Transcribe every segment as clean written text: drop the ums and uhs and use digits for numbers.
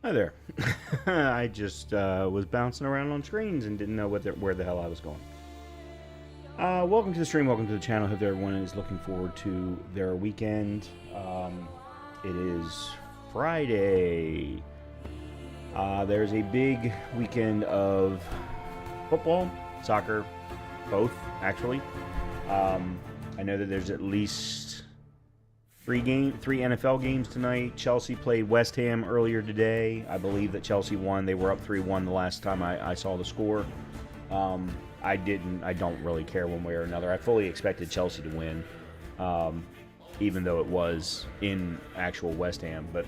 Hi there. I just was bouncing around on screens and didn't know where the hell I was going. Welcome to the stream. Welcome to the channel. Hope everyone is looking forward to their weekend. It is Friday. There's a big weekend of football, soccer, both actually. I know that there's at least three NFL games tonight. Chelsea played West Ham earlier today. I believe that Chelsea won. They were up 3-1 the last time I saw the score. I don't really care one way or another. I fully expected Chelsea to win, even though it was in actual West Ham. But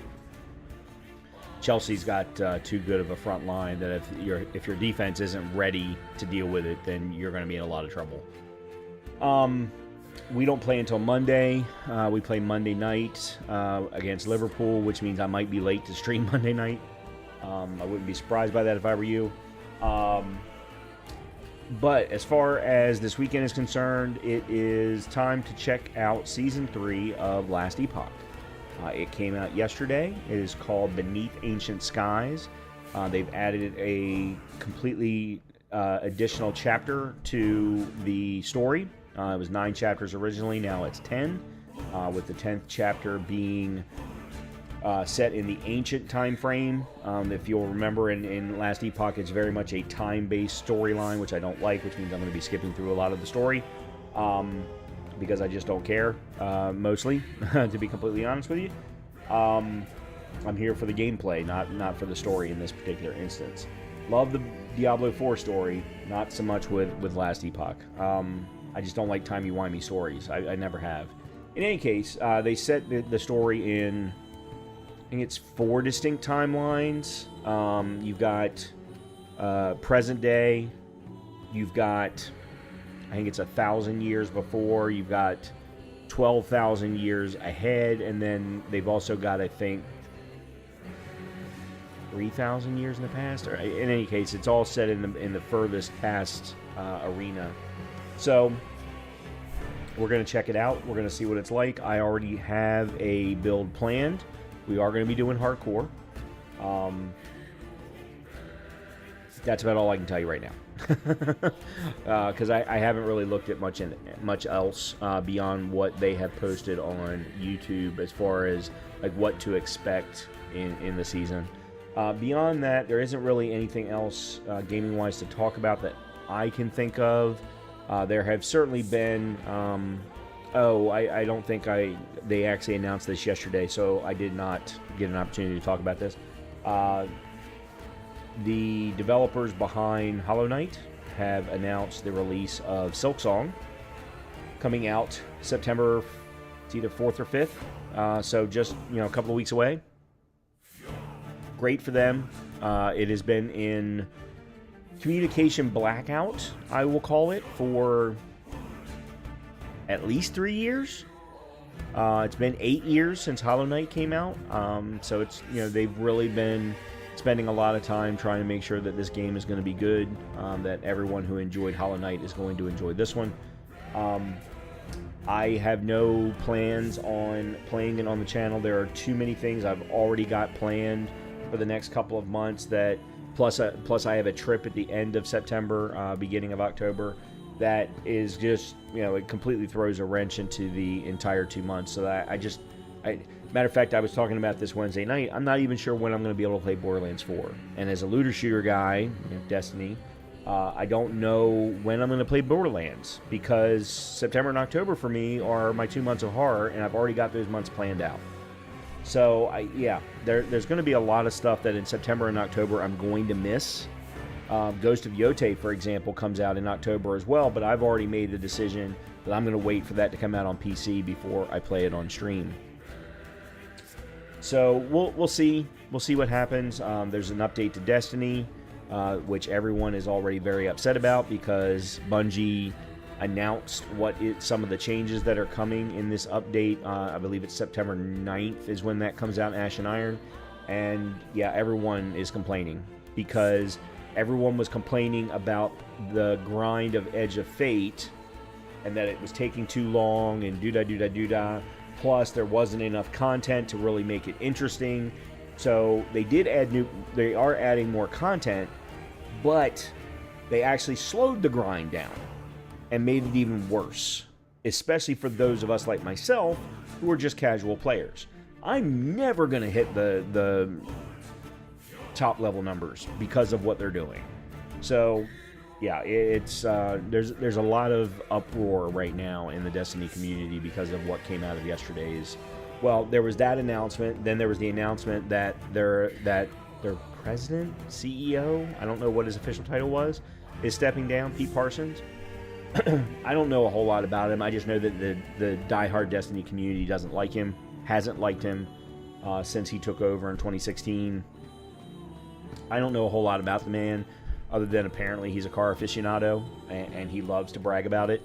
Chelsea's got too good of a front line that if your defense isn't ready to deal with it, then you're going to be in a lot of trouble. We don't play until Monday. We play Monday night against Liverpool, which means I might be late to stream Monday night. I wouldn't be surprised by that if I were you. But as far as this weekend is concerned, it is time to check out Season 3 of Last Epoch. It came out yesterday. It is called Beneath Ancient Skies. They've added a completely additional chapter to the story. It was 9 chapters originally, now it's 10, with the 10th chapter being set in the ancient time frame. If you'll remember, in Last Epoch, it's very much a time-based storyline, which I don't like, which means I'm going to be skipping through a lot of the story, because I just don't care, mostly, to be completely honest with you. I'm here for the gameplay, not for the story in this particular instance. Love the Diablo 4 story, not so much with Last Epoch. I just don't like timey-wimey stories. I never have. In any case, they set the story in, I think it's 4 distinct timelines. You've got present day. You've got, I think it's 1,000 years before. You've got 12,000 years ahead. And then they've also got, I think, 3,000 years in the past. Or in any case, it's all set in the furthest past arena. So we're going to check it out. We're going to see what it's like. I already have a build planned. We are going to be doing hardcore. That's about all I can tell you right now. Because I haven't really looked at much else beyond what they have posted on YouTube as far as like what to expect in the season. Beyond that, there isn't really anything else gaming-wise to talk about that I can think of. There have certainly been... I don't think they actually announced this yesterday, so I did not get an opportunity to talk about this. The developers behind Hollow Knight have announced the release of Silksong, coming out September, it's either 4th or 5th, so just a couple of weeks away. Great for them. It has been in communication blackout, I will call it, for at least 3 years. It's been 8 years since Hollow Knight came out, so it's they've really been spending a lot of time trying to make sure that this game is going to be good, that everyone who enjoyed Hollow Knight is going to enjoy this one. I have no plans on playing it on the channel. There are too many things I've already got planned for the next couple of months, that plus I have a trip at the end of September, beginning of October, that is just, it completely throws a wrench into the entire 2 months. So that matter of fact, I was talking about this Wednesday night. I'm not even sure when I'm going to be able to play Borderlands 4. And as a looter shooter guy, Destiny, I don't know when I'm going to play Borderlands, because September and October for me are my 2 months of horror, and I've already got those months planned out. So, there's going to be a lot of stuff that in September and October I'm going to miss. Ghost of Yote, for example, comes out in October as well, but I've already made the decision that I'm going to wait for that to come out on PC before I play it on stream. So we'll see. We'll see what happens. There's an update to Destiny, which everyone is already very upset about, because Bungie announced some of the changes that are coming in this update. I believe it's September 9th is when that comes out in Ash and Iron. And yeah, everyone is complaining, because everyone was complaining about the grind of Edge of Fate and that it was taking too long and doo-da. Plus, there wasn't enough content to really make it interesting. So they are adding more content, but they actually slowed the grind down and made it even worse, especially for those of us like myself who are just casual players. I'm never going to hit the top level numbers because of what they're doing. So yeah, it's there's a lot of uproar right now in the Destiny community because of what came out of yesterday's. Well, there was that announcement. Then there was the announcement that their president, CEO, I don't know what his official title was, is stepping down. Pete Parsons. I don't know a whole lot about him. I just know that the diehard Destiny community doesn't like him, hasn't liked him since he took over in 2016. I don't know a whole lot about the man, other than apparently he's a car aficionado and he loves to brag about it.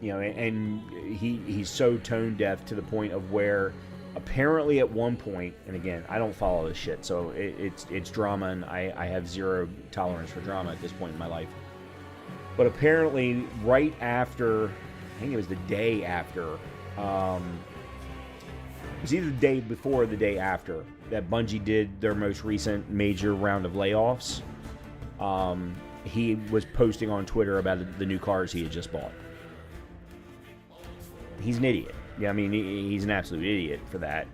You know, and he's so tone deaf to the point of where apparently at one point, and again, I don't follow this shit, so it's drama, and I have zero tolerance for drama at this point in my life. But apparently, right after, I think it was the day after, it was either the day before or the day after that Bungie did their most recent major round of layoffs. He was posting on Twitter about the new cars he had just bought. He's an idiot. Yeah, I mean, he's an absolute idiot for that.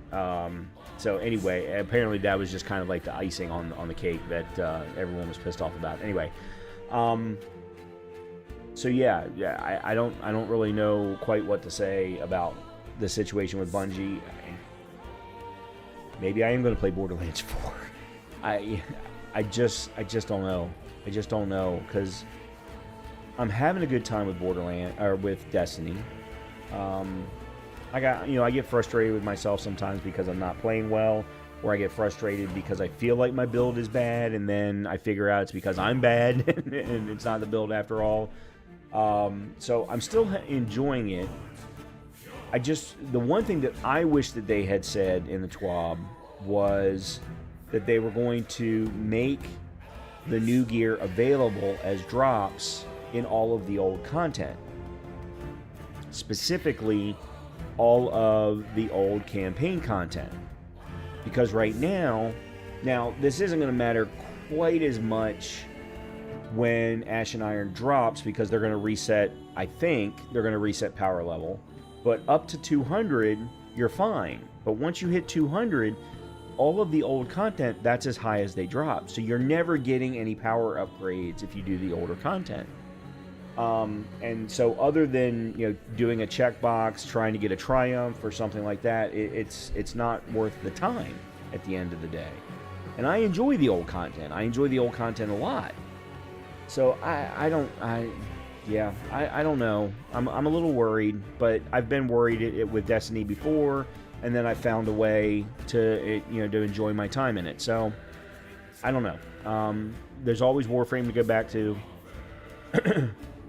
So anyway, apparently that was just kind of like the icing on the cake that everyone was pissed off about. Anyway, so yeah, I don't really know quite what to say about the situation with Bungie. Maybe I am going to play Borderlands 4. I just don't know. I just don't know, because I'm having a good time with with Destiny. I get frustrated with myself sometimes because I'm not playing well, or I get frustrated because I feel like my build is bad, and then I figure out it's because I'm bad and it's not the build after all. So I'm still enjoying it. The one thing that I wish that they had said in the TWAB was that they were going to make the new gear available as drops in all of the old content. Specifically, all of the old campaign content. Because right now this isn't going to matter quite as much when Ash and Iron drops, because they're going to reset, I think, they're going to reset power level. But up to 200, you're fine. But once you hit 200, all of the old content, that's as high as they drop. So you're never getting any power upgrades if you do the older content. And so other than, doing a checkbox, trying to get a triumph or something like that, it's not worth the time at the end of the day. And I enjoy the old content. I enjoy the old content a lot. So I don't know. I'm a little worried, but I've been worried with Destiny before, and then I found a way to enjoy my time in it. So I don't know. There's always Warframe to go back to.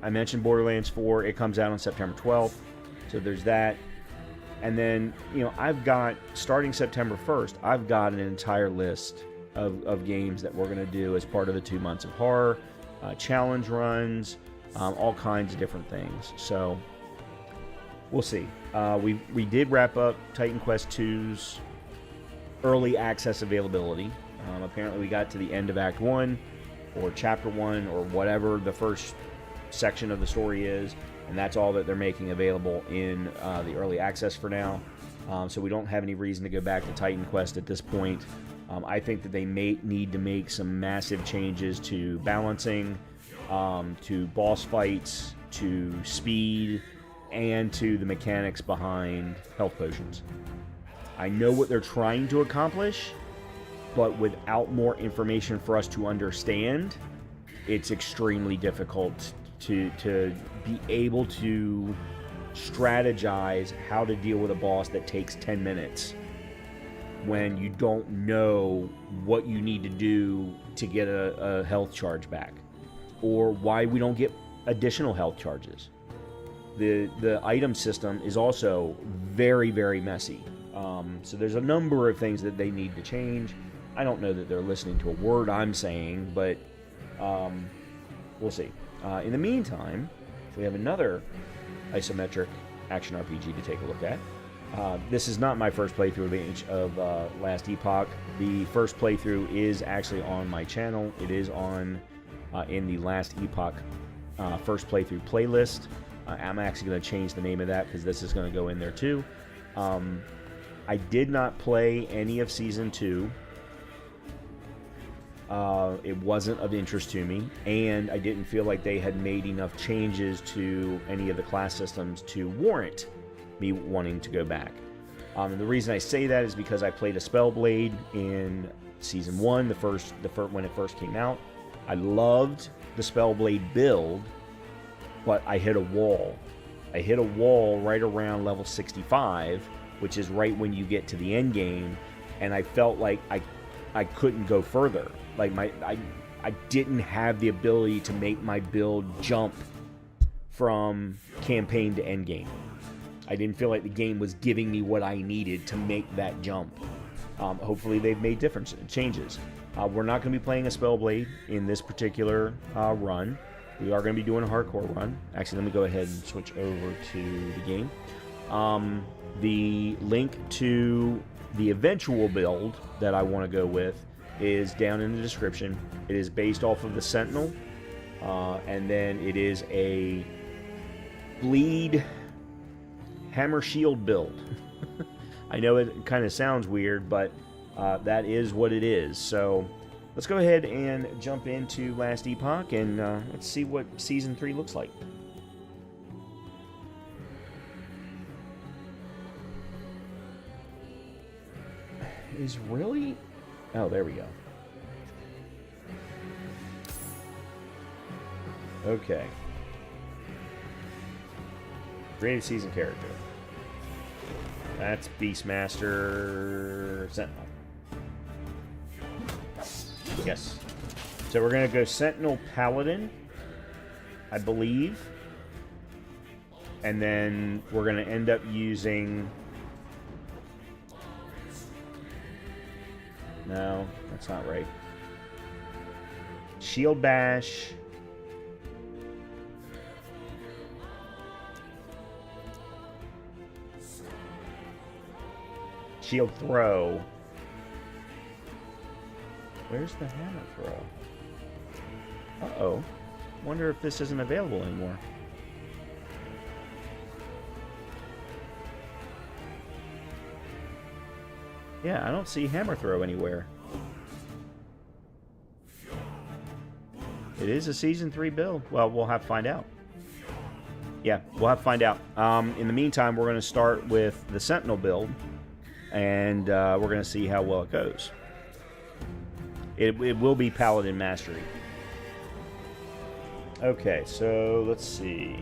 I mentioned Borderlands 4. It comes out on September 12th, so there's that. And then, I've got, starting September 1st, I've got an entire list of games that we're going to do as part of the 2 months of horror, challenge runs, all kinds of different things. So we'll see. We did wrap up Titan Quest 2's early access availability. Apparently we got to the end of Act 1 or Chapter 1 or whatever the first section of the story is, and that's all that they're making available in the early access for now. So we don't have any reason to go back to Titan Quest at this point. I think that they may need to make some massive changes to balancing, to boss fights, to speed, and to the mechanics behind health potions. I know what they're trying to accomplish, but without more information for us to understand, it's extremely difficult to be able to strategize how to deal with a boss that takes 10 minutes when you don't know what you need to do to get a health charge back, or why we don't get additional health charges. The item system is also very, very messy. So there's a number of things that they need to change. I don't know that they're listening to a word I'm saying, but we'll see. In the meantime, we have another isometric action RPG to take a look at. This is not my first playthrough of Last Epoch. The first playthrough is actually on my channel. It is on in the Last Epoch first playthrough playlist. I'm actually going to change the name of that because this is going to go in there too. I did not play any of Season 2. It wasn't of interest to me, and I didn't feel like they had made enough changes to any of the class systems to warrant me wanting to go back. And the reason I say that is because I played a Spellblade in Season 1, when it first came out. I loved the Spellblade build, but I hit a wall. I hit a wall right around level 65, which is right when you get to the end game, and I felt like I couldn't go further. Like I didn't have the ability to make my build jump from campaign to end game. I didn't feel like the game was giving me what I needed to make that jump. Hopefully they've made different changes. We're not going to be playing a Spellblade in this particular run. We are going to be doing a hardcore run. Actually, let me go ahead and switch over to the game. The link to the eventual build that I want to go with is down in the description. It is based off of the Sentinel, and then it is a bleed hammer shield build. I know it kind of sounds weird, but that is what it is. So let's go ahead and jump into Last Epoch, and let's see what Season 3 looks like. Is really... Oh, there we go. Okay. Creative season character. That's Beastmaster Sentinel. Yes. So we're going to go Sentinel Paladin, I believe. And then we're going to end up using... No, that's not right. Shield Bash. Shield Throw. Where's the hammer throw? Uh-oh. Wonder if this isn't available anymore. Yeah, I don't see hammer throw anywhere. It is a Season 3 build. Well, we'll have to find out. Yeah, we'll have to find out. In the meantime, we're going to start with the Sentinel build, and we're going to see how well it goes. It will be Paladin Mastery. Okay, so let's see.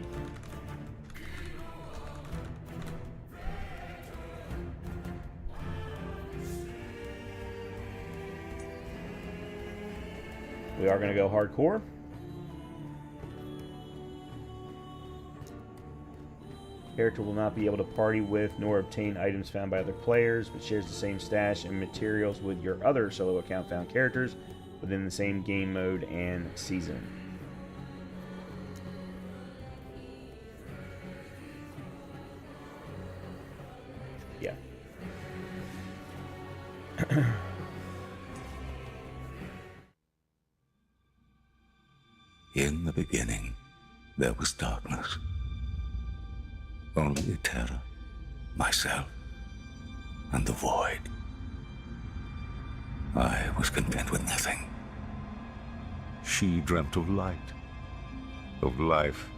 We are going to go hardcore. Character will not be able to party with nor obtain items found by other players, but shares the same stash and materials with your other solo account found characters within the same game mode and season. Yeah. In the beginning, there was darkness. Only terror, myself, and the void. I was content with nothing. She dreamt of light, of life,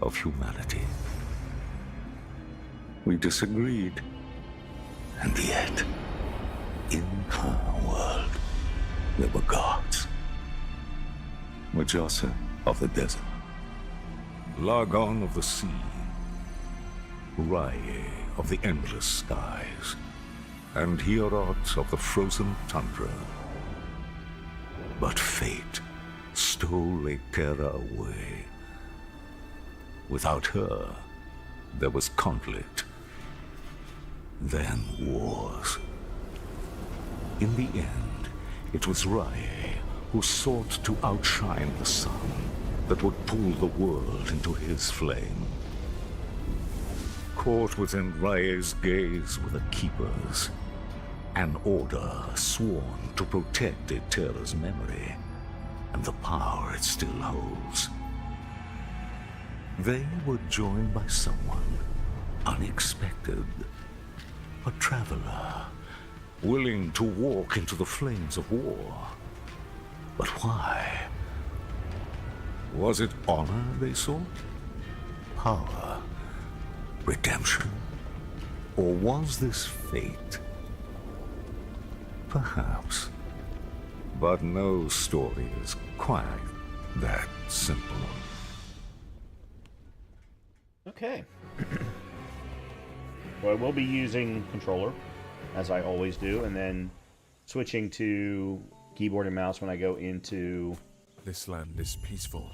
of humanity. We disagreed, and yet, in her world, there were gods. Majasa of the desert, Lagon of the sea, Rye of the endless skies, and Hierot of the frozen tundra. But fate stole Ekera away. Without her, there was conflict, then wars. In the end, it was Rye who sought to outshine the sun that would pull the world into his flame. caught within Raye's gaze were the Keepers, an order sworn to protect Eterra's memory and the power it still holds. They were joined by someone unexpected, a traveler, willing to walk into the flames of war. But why? Was it honor they sought? Power? Redemption? Or was this fate? Perhaps. But no story is quite that simple. Okay. Well, I will be using controller, as I always do, and then switching to keyboard and mouse when I go into... This land is peaceful.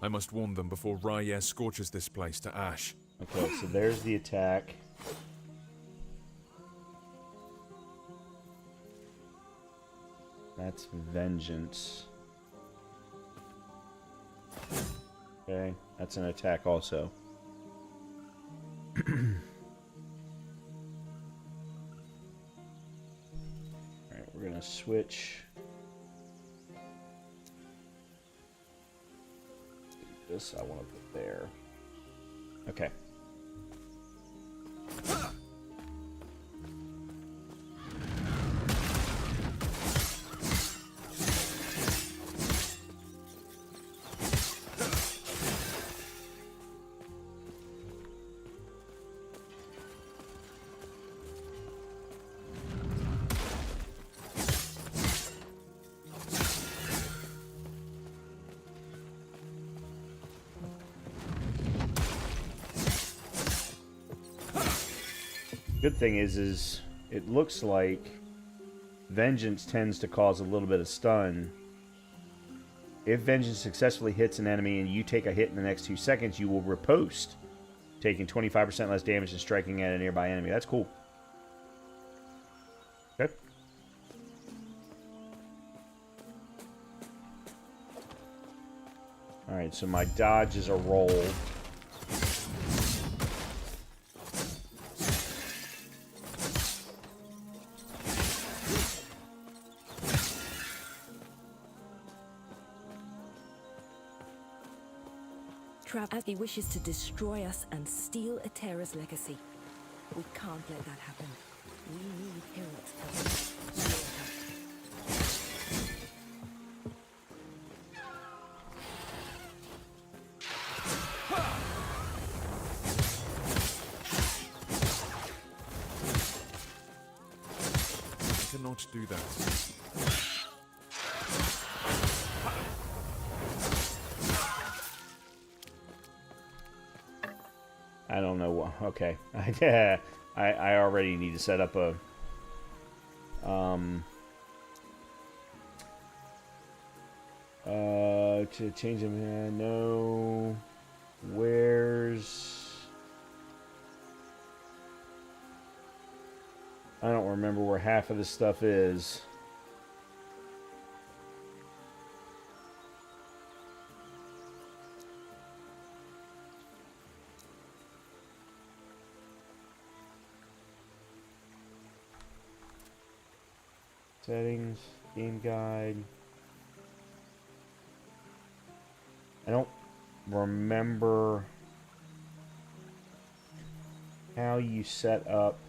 I must warn them before Raye scorches this place to ash. Okay, so there's the attack. That's vengeance. Okay, that's an attack also. Alright, we're gonna switch. This I want to put there. Okay. Good thing is it looks like vengeance tends to cause a little bit of stun. If vengeance successfully hits an enemy and you take a hit in the next 2 seconds, you will riposte, taking 25% less damage and striking at a nearby enemy. That's cool. Okay. Alright, so my dodge is a roll. As he wishes to destroy us and steal Eterra's legacy. We can't let that happen. We need heroes. I cannot do that. I don't know what. Okay, I already need to set up a to change them. No, where's? I don't remember where half of this stuff is. Settings, game guide. I don't remember how you set up.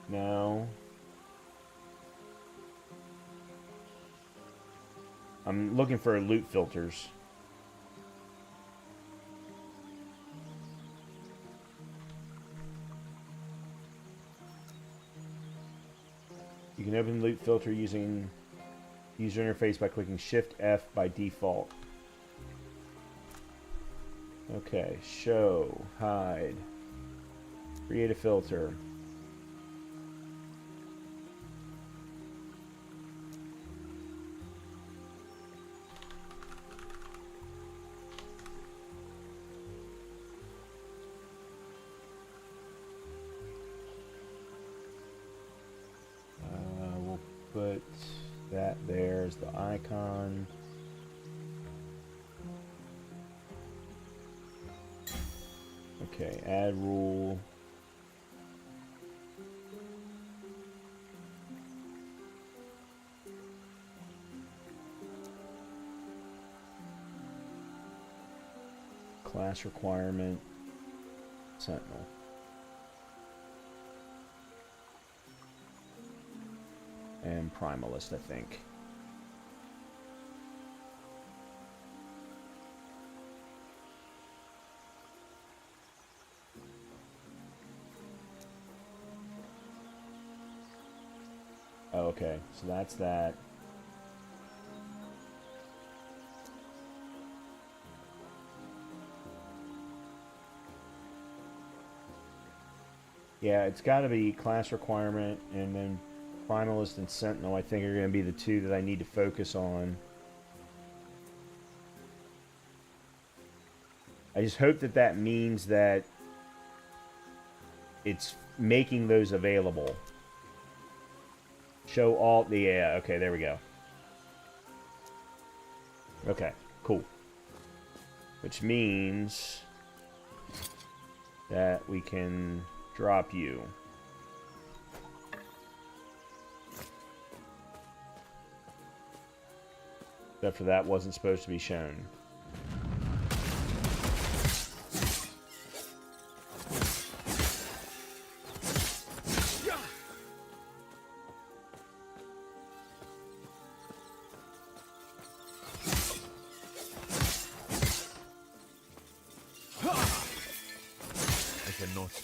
No. I'm looking for loot filters. You can open loot filter using user interface by clicking Shift F by default. Okay, show, hide, create a filter. Put that there as the icon. Okay, add rule. Class requirement, Sentinel. And Primalist, I think. Oh, okay, so that's that. Yeah, it's got to be class requirement, and then Primalist and Sentinel, I think, are going to be the two that I need to focus on. I just hope that that means that it's making those available. Show all... Yeah, okay, there we go. Okay, cool. Which means that we can drop you. Except for that wasn't supposed to be shown.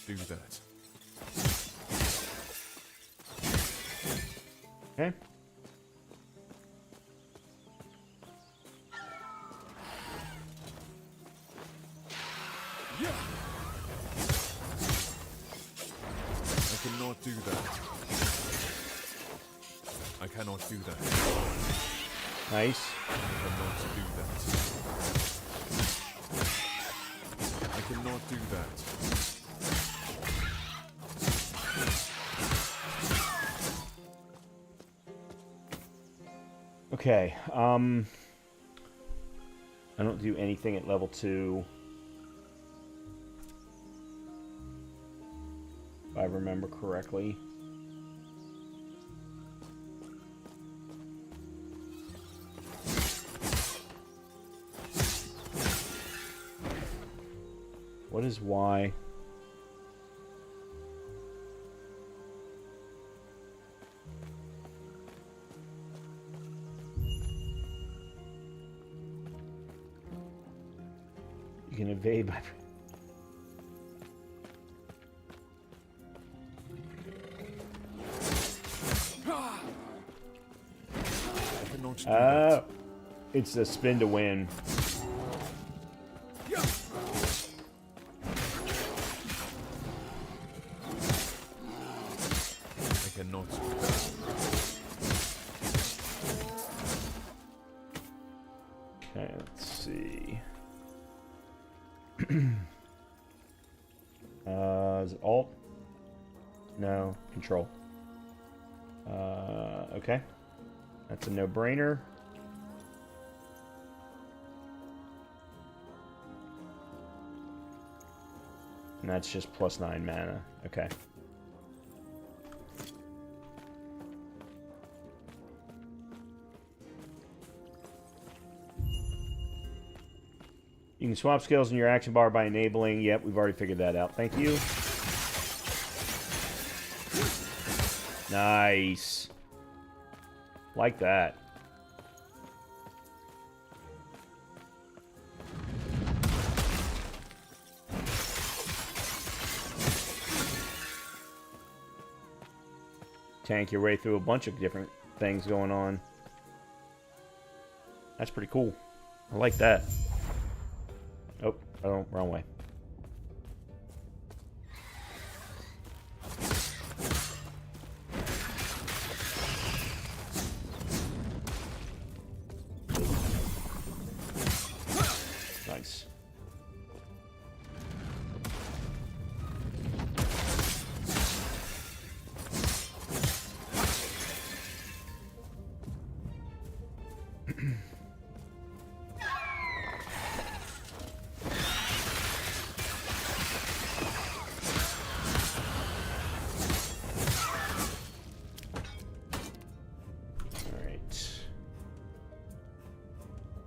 Do that. Okay. I cannot do that. I cannot do that. Nice. I cannot do that. I cannot do that. Okay, I don't do anything at level 2. If I remember correctly. What is Y? You can evade by... Oh, it's a spin to win. I cannot do that. Okay, let's see. Is it Alt? No, Control. Okay. That's a no-brainer. And that's just +9 mana. Okay. You can swap skills in your action bar by enabling. Yep, we've already figured that out. Thank you. Nice. Like that. Tank your way through a bunch of different things going on. That's pretty cool. I like that. Oh, wrong way. Nice.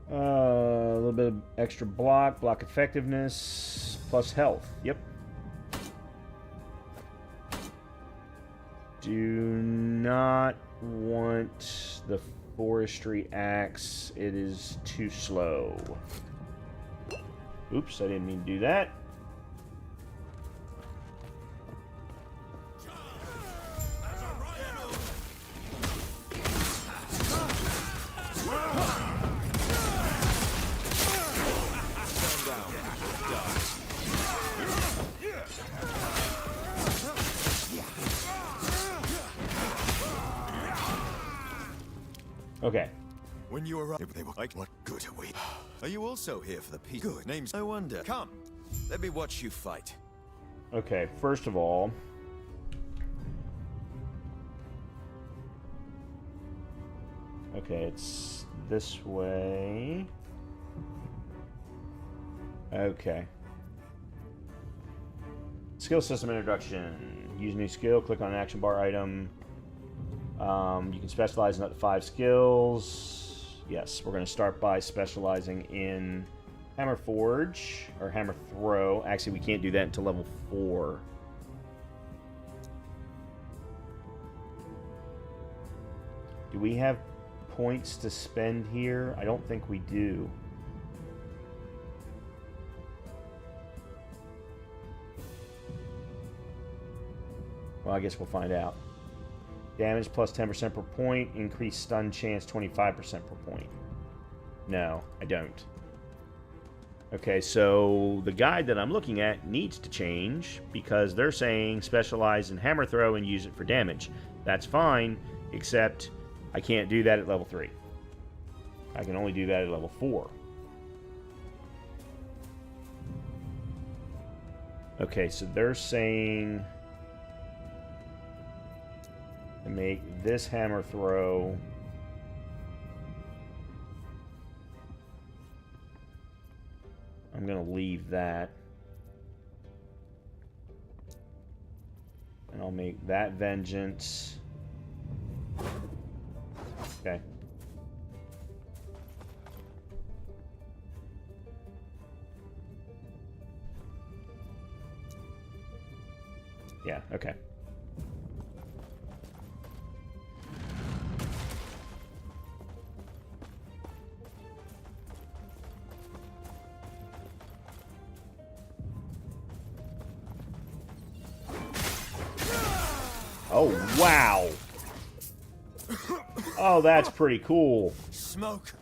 A little bit of extra block effectiveness, plus health. Yep. Do not want the forestry axe. It is too slow. Oops, I didn't mean to do that. Okay. When you arrive, they were like, what good are we? Are you also here for the peace? Good. Names, I wonder. Come, let me watch you fight. Okay, first of all... Okay, it's this way. Okay. Skill system introduction. Use new skill, click on an action bar item. You can specialize in up to 5 skills. Yes, we're going to start by specializing in Hammer Forge, or Hammer Throw. Actually, we can't do that until level 4. Do we have points to spend here? I don't think we do. Well, I guess we'll find out. Damage plus 10% per point. Increased stun chance 25% per point. No, I don't. Okay, so the guide that I'm looking at needs to change because they're saying specialize in hammer throw and use it for damage. That's fine, except I can't do that at level 3. I can only do that at level 4. Okay, so they're saying... to make this hammer throw I'm gonna leave that, and I'll make that vengeance. Okay. Yeah, okay. Oh, wow. Oh, that's pretty cool. Smoke.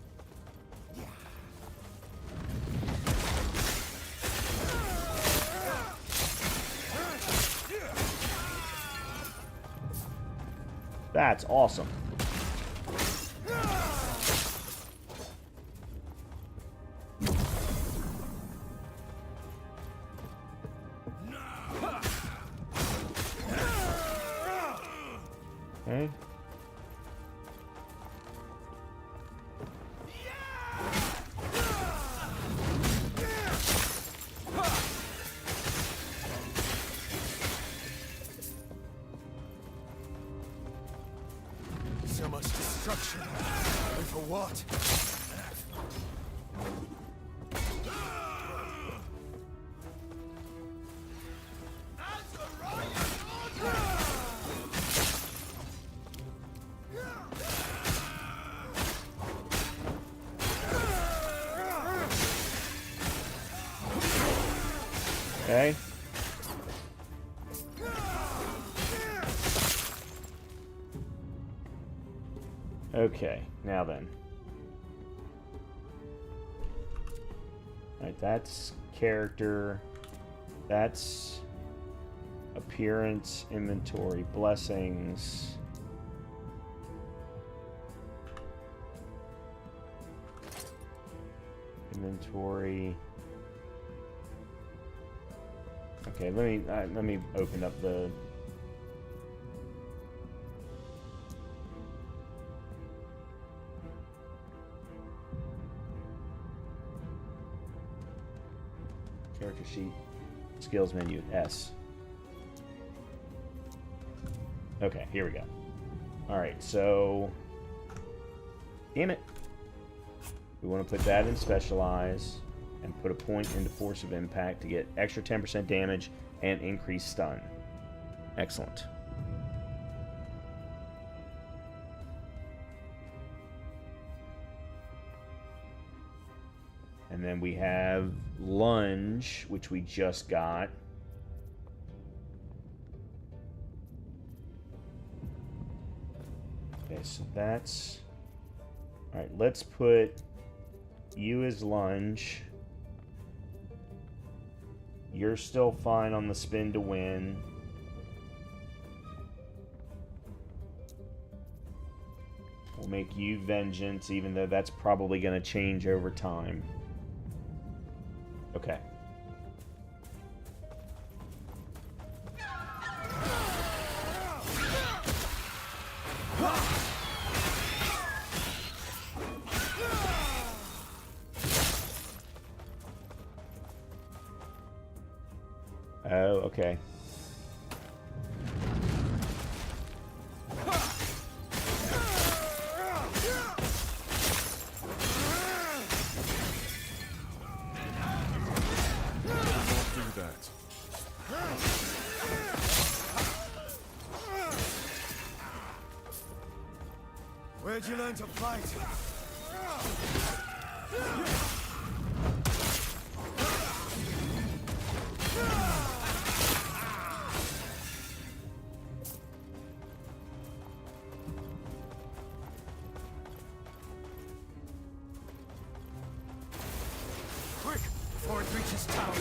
That's awesome. Okay. So much destruction. And for what? Okay. Okay, now then. Alright, that's character. That's appearance, inventory, blessings. Inventory. Okay, let me open up the character sheet, skills menu, S. Okay, here we go. All right, so damn it. We want to put that in Specialize and put a point into Force of Impact to get extra 10% damage and increased stun. Excellent. And then we have Lunge, which we just got. Okay, so that's... Alright, let's put you as Lunge. You're still fine on the spin to win. We'll make you Vengeance, even though that's probably going to change over time. Okay. Oh, okay. Where'd you learn to fight? Quick, before it reaches town.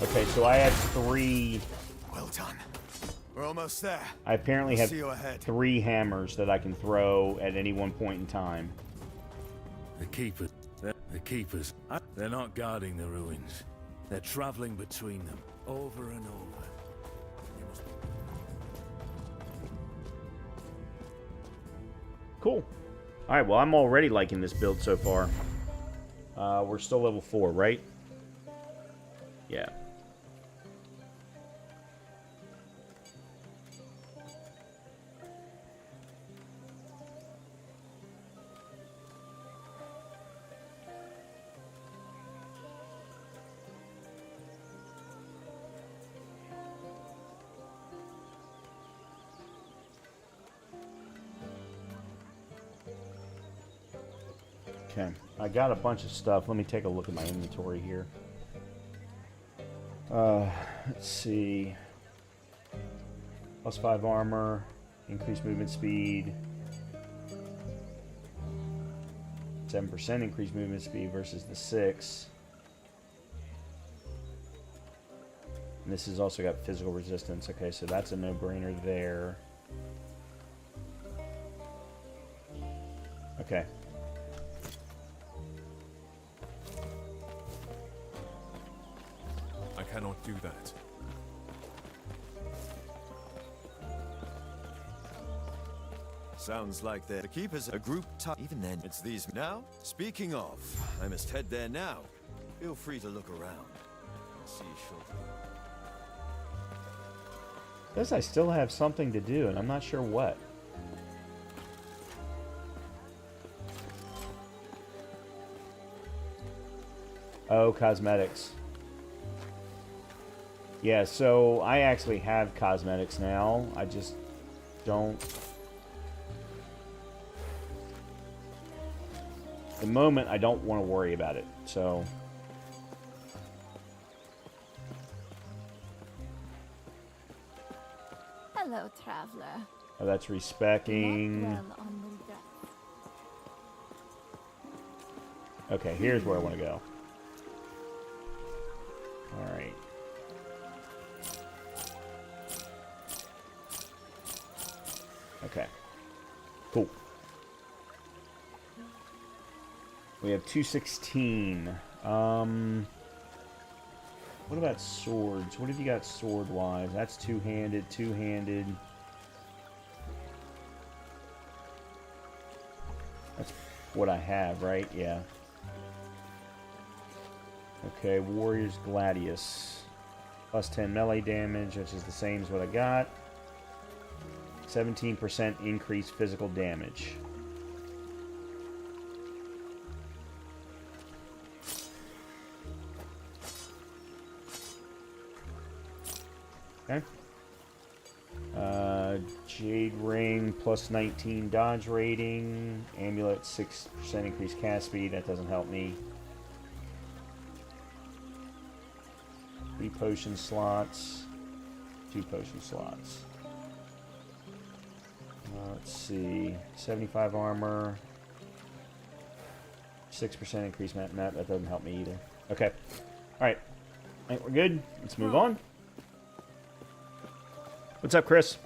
Okay, so I had 3... Well done. We're almost there. I apparently have See you ahead. 3 hammers that I can throw at any one point in time. The keepers, they're not guarding the ruins. They're traveling between them, over and over. They must be... Cool. Alright, well, I'm already liking this build so far. We're still level 4, right? Yeah. Okay, I got a bunch of stuff. Let me take a look at my inventory here. Let's see. +5 armor, increased movement speed, 7% increased movement speed versus the 6. And this has also got physical resistance. Okay, so that's a no-brainer there. Okay. I cannot do that. Sounds like the keepers a group even then it's these now. Speaking of, I must head there now. Feel free to look around. See you shortly. Guess I still have something to do, and I'm not sure what. Oh, cosmetics. Yeah, so I actually have cosmetics now. I just don't... At the moment, I don't want to worry about it, so... Hello, traveler. Oh, that's respecking... Not well on the deck. Okay, here's where I want to go. Alright. Okay. Cool. We have 216. What about swords? What have you got sword-wise? That's two-handed, two-handed. That's what I have, right? Yeah. Okay, Warriors Gladius. Plus 10 melee damage, which is the same as what I got. 17% increased physical damage. Okay. Jade Ring plus 19 dodge rating. Amulet 6% increased cast speed. That doesn't help me. 3 potion slots. 2 potion slots. Let's see. 75 armor. 6% increased map. That doesn't help me either. Okay. Alright. I think we're good. Let's move on. What's up, Chris?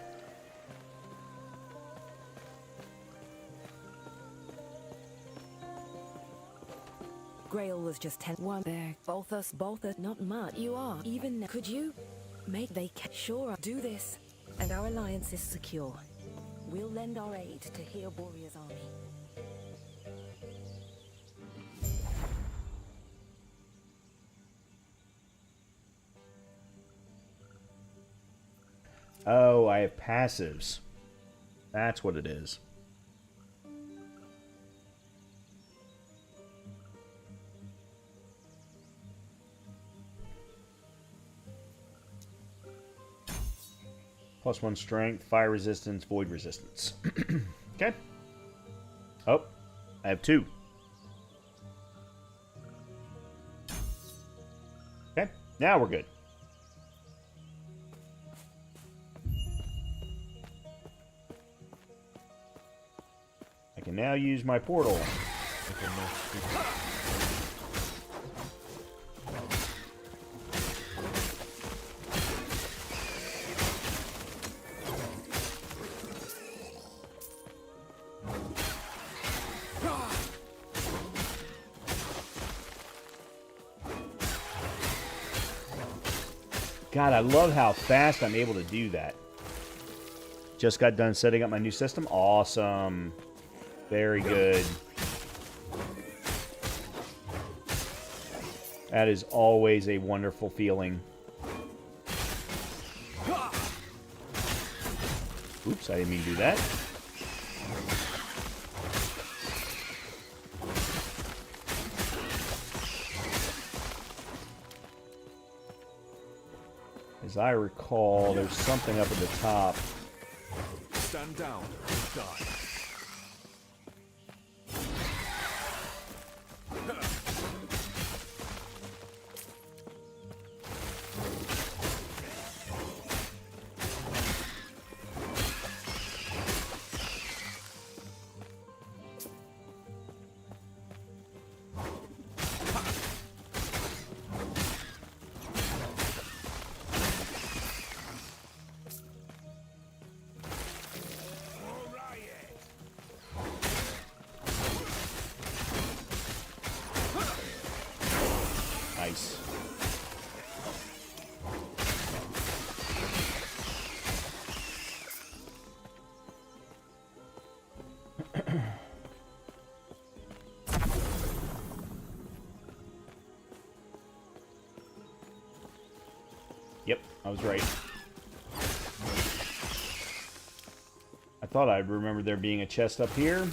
Grail was just 10-1 there. Both us, not much. You are. Even now. Could you make they sure do this? And our alliance is secure. We'll lend our aid to heal Warrior's army. Oh, I have passives. That's what it is. +1 strength, fire resistance, void resistance. Okay. Oh, I have 2. Okay, now we're good. I can now use my portal. God, I love how fast I'm able to do that. Just got done setting up my new system. Awesome. Very good. That is always a wonderful feeling. Oops, I didn't mean to do that. As I recall, there's something up at the top. Stand down and die. Nice. Yep, I was right. I thought I'd remember there being a chest up here.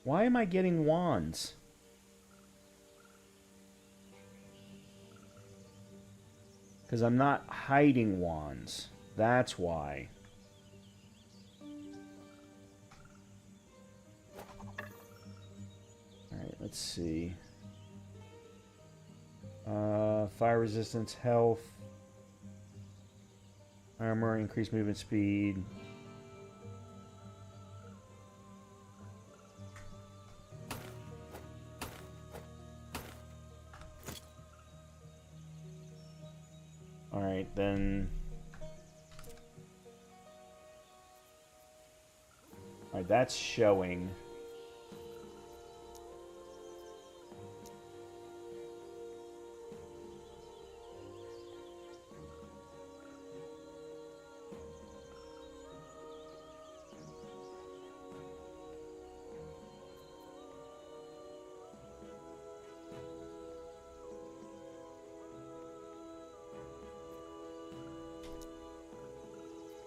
Why am I getting wands? Because I'm not hiding wands. That's why. Alright, let's see. Fire resistance, health, armor, increased movement speed. Alright, then... Alright, that's showing.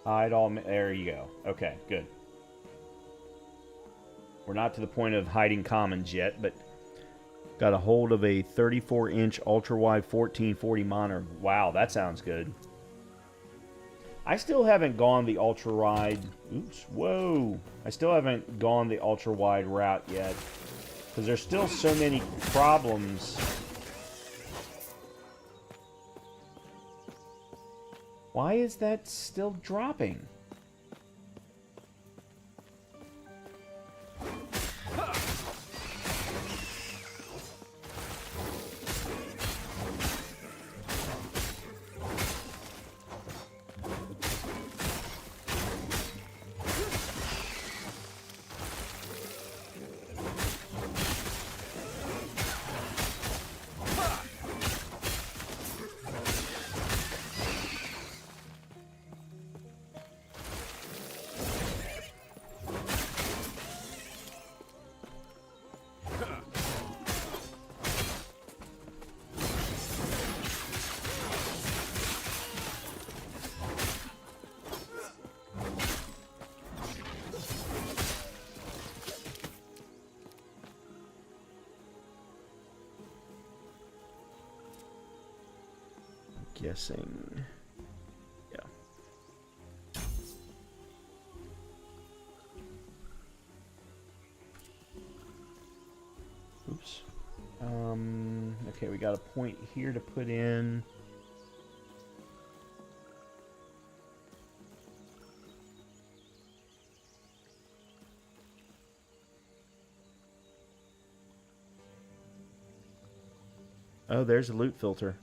There you go. Okay, good. We're not to the point of hiding commons yet, but got a hold of a 34-inch ultra-wide 1440 monitor. Wow, that sounds good. I still haven't gone the ultra-wide... Oops, whoa. I still haven't gone the ultra-wide route yet. Because there's still so many problems. Why is that still dropping? Guessing. Yeah. Oops. Okay, we got a point here to put in. Oh, there's a loot filter.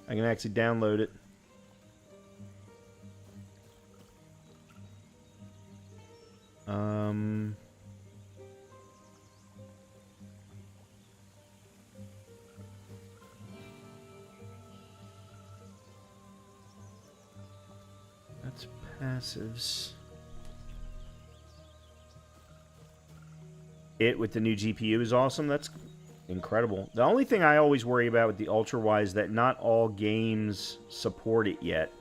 I can actually download it. That's passives. It with the new GPU is awesome. That's incredible. The only thing I always worry about with the ultra-wide is that not all games support it yet.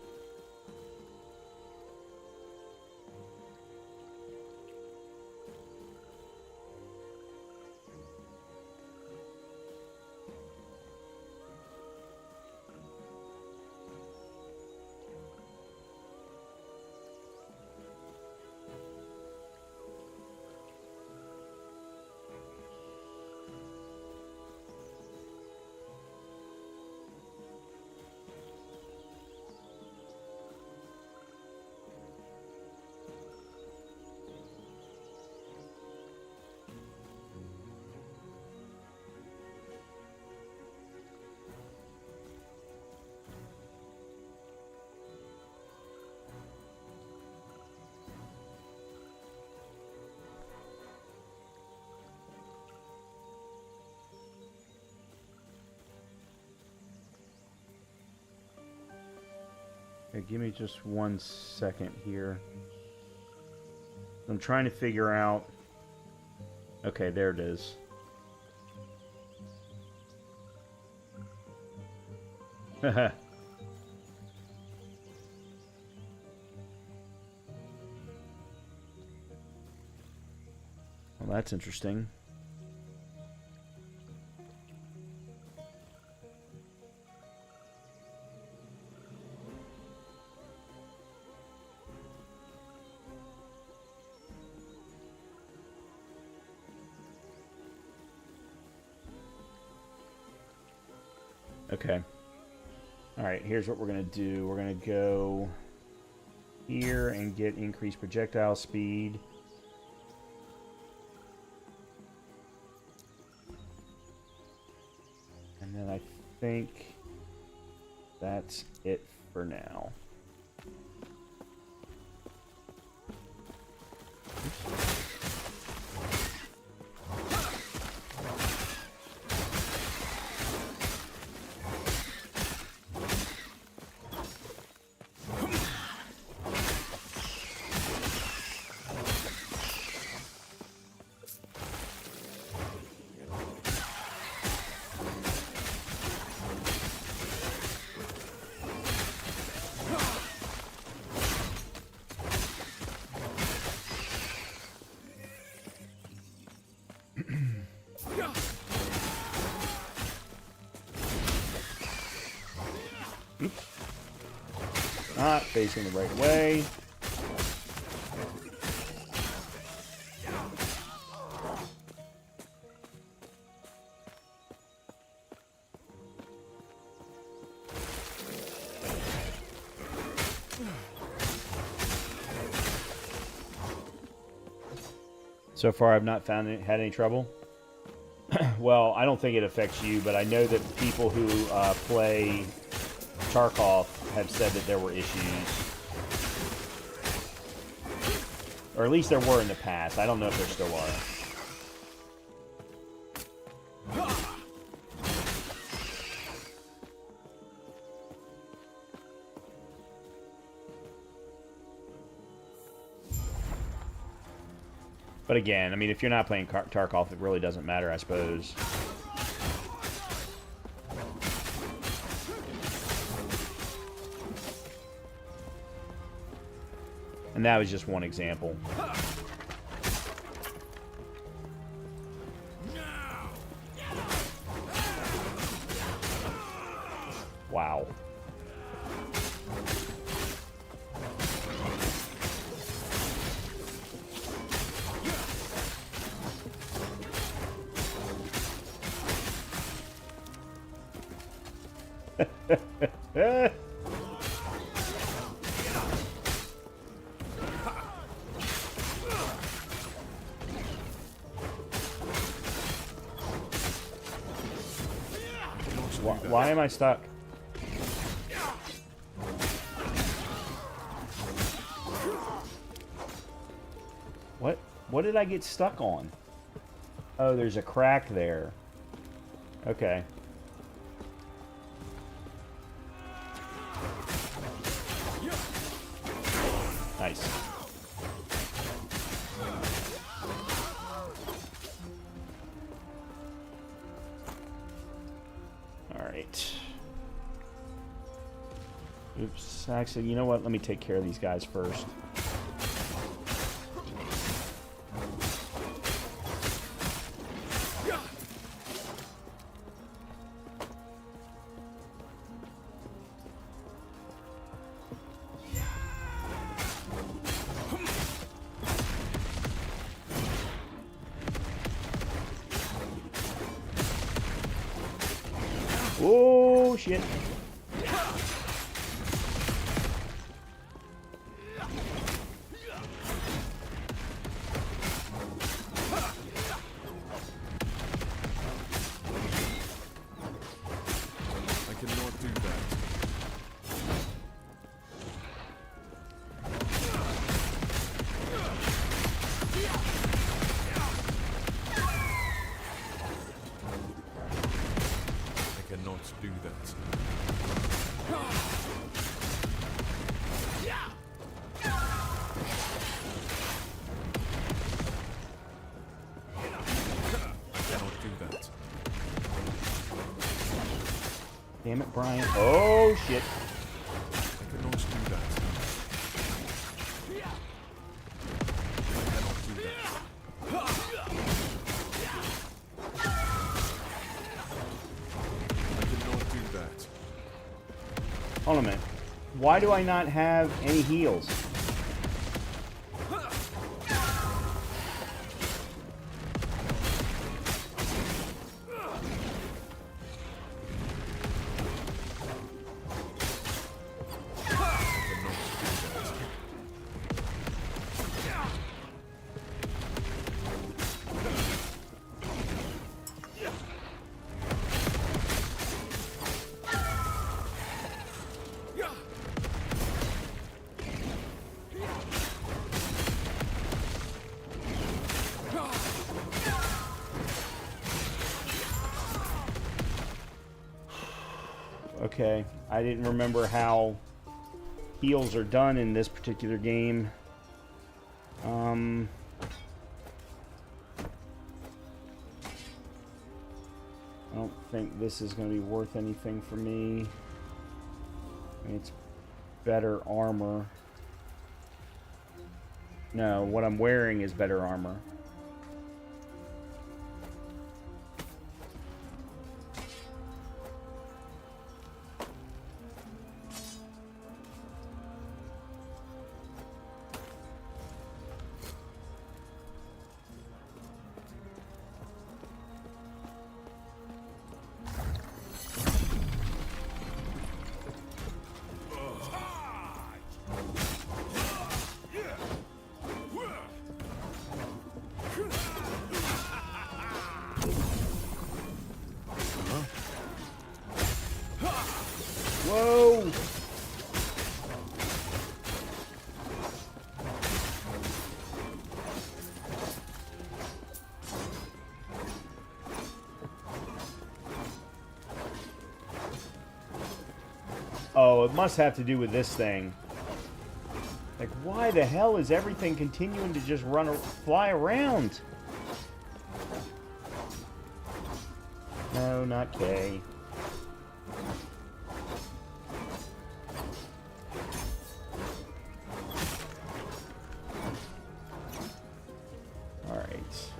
Okay, give me just 1 second here. I'm trying to figure out... Okay, there it is. Haha. Well, that's interesting. Okay. Alright, here's what we're going to do. We're going to go here and get increased projectile speed. And then I think that's it for now. not facing the right way. So far, I've not had any trouble. Well, I don't think it affects you, but I know that people who play Tarkov have said that there were issues. Or at least there were in the past. I don't know if there still are. But again, I mean, if you're not playing Tarkov, it really doesn't matter, I suppose. And that was just one example. Wow. Why am I stuck? What did I get stuck on? Oh, there's a crack there. Okay. Nice. Alright. Oops. Actually, you know what? Let me take care of these guys first. Oh, shit. I cannot do that. I cannot do that. Damn it, Brian. Oh, shit. I cannot do that. I cannot do that. I cannot do that. Hold on a minute. Why do I not have any heals? Okay, I didn't remember how heals are done in this particular game. I don't think this is going to be worth anything for me. I mean, it's better armor. No, what I'm wearing is better armor. Oh, it must have to do with this thing. Like, why the hell is everything continuing to just fly around? No, not K. All right.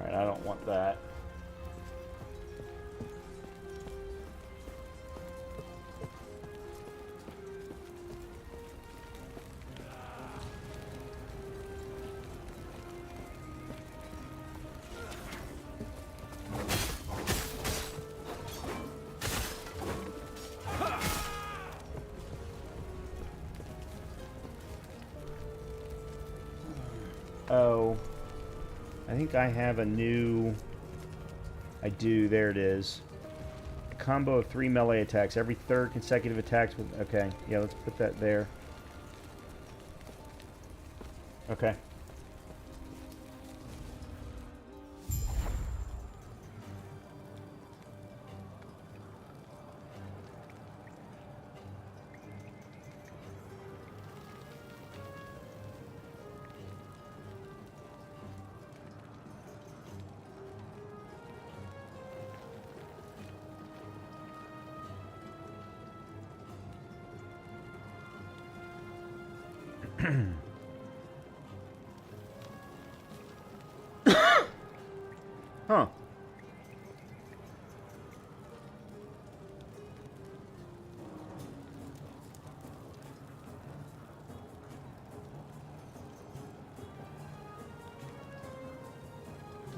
I don't want that. Oh. I think I have a new... I do, there it is. A combo of 3 melee attacks. Every third consecutive attacks with... Okay, yeah, let's put that there. Okay. Huh.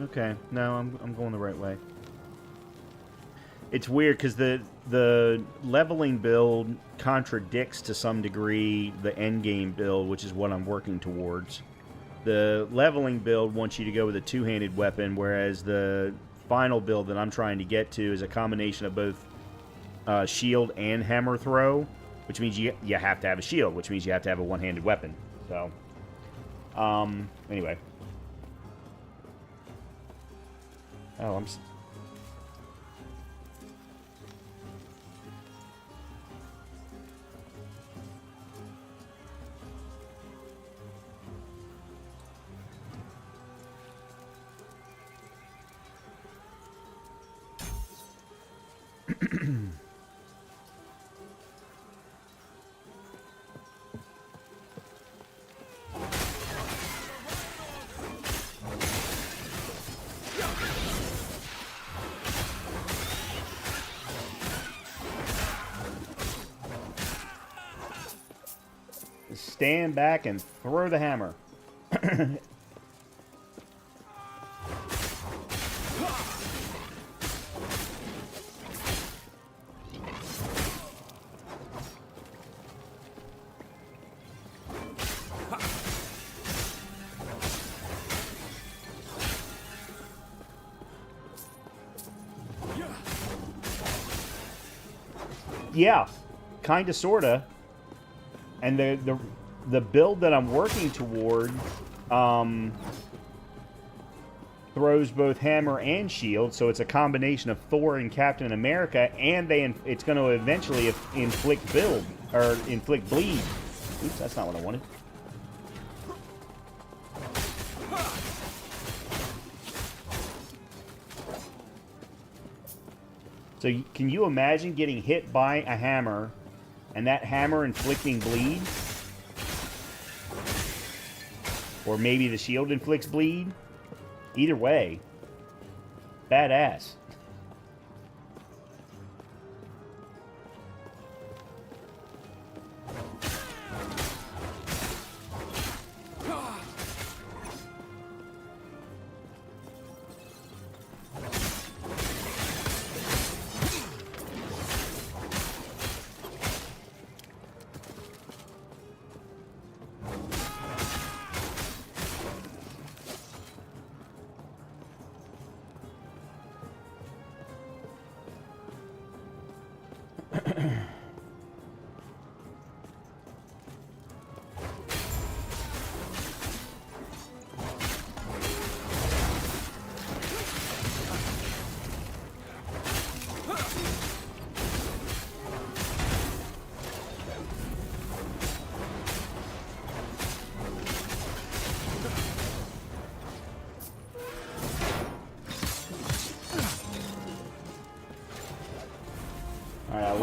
Okay, no, I'm going the right way. It's weird because the leveling build contradicts to some degree the endgame build, which is what I'm working towards. The leveling build wants you to go with a two-handed weapon, whereas the final build that I'm trying to get to is a combination of both shield and hammer throw, which means you have to have a shield, which means you have to have a one-handed weapon. So, anyway. Oh, stand back and throw the hammer. Yeah, kinda, sorta. And the build that I'm working toward throws both hammer and shield, so it's a combination of Thor and Captain America, and it's going to eventually inflict bleed. Oops, that's not what I wanted. So can you imagine getting hit by a hammer and that hammer inflicting bleed? Or maybe the shield inflicts bleed? Either way, badass.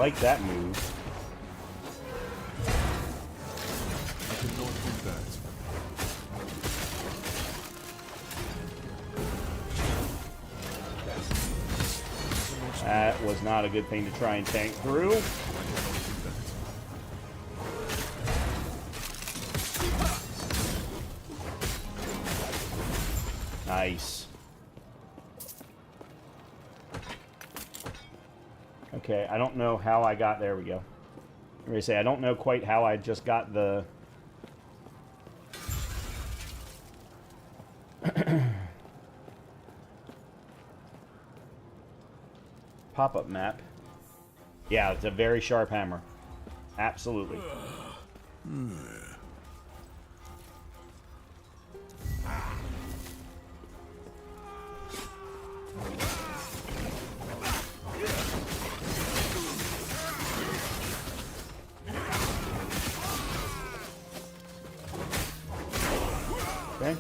like that move. I cannot do that. That was not a good thing to try and tank through. I cannot do that. Nice. Okay, I don't know how I got... There we go. I'm going to say, I don't know quite how I just got the... pop-up map. Yeah, it's a very sharp hammer. Absolutely. Okay.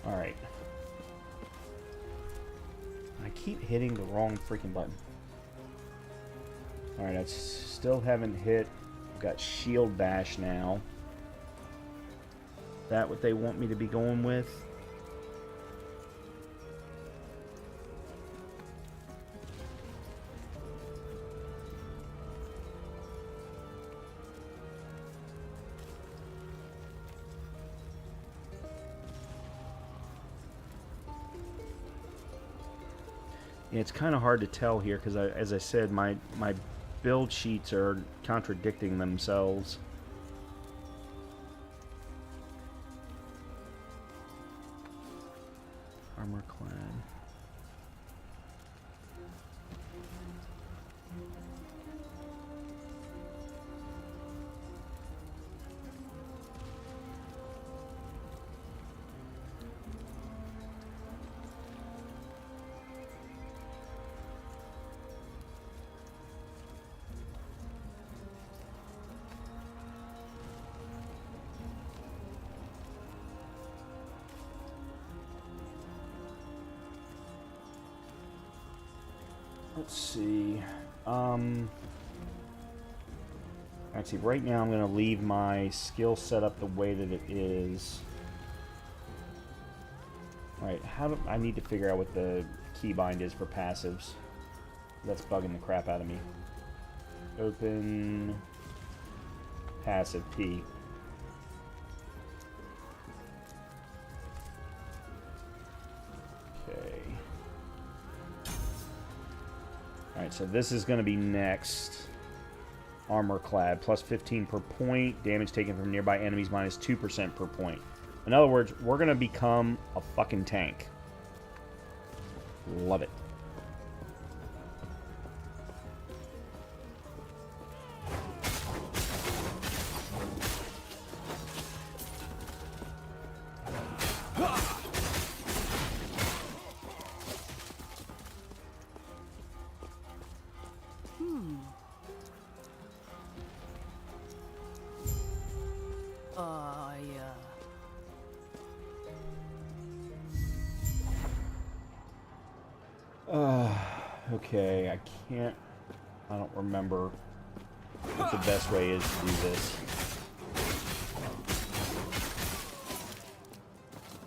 Alright. I keep hitting the wrong freaking button. Alright, I still haven't hit... I've got shield bash now. Is that what they want me to be going with? Yeah, it's kind of hard to tell here because, as I said, my build sheets are contradicting themselves. Armor clad. Let's see. Actually, right now I'm going to leave my skill set up the way that it is. Alright, I need to figure out what the keybind is for passives. That's bugging the crap out of me. Open passive P. Okay. Alright, so this is going to be next. Armor clad, plus 15 per point. Damage taken from nearby enemies, minus 2% per point. In other words, we're going to become a fucking tank. Love it. Okay, I can't... I don't remember what the best way is to do this.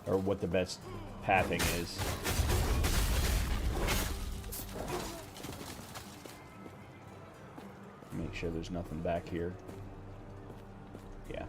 Or what the best pathing is. Make sure there's nothing back here. Yeah.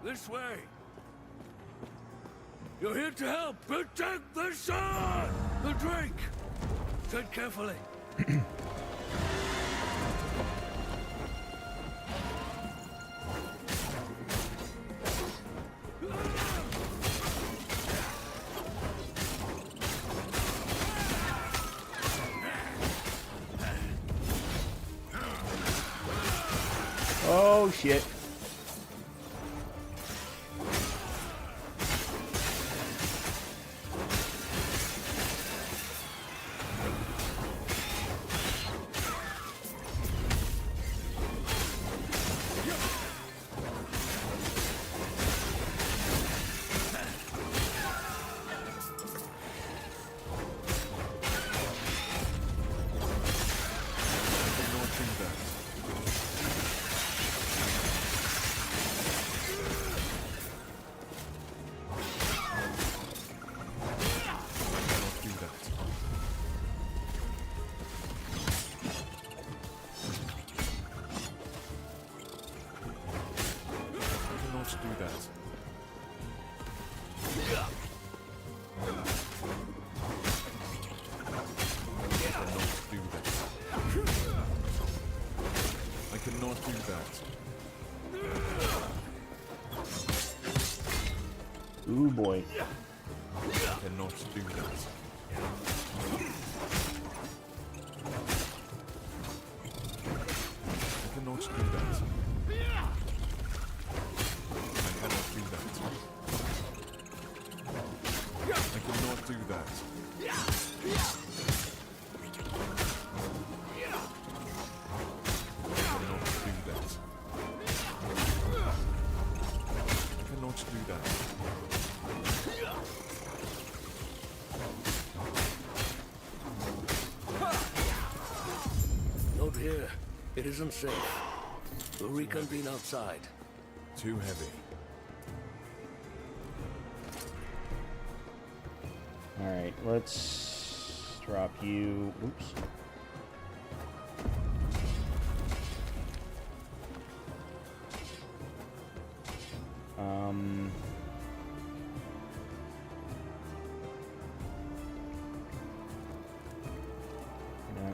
This way! You're here to help! Protect the sun! The drake! Tread carefully. Oh, shit. Ooh, boy. Cannot do that. I cannot do that. I cannot do that. I cannot do that. Not here. It isn't safe. We'll reconvene outside. Too heavy. Alright, let's drop you. Oops. No.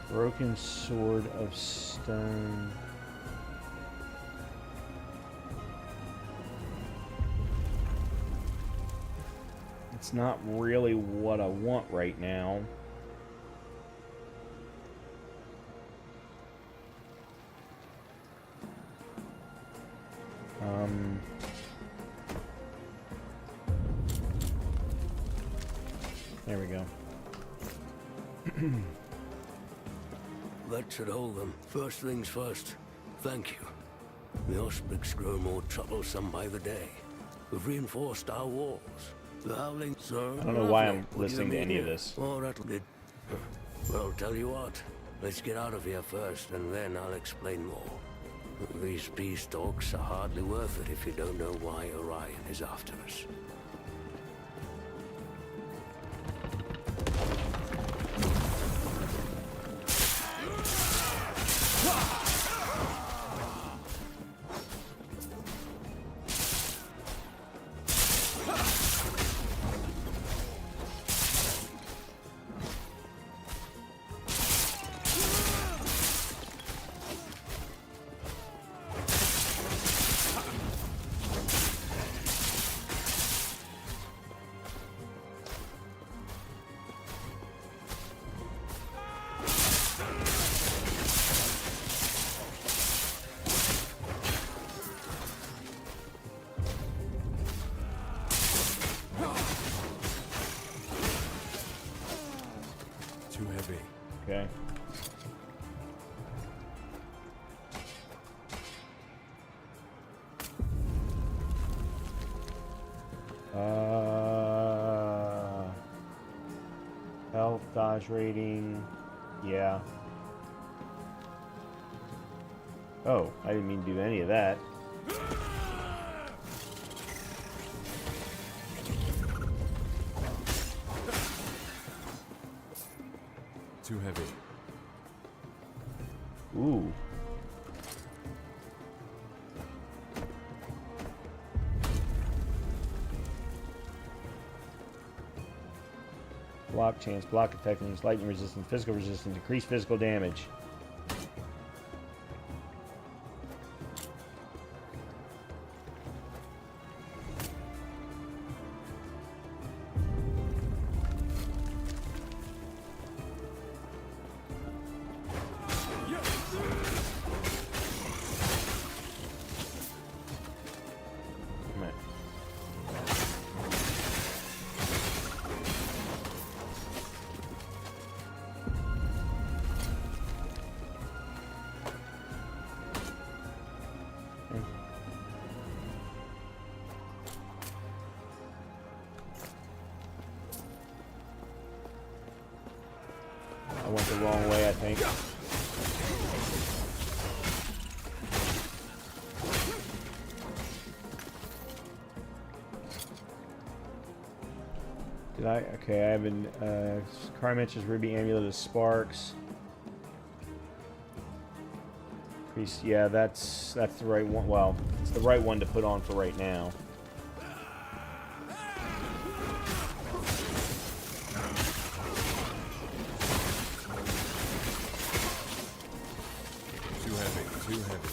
Broken sword of stone. It's not really what I want right now. There we go. That should hold them. First things first. Thank you. The Osprix grow more troublesome by the day. We've reinforced our walls. The howling, sir. I don't know why I'm listening to any of this. Oh, that'll be... Well, tell you what. Let's get out of here first, and then I'll explain more. These peace talks are hardly worth it if you don't know why Orion is after us. Too heavy. Okay. Health, dodge rating, yeah. Oh, I didn't mean to do any of that. Ooh. Block chance, block effectiveness, lightning resistance, physical resistance, increased physical damage. I went the wrong way, I think. Did I? Okay, I have been. Cryomancer's Ruby Amulet of Sparks. Priest, yeah, that's the right one. Well, it's the right one to put on for right now. Too heavy.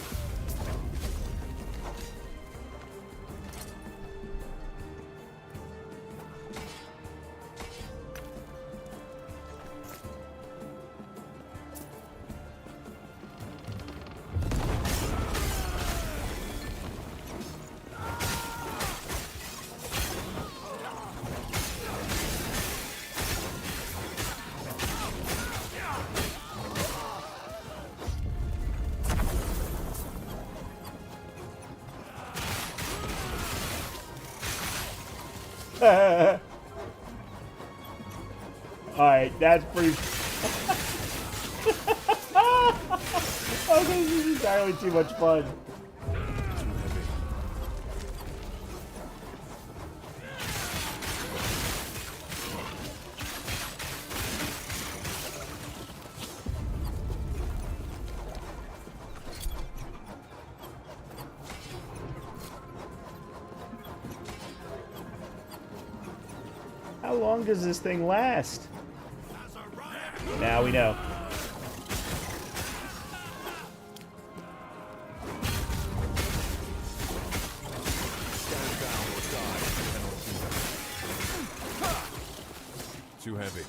Alright, that's pretty... Oh, this is entirely too much fun. How long does this thing last? Now we know. Too heavy.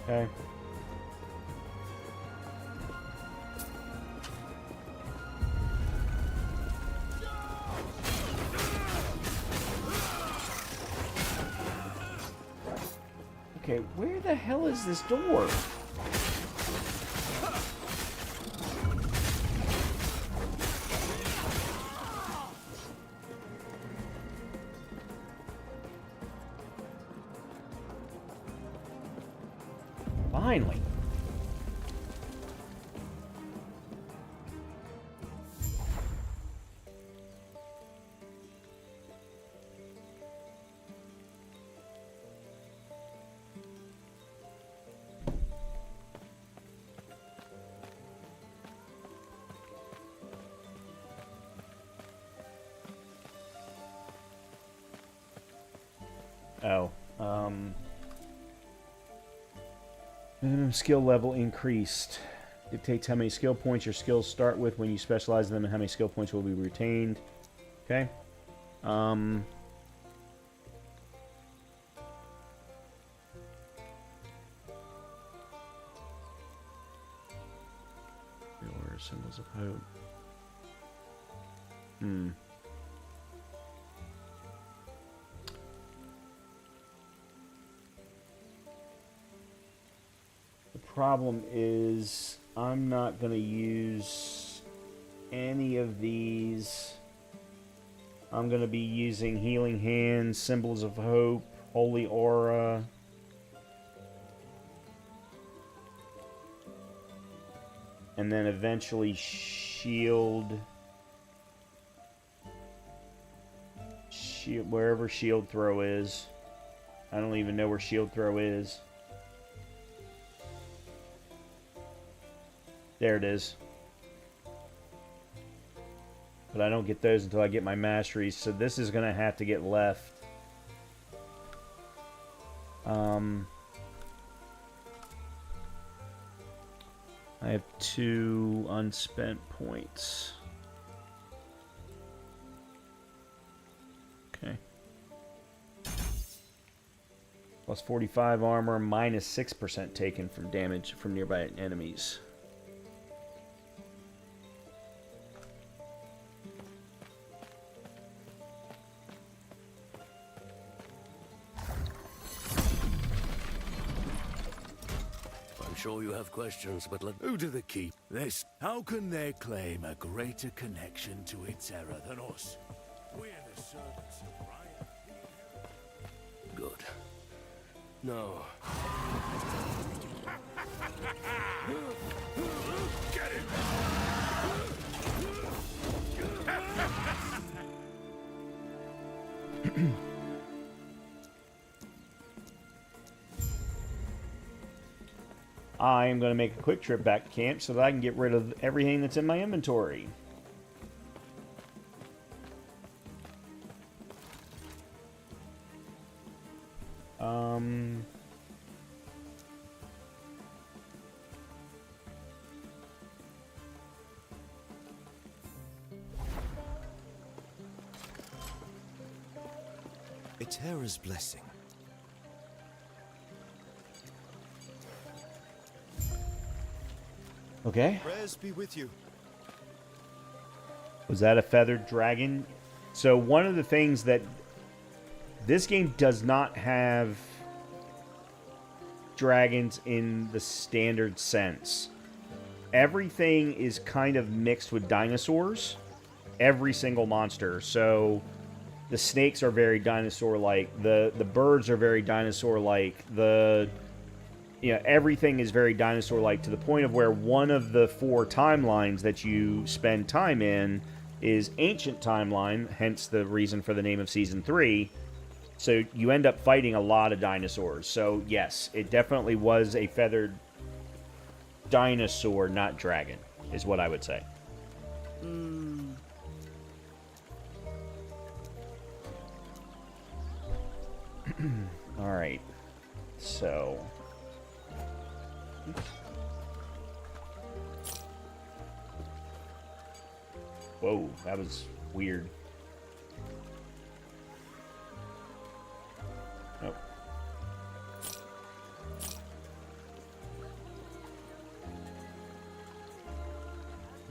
Okay. Okay, where the hell is this door? Finally. Oh, minimum skill level increased. Dictates how many skill points your skills start with when you specialize in them and how many skill points will be retained. Okay. There are symbols of hope. The problem is I'm not going to use any of these. I'm going to be using Healing Hands, Symbols of Hope, Holy Aura. And then eventually Shield. Wherever Shield Throw is. I don't even know where Shield Throw is. There it is. But I don't get those until I get my masteries, so this is going to have to get left. I have 2 unspent points. Okay. Plus 45 armor, minus 6% taken from damage from nearby enemies. Sure you have questions, but Who do they keep? This. How can they claim a greater connection to its era than us? We're the servants of Ryan. Good. No. Get him! I am going to make a quick trip back to camp so that I can get rid of everything that's in my inventory. A terror's blessing. Okay. Prayers be with you. Was that a feathered dragon? So one of the things that this game does not have dragons in the standard sense. Everything is kind of mixed with dinosaurs. Every single monster. So the snakes are very dinosaur-like. The birds are very dinosaur-like. Everything is very dinosaur-like to the point of where one of the 4 timelines that you spend time in is Ancient Timeline, hence the reason for the name of Season 3. So you end up fighting a lot of dinosaurs. So yes, it definitely was a feathered dinosaur, not dragon, is what I would say. Alright. So... Whoa, that was weird. Nope.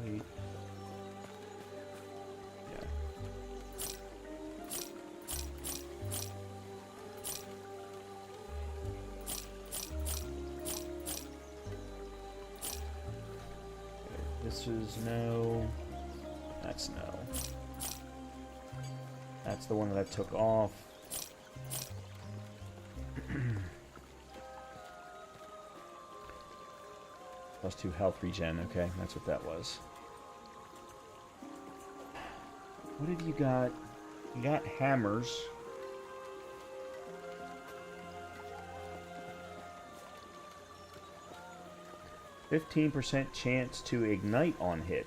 Wait. Yeah. This is no. That's no. That's the one that I took off. Plus 2 health regen. Okay, that's what that was. What have you got? You got hammers. %15% chance to ignite on hit.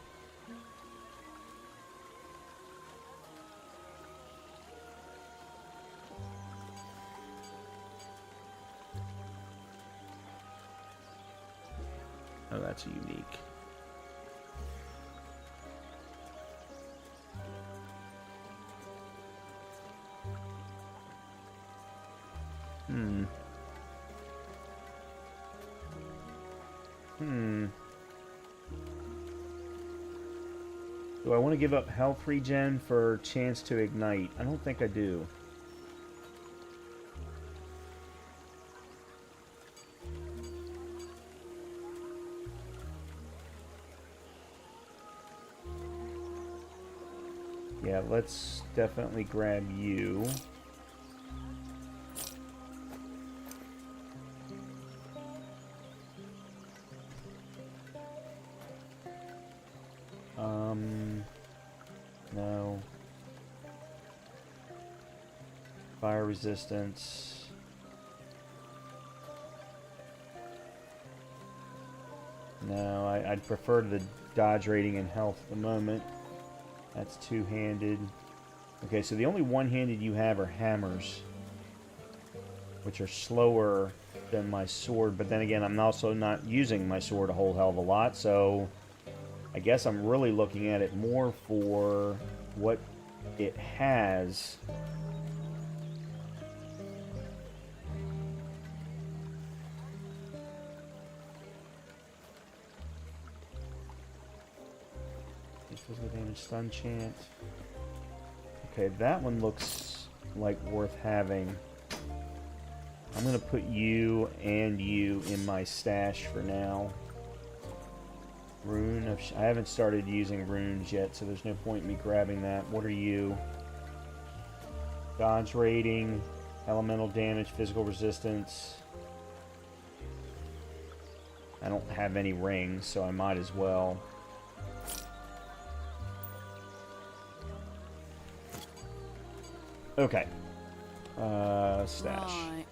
Oh, that's unique. Do I want to give up health regen for chance to ignite? I don't think I do. Yeah, let's definitely grab you. No. Fire resistance. No, I'd prefer the dodge rating and health at the moment. That's two-handed. Okay, so the only one-handed you have are hammers, which are slower than my sword. But then again, I'm also not using my sword a whole hell of a lot, so I guess I'm really looking at it more for what it has. Physical damage, stun chant. Okay, that one looks like worth having. I'm gonna put you and you in my stash for now. Rune of I haven't started using runes yet, so there's no point in me grabbing that. What are you? Dodge rating, elemental damage, physical resistance. I don't have any rings, so I might as well. Okay. Stash. Right.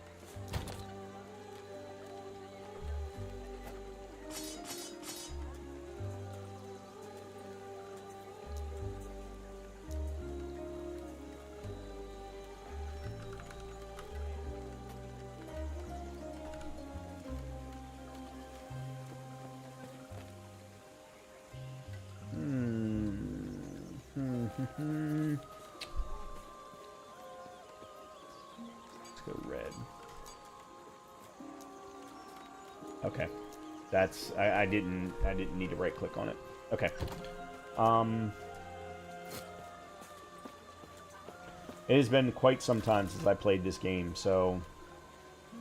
Let's go red. Okay. That's I didn't need to right click on it. Okay. It has been quite some time since I played this game, so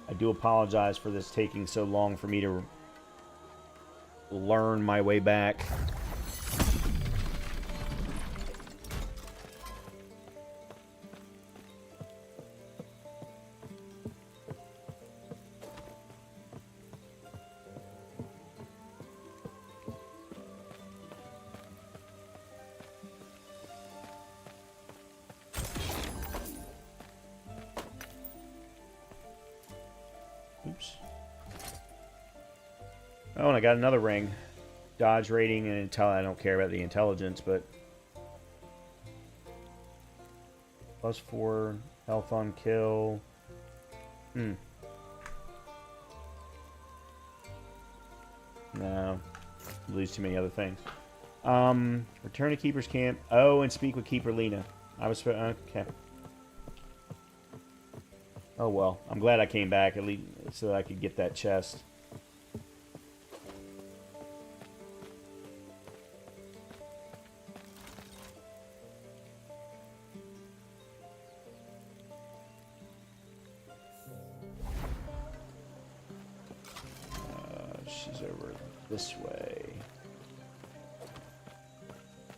I do apologize for this taking so long for me to learn my way back. Oops. Oh, and I got another ring. Dodge rating and I don't care about the intelligence, but +4 health on kill. No. Lose too many other things. Return to Keeper's Camp. Oh, and speak with Keeper Lena. I was okay. Oh well, I'm glad I came back at least so that I could get that chest. She's over this way.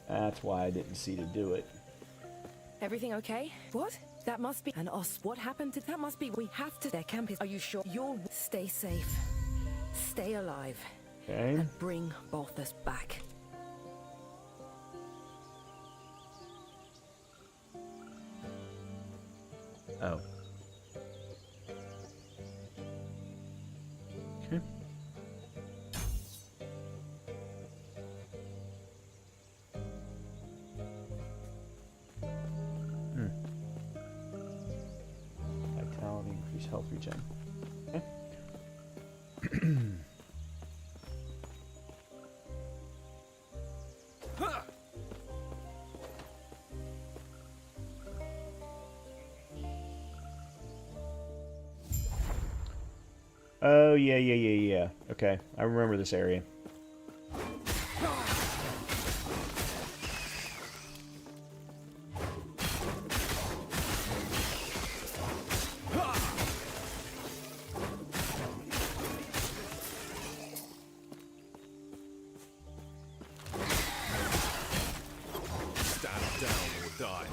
That's why I didn't see to do it. Everything okay? What? That must be an os. What happened to that? Must be. We have to. Their camp is. Are you sure? You'll stay safe. Stay alive. Okay. And bring Balthus back. Oh. Okay. Vitality, increase health regen. Okay. Oh, yeah. Okay, I remember this area. die.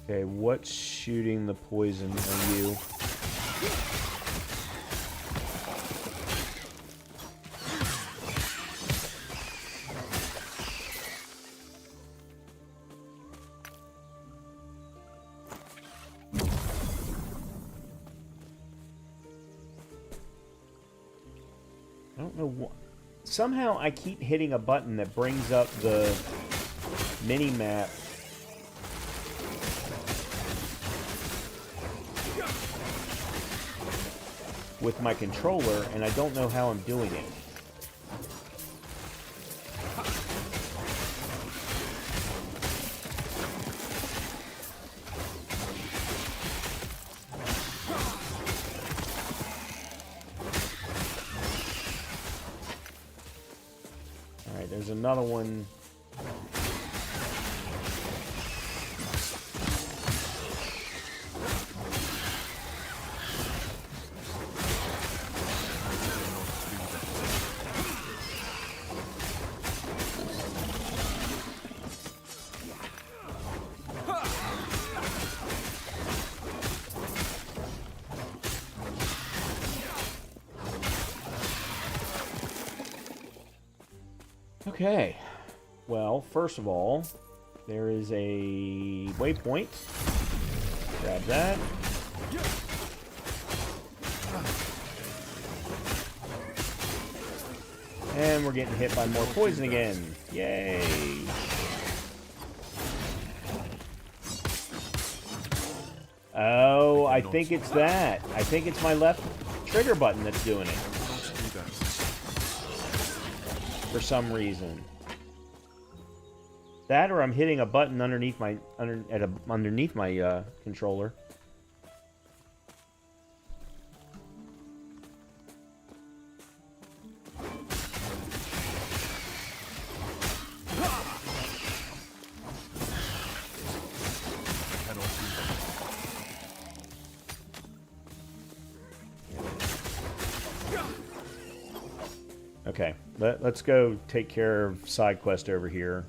Okay, what's shooting the poison on you? I don't know what. Somehow I keep hitting a button that brings up the mini map. With my controller, and I don't know how I'm doing it. Alright, there's another one. Okay, well, first of all, there is a waypoint. Grab that. And we're getting hit by more poison again. Yay! Oh, I think it's that. I think it's my left trigger button that's doing it. For some reason. That, or I'm hitting a button underneath my controller. Okay, let's go take care of side quest over here.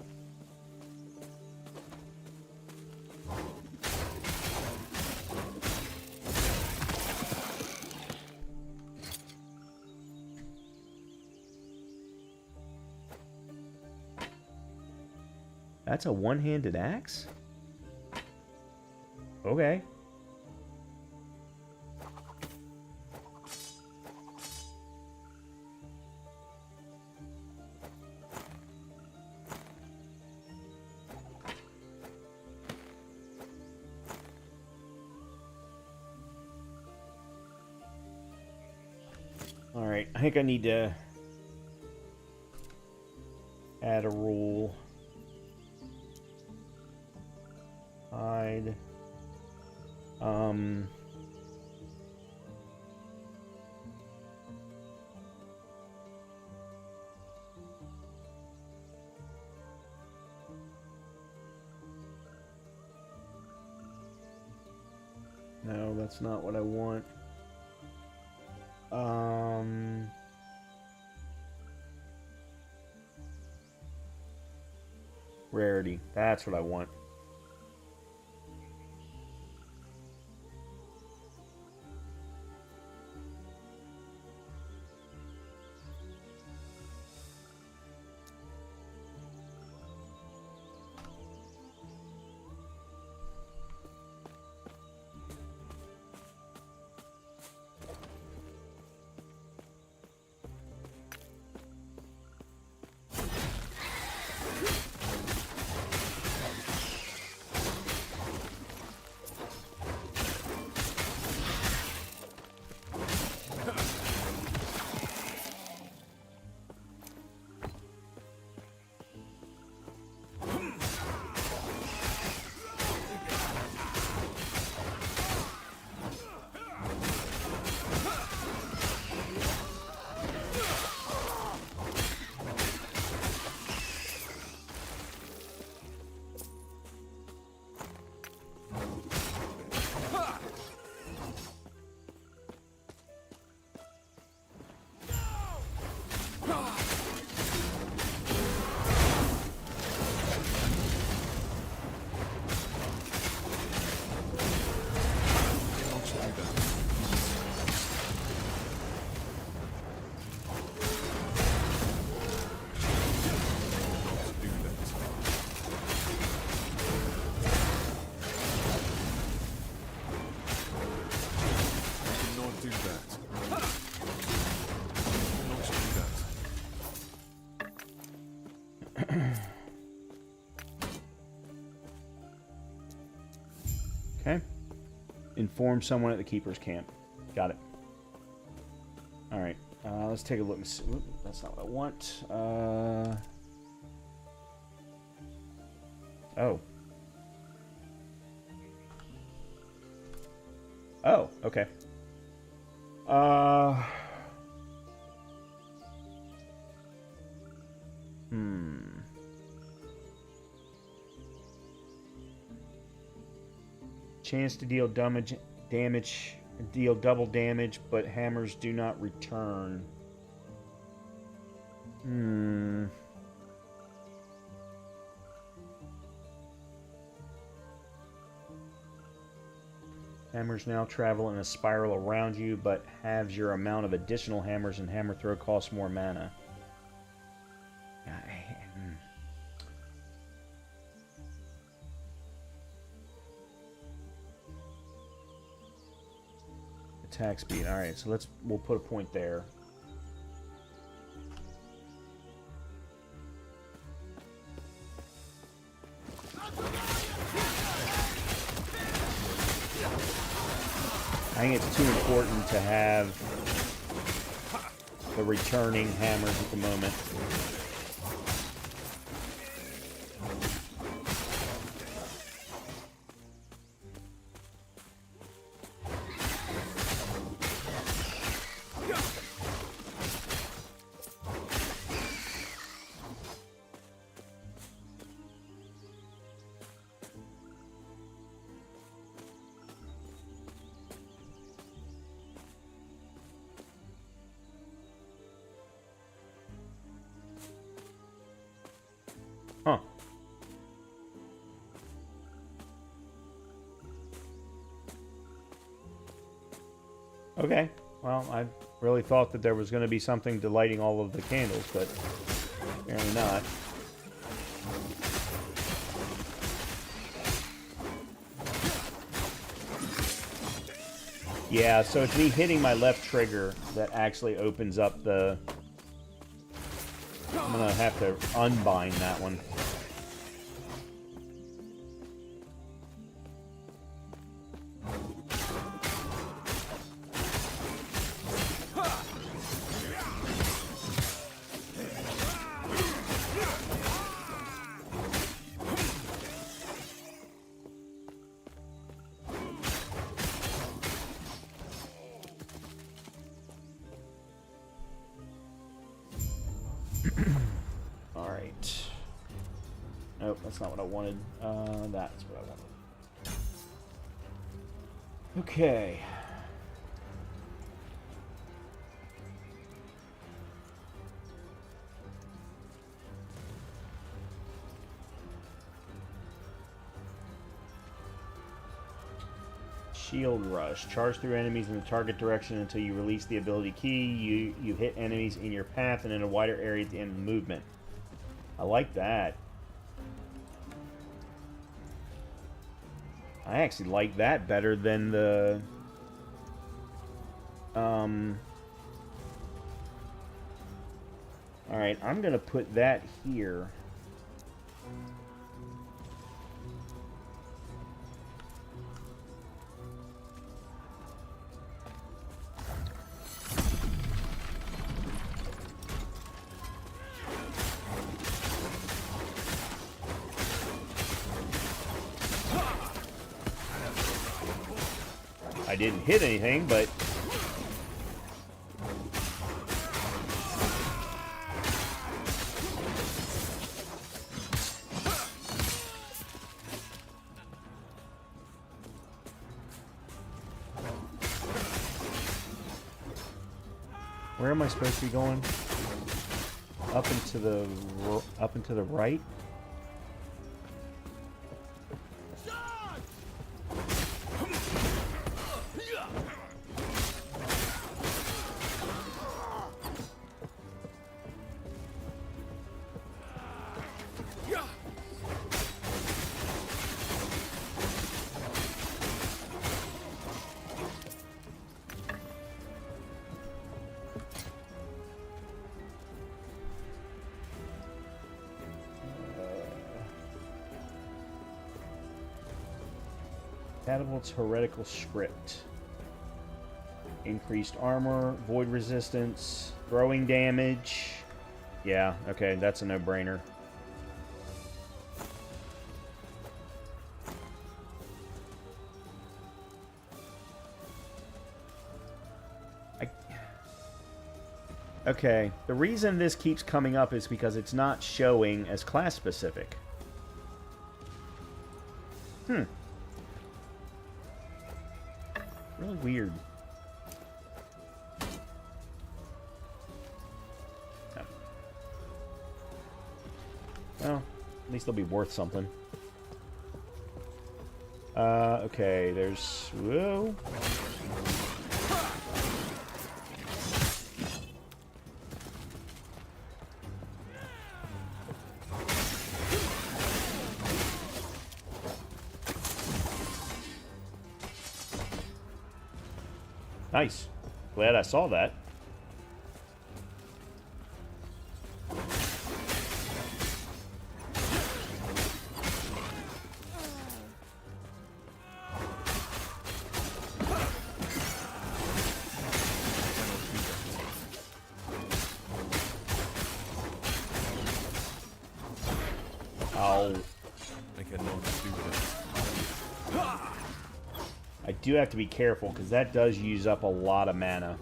That's a one-handed axe? Okay. Alright, I think I need to add a rule. Hide. No, that's not what I want. Rarity. That's what I want. Okay. Inform someone at the Keeper's camp. Got it. Alright. Let's take a look and see. Whoop, that's not what I want. Oh. Oh, okay. Chance to deal deal double damage, but hammers do not return. Hammers now travel in a spiral around you, but halves your amount of additional hammers, and hammer throw costs more mana. Attack speed. All right, so we'll put a point there. I think it's too important to have the returning hammers at the moment. Huh. Okay. Well, I really thought that there was going to be something to lighting all of the candles, but apparently not. Yeah, so it's me hitting my left trigger that actually opens up the... I'm going to have to unbind that one. Alright. Nope, that's not what I wanted. That's what I wanted. Okay. Shield Rush. Charge through enemies in the target direction until you release the ability key. You hit enemies in your path and in a wider area at the end of the movement. I like that. I actually like that better than the... Alright, I'm going to put that here. I didn't hit anything, but... Where am I supposed to be going? Up into the right? Compatible to heretical script. Increased armor, void resistance, throwing damage. Yeah, okay, that's a no-brainer. Okay, the reason this keeps coming up is because it's not showing as class-specific. Really weird. Oh. Well, at least they'll be worth something. Okay, there's... Whoa. Nice. Glad I saw that. Oh. I cannot do this. I do have to be careful because that does use up a lot of mana.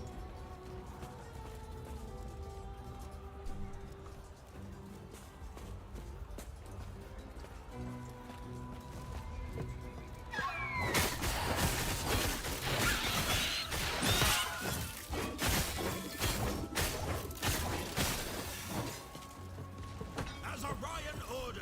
As Orion ordered.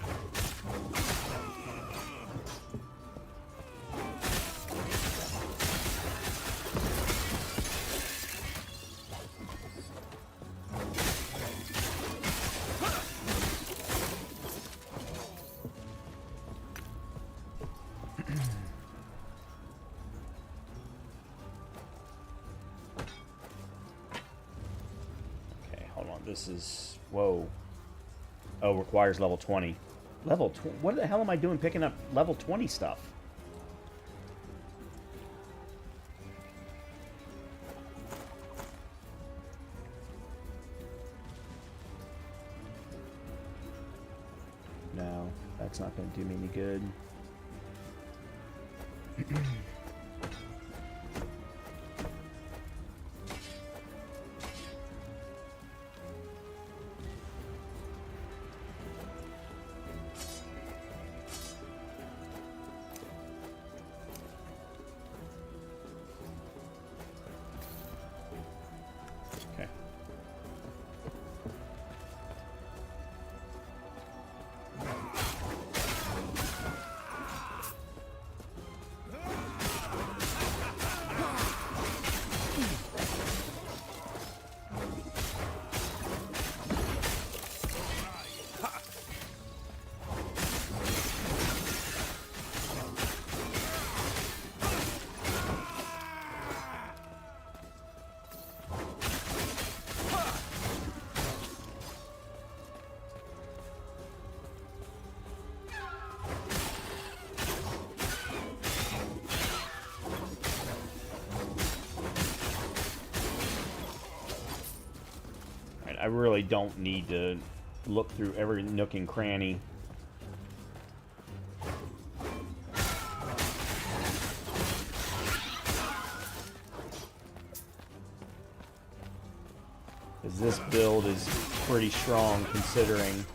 This is... Whoa. Oh, requires level 20. Level 20? What the hell am I doing picking up level 20 stuff? No, that's not going to do me any good. I really don't need to look through every nook and cranny. Because this build is pretty strong considering.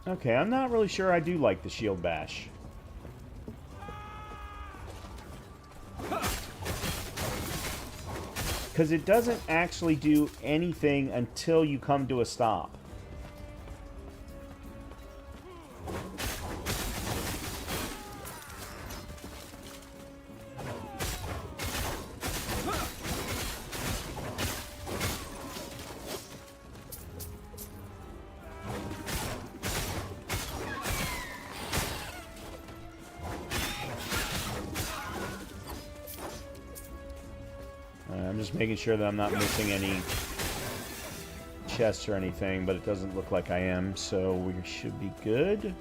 Okay, I'm not really sure I do like the shield bash. Because it doesn't actually do anything until you come to a stop. I'm just making sure that I'm not missing any chests or anything, but it doesn't look like I am, so we should be good.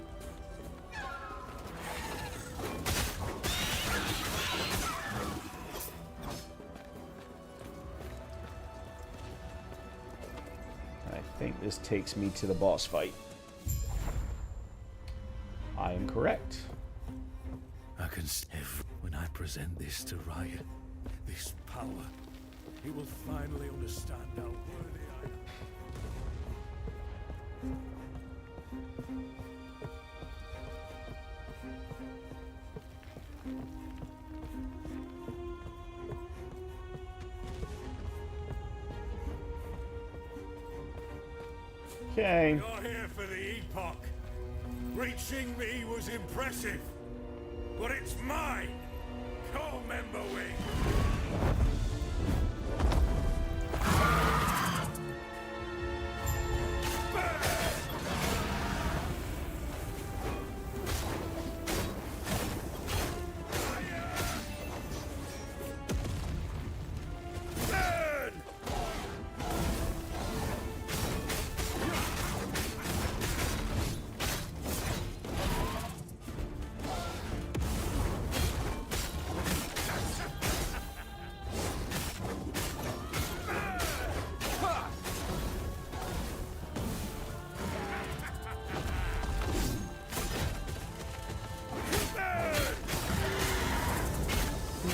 I think this takes me to the boss fight. I am correct. I can see when I present this to Riot, this power, he will finally understand how worthy I am. Okay. You're here for the epoch. Reaching me was impressive, but it's mine. Core member wing.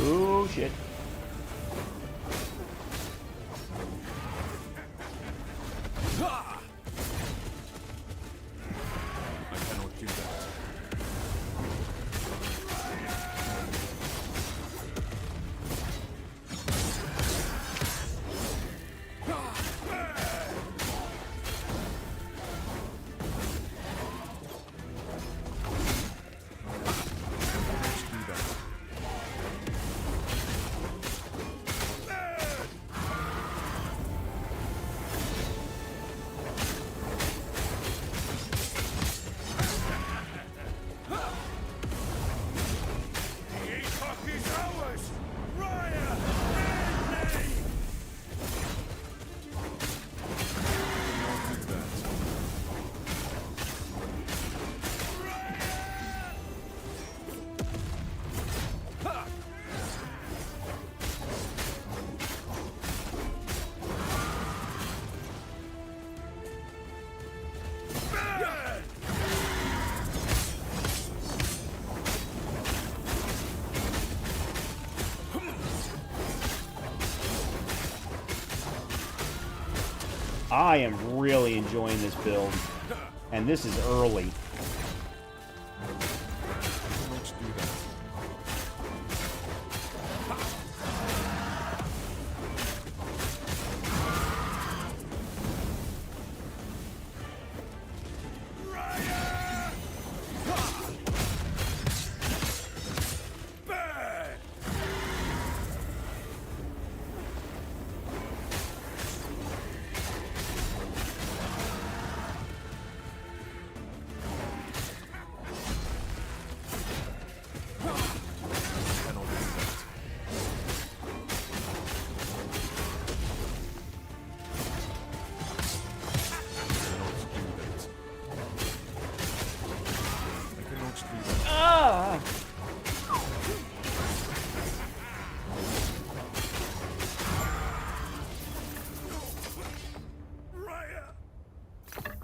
Oh, shit. I cannot do that. I am really enjoying this build, and this is early.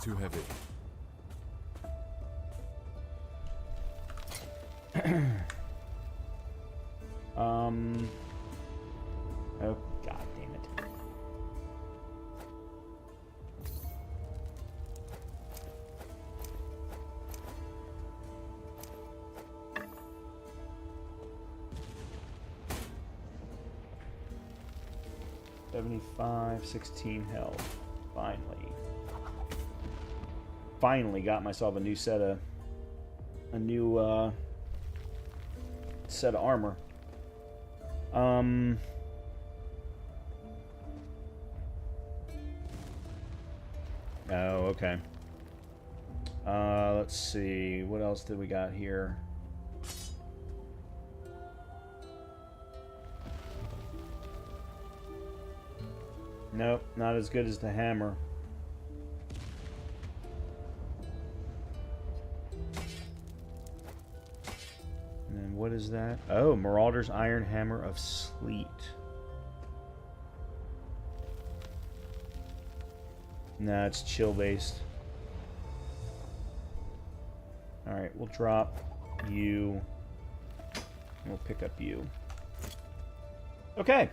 Too heavy. Oh, god damn it. 75, 16 health. Finally. Finally got myself a new set of armor. Oh, okay. Let's see. What else did we got here? Nope, not as good as the hammer. And then what is that? Oh, Marauder's Iron Hammer of Sleet. Nah, it's chill based. Alright, we'll drop you. We'll pick up you. Okay.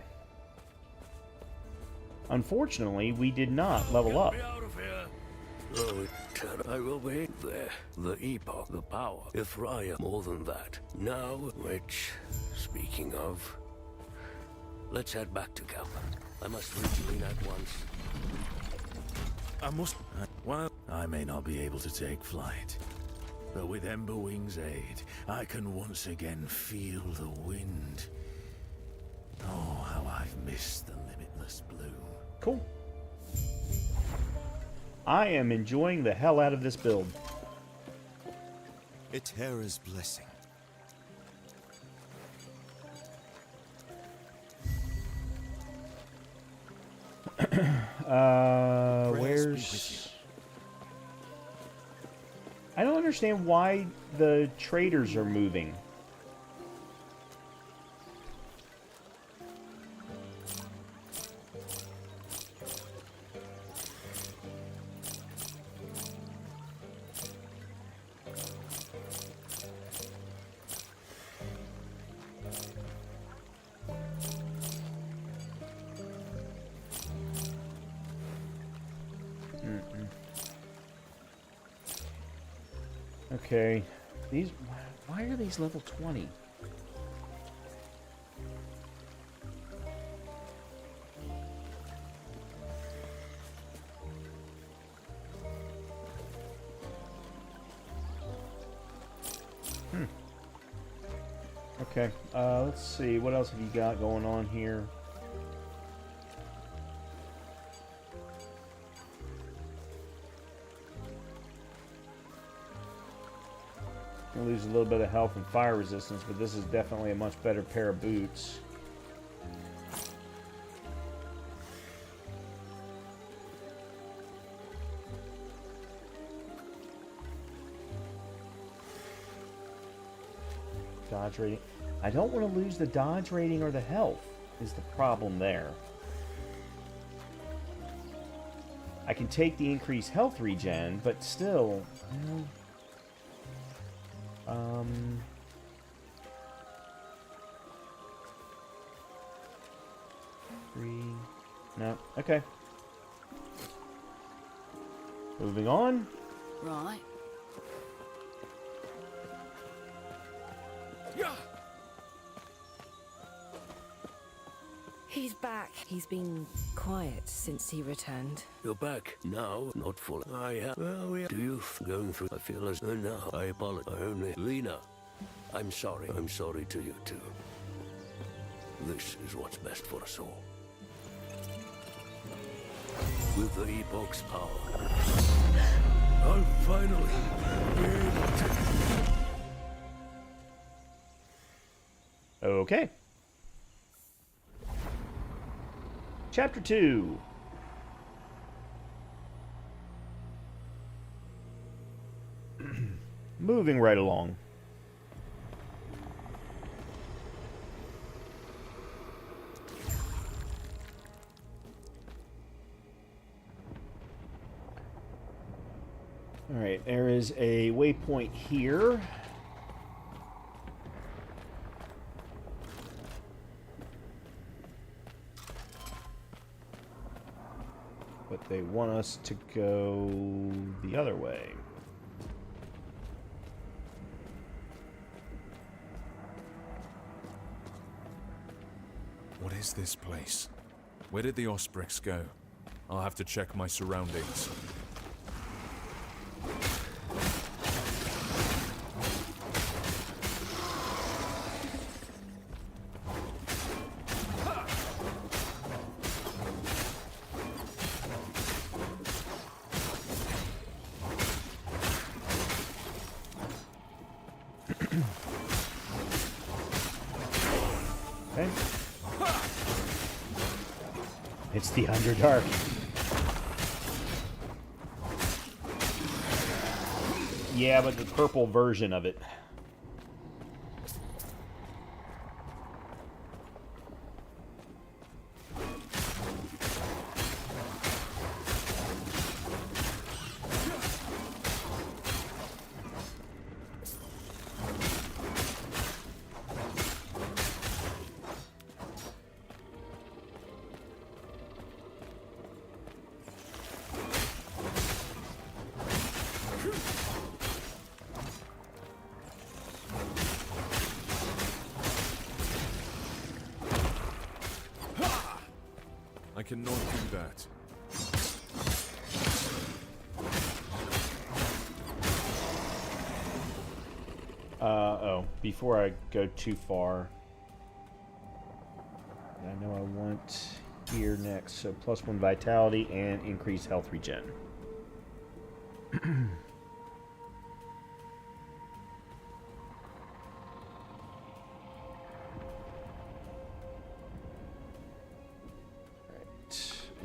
Unfortunately, we did not level up. Oh, I will be there. The epoch, the power. If Raya, more than that. Now, which, speaking of, let's head back to camp. I must reconvene at once. I must... Well, I may not be able to take flight, but with Emberwing's aid, I can once again feel the wind. Oh, how I've missed the limitless blue. Cool. I am enjoying the hell out of this build. Etera's blessing. Where's... I don't understand why the traders are moving. Okay, these... Why are these level 20? Okay, let's see. What else have you got going on here? Lose a little bit of health and fire resistance, but this is definitely a much better pair of boots. Dodge rating. I don't want to lose the dodge rating or the health is the problem there. I can take the increased health regen, but still... No. Okay. Moving on. Right. He's back. He's been quiet since he returned. You're back now, not full. I have. Well, do you going through? I feel as now. I apologize. Only Lena. I'm sorry. I'm sorry to you too. This is what's best for us all. With the epoch's power, I'll finally be able to. Okay. Chapter 2. Moving right along. Alright, there is a waypoint here. But they want us to go the other way. What is this place? Where did the Osprix go? I'll have to check my surroundings. Okay. It's the Underdark. Yeah, but the purple version of it. I cannot do that. Before I go too far, I know I want here next, so +1 vitality and increased health regen.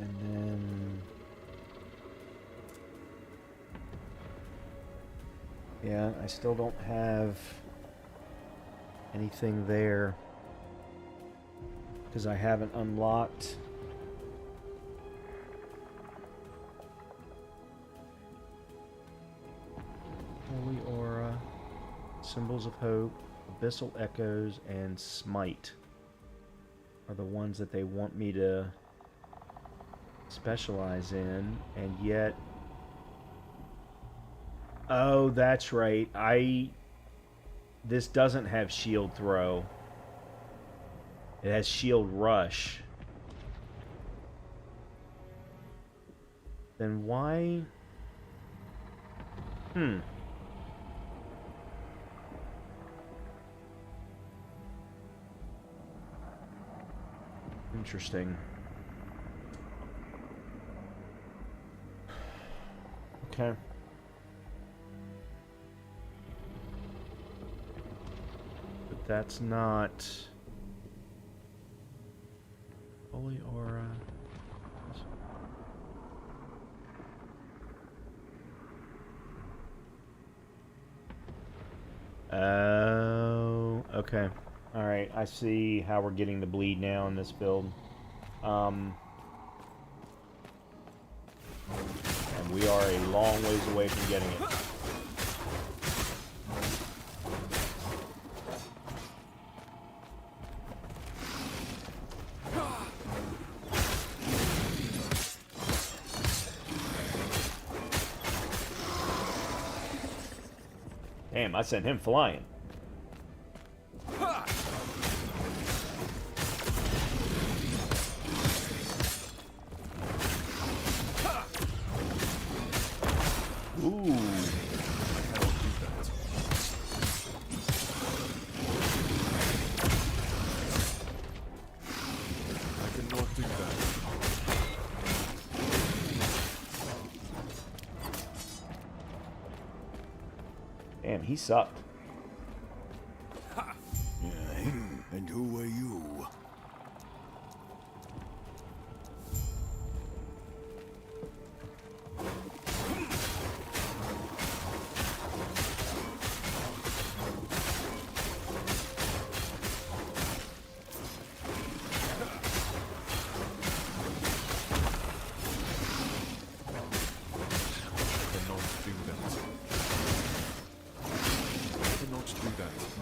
And then, yeah, I still don't have anything there because I haven't unlocked Holy Aura, Symbols of Hope, Abyssal Echoes, and Smite are the ones that they want me to specialize in, and yet, oh, that's right, this doesn't have shield throw, it has shield rush. Then why? Interesting. Okay. But that's not Holy Aura. Oh, okay. All right, I see how we're getting the bleed now in this build. And we are a long ways away from getting it. Damn, I sent him flying. Ooh. I cannot do that. Damn, he sucked. And who are you?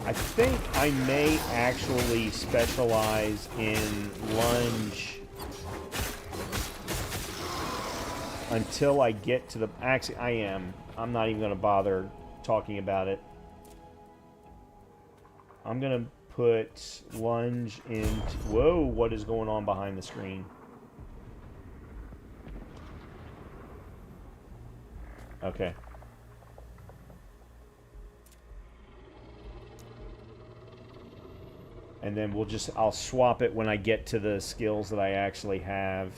I think I may actually specialize in lunge until I get to the... Actually, I am. I'm not even going to bother talking about it. I'm going to put lunge into... Whoa, what is going on behind the screen? Okay. And then I'll swap it when I get to the skills that I actually have.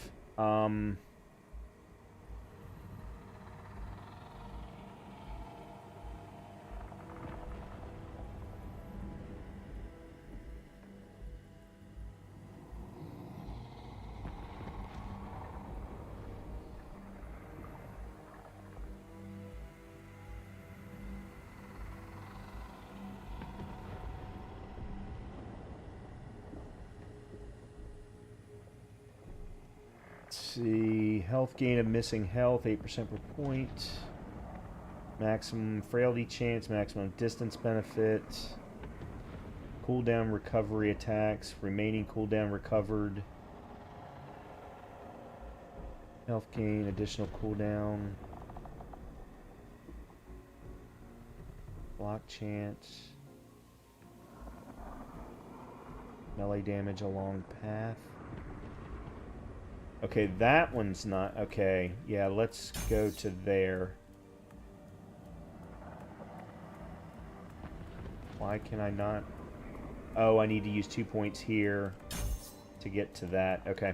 See, health gain of missing health, 8% per point. Maximum frailty chance, maximum distance benefit. Cooldown recovery attacks, remaining cooldown recovered. Health gain, additional cooldown. Block chance. Melee damage along path. Okay, that one's not... Okay, yeah, let's go to there. Why can I not... Oh, I need to use 2 points here to get to that. Okay.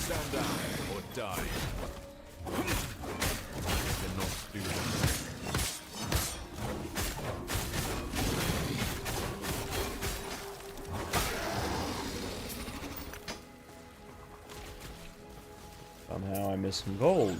Stand down or die. You cannot do that. Somehow I missed some gold.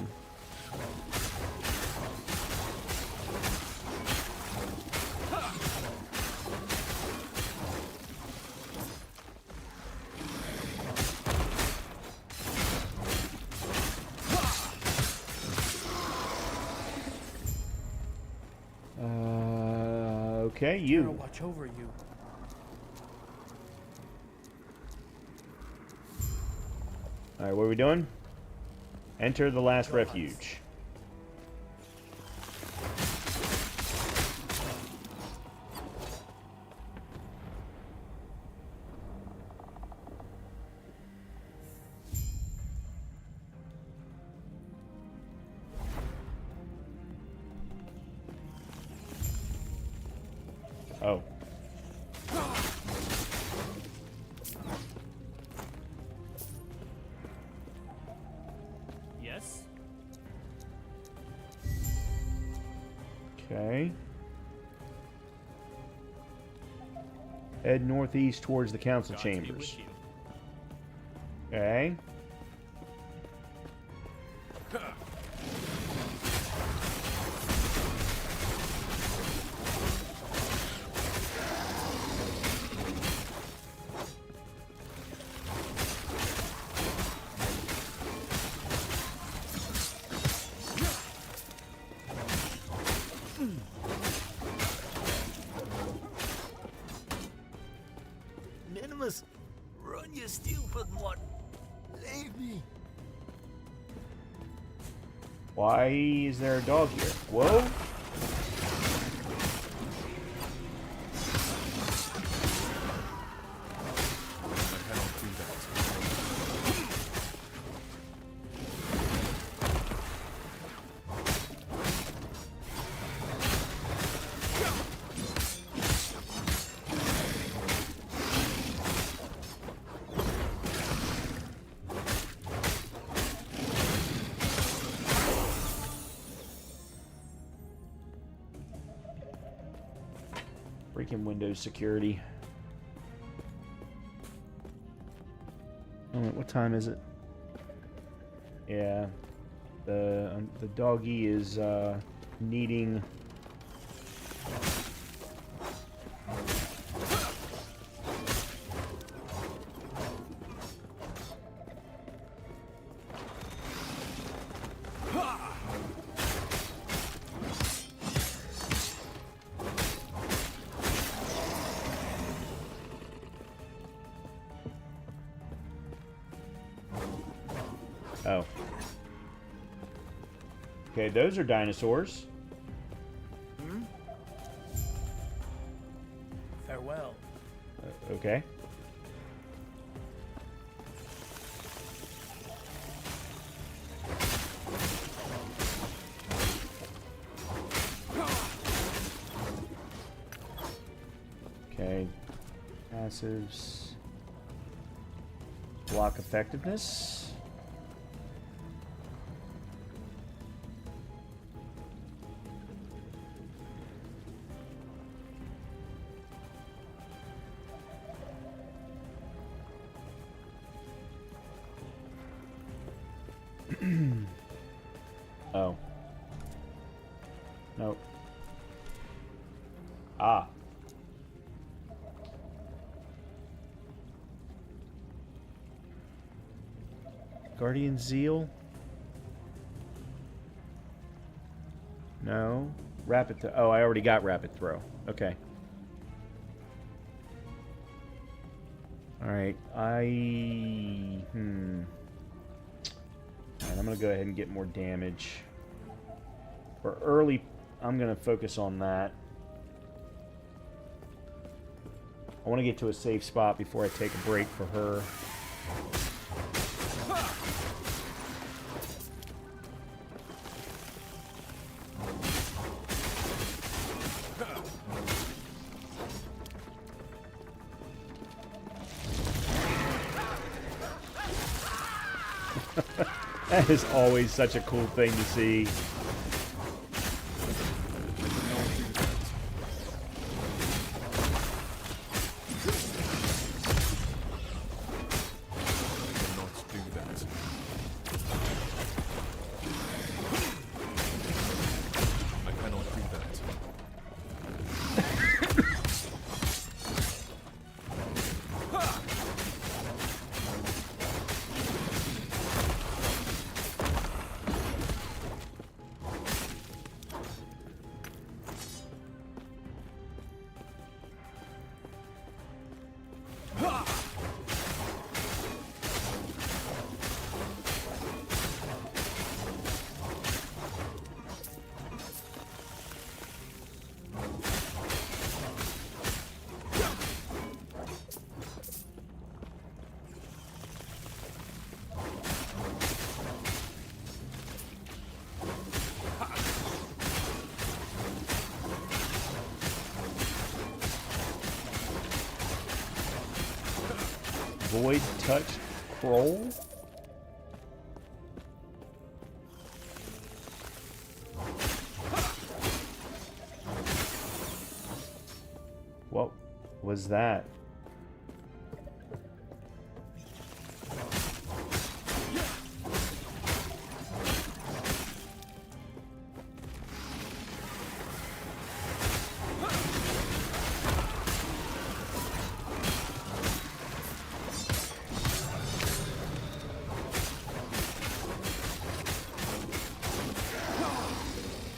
Okay, you. Watch over you. All right, what are we doing? Enter the last refuge. Oh. Yes? Okay. Head northeast towards the council God be chambers. with you. Okay. Minimus, run, you stupid one. Leave me. Why is there a dog here? Whoa. I cannot do that. Freaking Windows security. Oh, wait, what time is it? Yeah. The doggy is needing. Oh. Okay, those are dinosaurs. Farewell. Okay. Okay. Passives. Block effectiveness. Oh. Nope. Ah. Guardian Zeal? No. Rapid throw. Oh, I already got rapid throw. Okay. Alright. Alright, I'm going to go ahead and get more damage. For early, I'm going to focus on that. I want to get to a safe spot before I take a break for her. That is always such a cool thing to see. Void touch Kroll? What was that?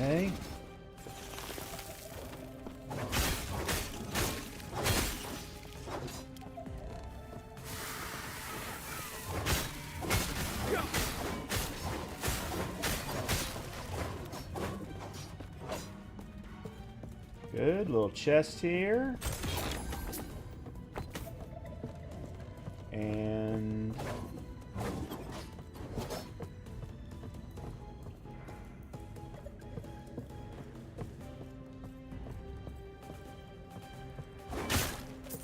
Okay. Good, little chest here. And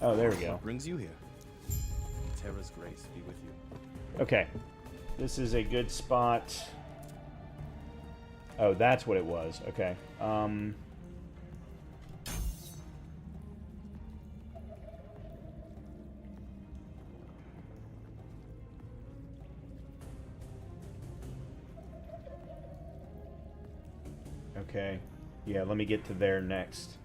oh, there we go. What brings you here? Terra's grace be with you. Okay. This is a good spot. Oh, that's what it was. Okay. Okay. Yeah, let me get to there next.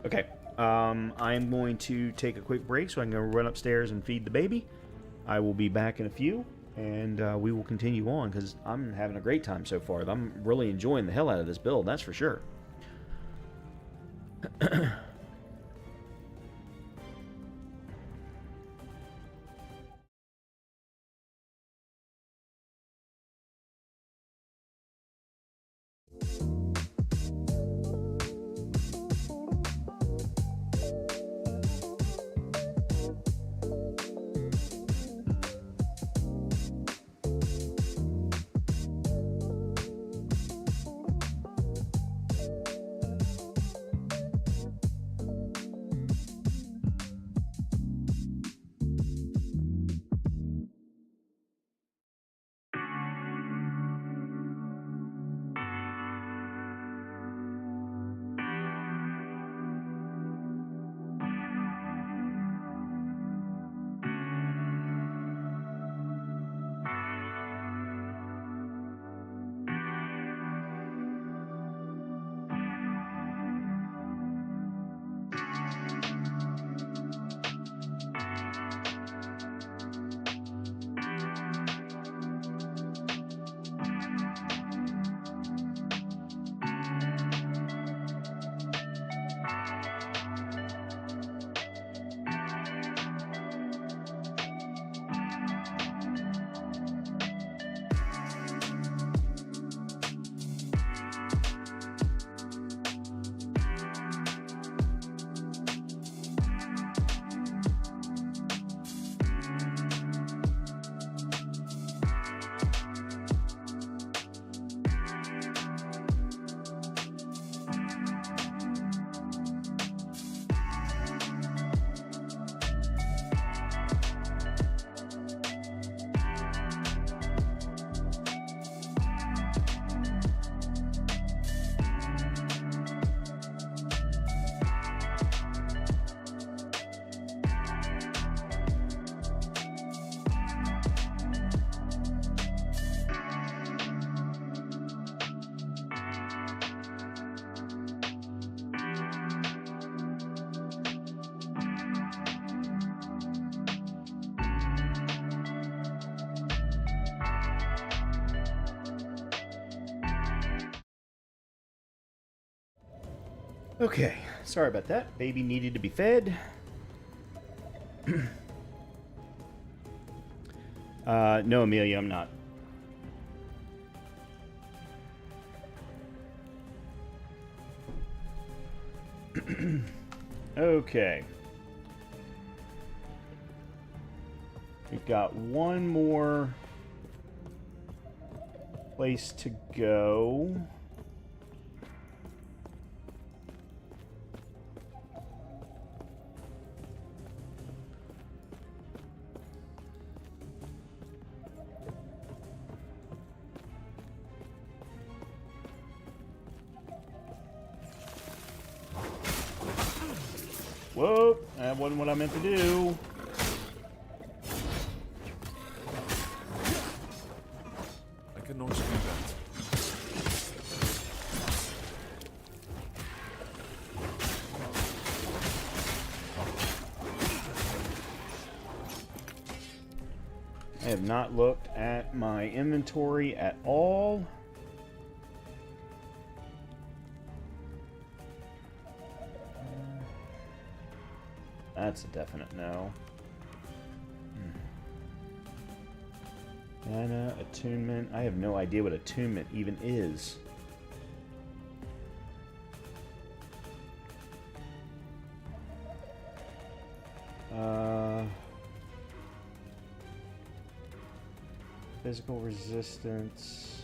Okay. I'm going to take a quick break so I can go run upstairs and feed the baby. I will be back in a few, and we will continue on because I'm having a great time so far. I'm really enjoying the hell out of this build, that's for sure. Okay, sorry about that. Baby needed to be fed. No, Amelia, I'm not. Okay. We've got one more place to go. Whoa, that wasn't what I meant to do. I can also do that. I have not looked at my inventory at all. That's a definite no. Mana, attunement. I have no idea what attunement even is. Physical resistance.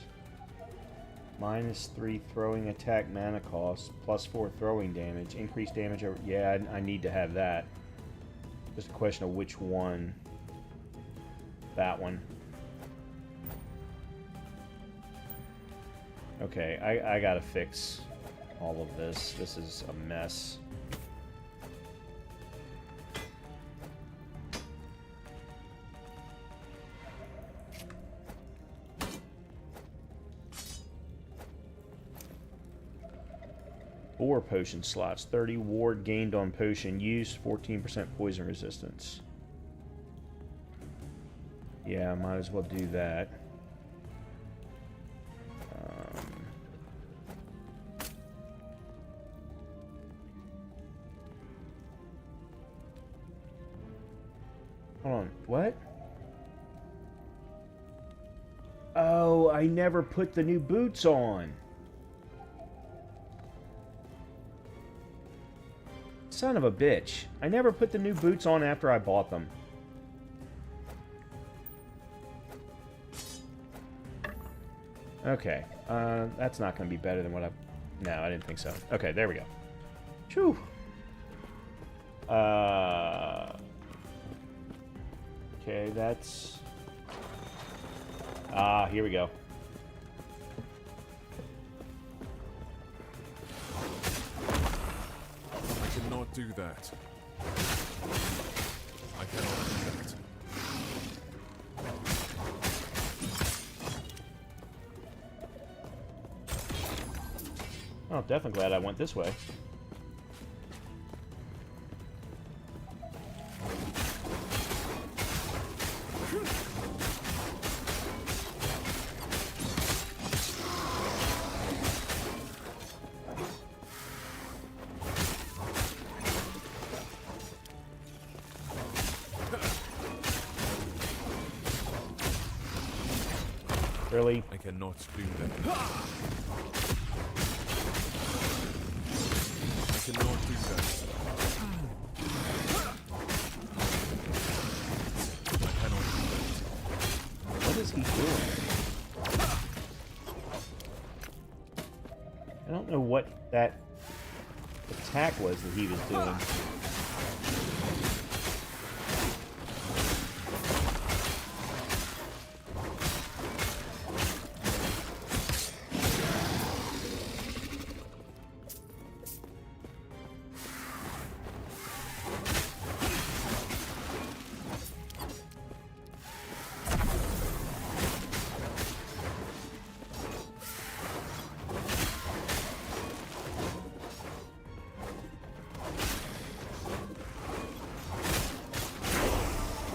-3 throwing attack mana cost. +4 throwing damage. Increased damage over... Yeah, I need to have that. Just a question of which one. That one. Okay, I gotta fix all of this. This is a mess. 4 potion slots. 30 ward gained on potion use. 14% poison resistance. Yeah, might as well do that. Hold on. What? Oh, I never put the new boots on. Son of a bitch. I never put the new boots on after I bought them. Okay. That's not going to be better than what I... No, I didn't think so. Okay, there we go. Phew. Okay, that's... Ah, here we go. I cannot do that. I cannot do that. Oh, definitely glad I went this way. Really? I cannot do that. I cannot do that. I cannot do that. What is he doing? I don't know what that attack was that he was doing.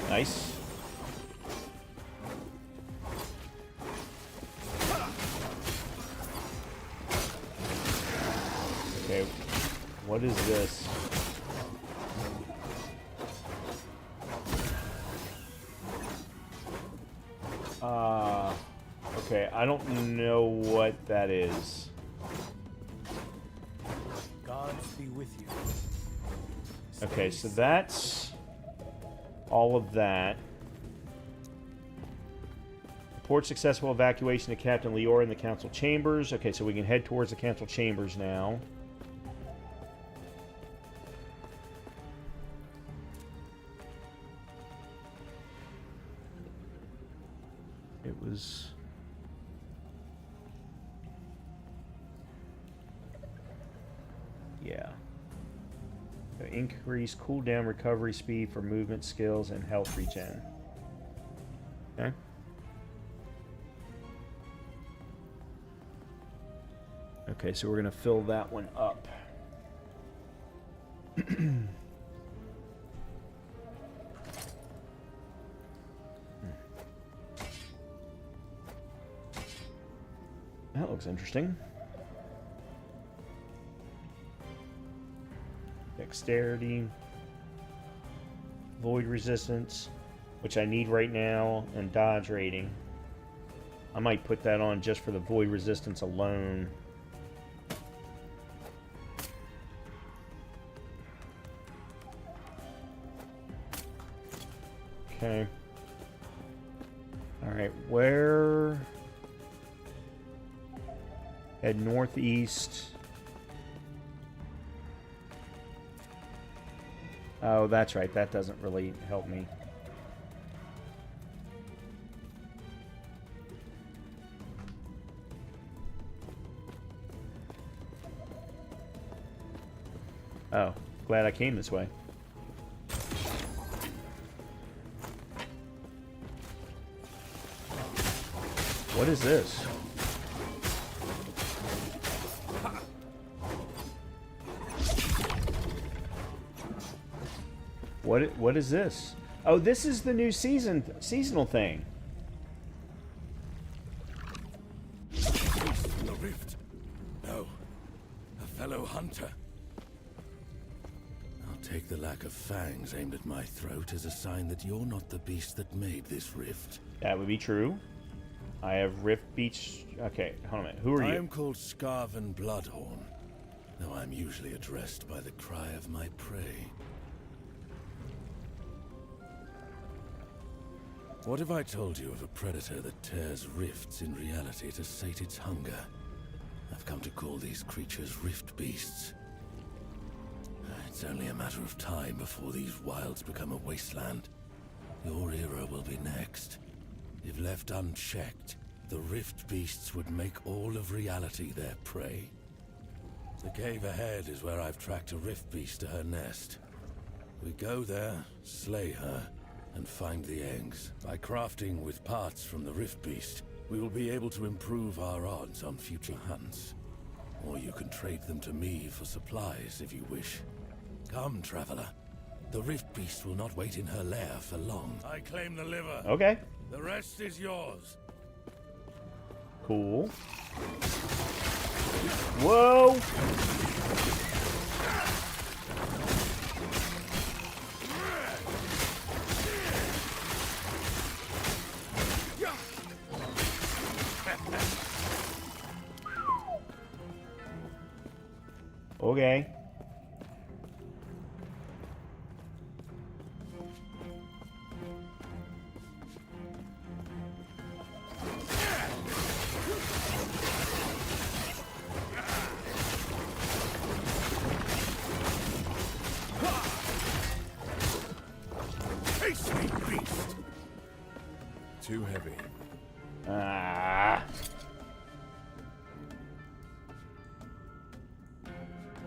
Nice. Okay, what is this? Okay, I don't know what that is. Gods be with you. Okay, so that's all of that. Report successful evacuation of Captain Leora in the council chambers. Okay, so we can head towards the council chambers now. It was... yeah. Increase cooldown recovery speed for movement skills and health regen. Okay. Okay, so we're going to fill that one up. That looks interesting. Dexterity, void resistance, which I need right now, and dodge rating. I might put that on just for the void resistance alone. Okay. Alright, where... head northeast. Oh, that's right. That doesn't really help me. Oh, glad I came this way. What is this? What is this? Oh, this is the new seasonal thing. Beast from the rift. No. A fellow hunter. I'll take the lack of fangs aimed at my throat as a sign that you're not the beast that made this rift. That would be true. I have Rift Beach. Okay, hold on a minute. Who are you? I am called Scarven Bloodhorn, though I'm usually addressed by the cry of my prey. What if I told you of a predator that tears rifts in reality to sate its hunger? I've come to call these creatures rift beasts. It's only a matter of time before these wilds become a wasteland. Your era will be next. If left unchecked, the rift beasts would make all of reality their prey. The cave ahead is where I've tracked a rift beast to her nest. We go there, slay her, and find the eggs. By crafting with parts from the rift beast, we will be able to improve our odds on future hunts. Or you can trade them to me for supplies if you wish. Come, traveler. The rift beast will not wait in her lair for long. I claim the liver. Okay. The rest is yours. Cool. Whoa! Okay. Too heavy.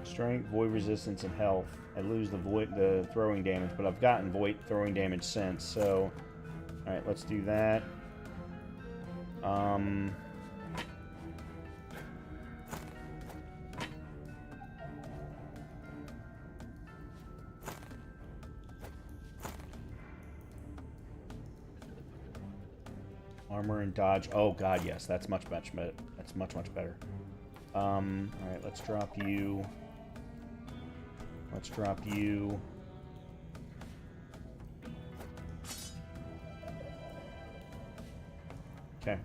Strength, void resistance, and health. I lose the throwing damage, but I've gotten void throwing damage since. So, all right, let's do that. Armor and dodge. Oh god, yes, that's much better. That's much better. All right, let's drop you. Let's drop you. Okay.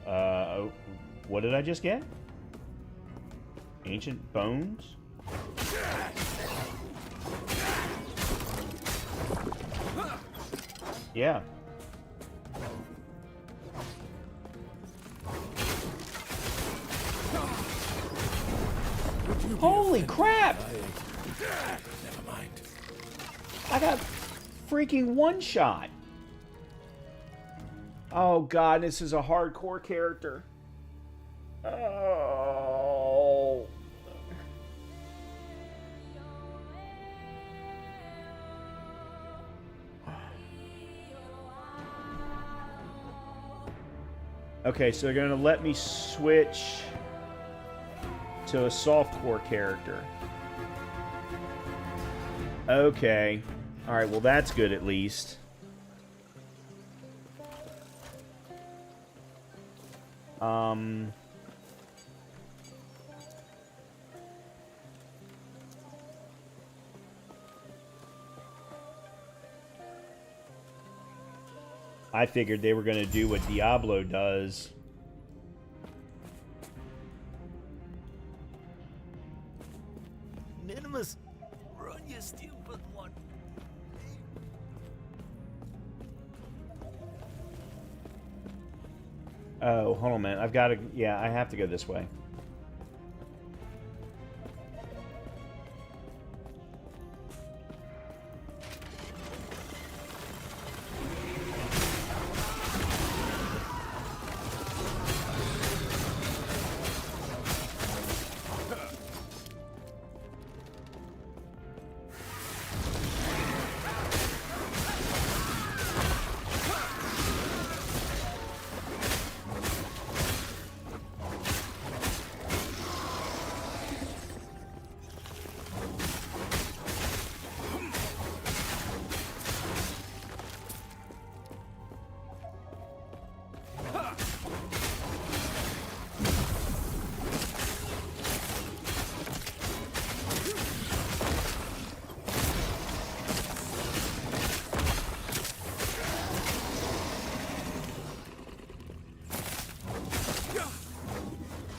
Oh, what did I just get? Ancient bones? Yeah. Holy crap! Never mind. I got freaking one shot. Oh god, this is a hardcore character. Oh. Okay, so they're gonna let me switch to a softcore character. Okay. Alright, well that's good at least. I figured they were going to do what Diablo does. Minimus, run, you stupid one. Oh, hold on a minute. I've got to... Yeah, I have to go this way.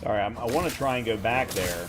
Sorry, I want to try and go back there.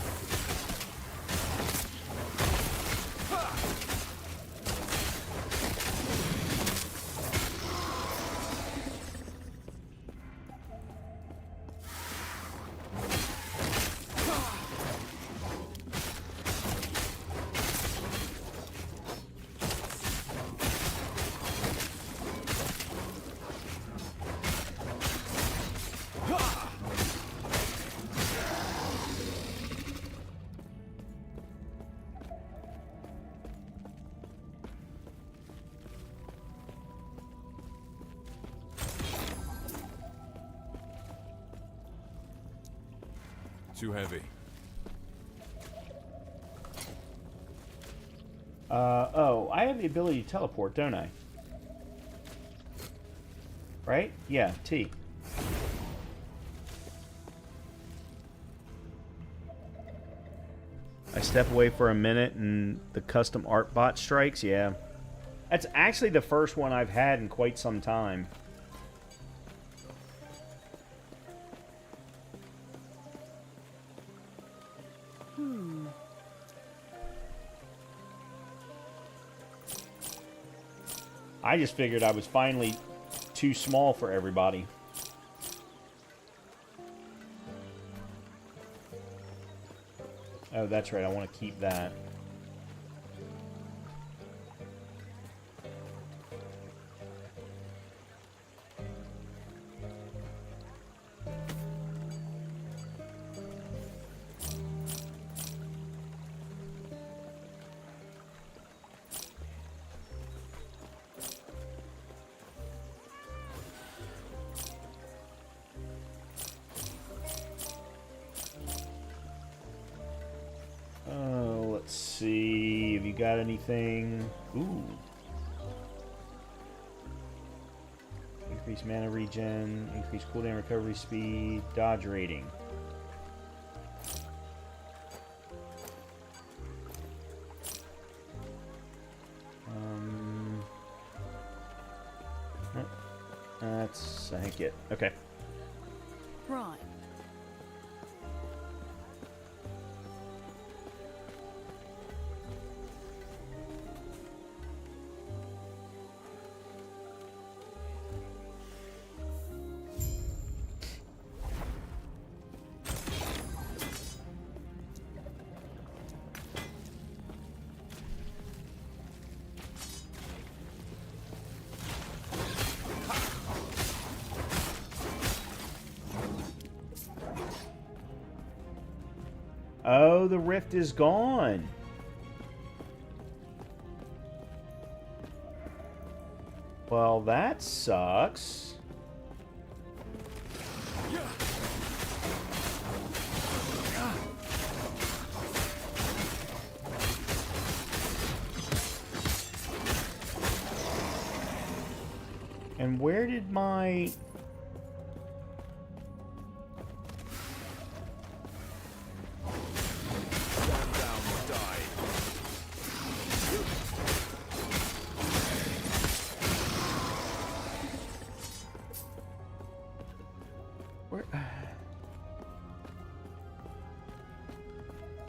Too heavy. Oh, I have the ability to teleport, don't I? Right? Yeah, T. I step away for a minute and the custom art bot strikes, yeah. That's actually the first one I've had in quite some time. I just figured I was finally too small for everybody. Oh, that's right. I want to keep that. Got anything? Ooh. Increase mana regen, increase cooldown recovery speed, dodge rating. That's, I think, it. Okay. Right. Oh, the rift is gone. Well, that sucks. And where did my...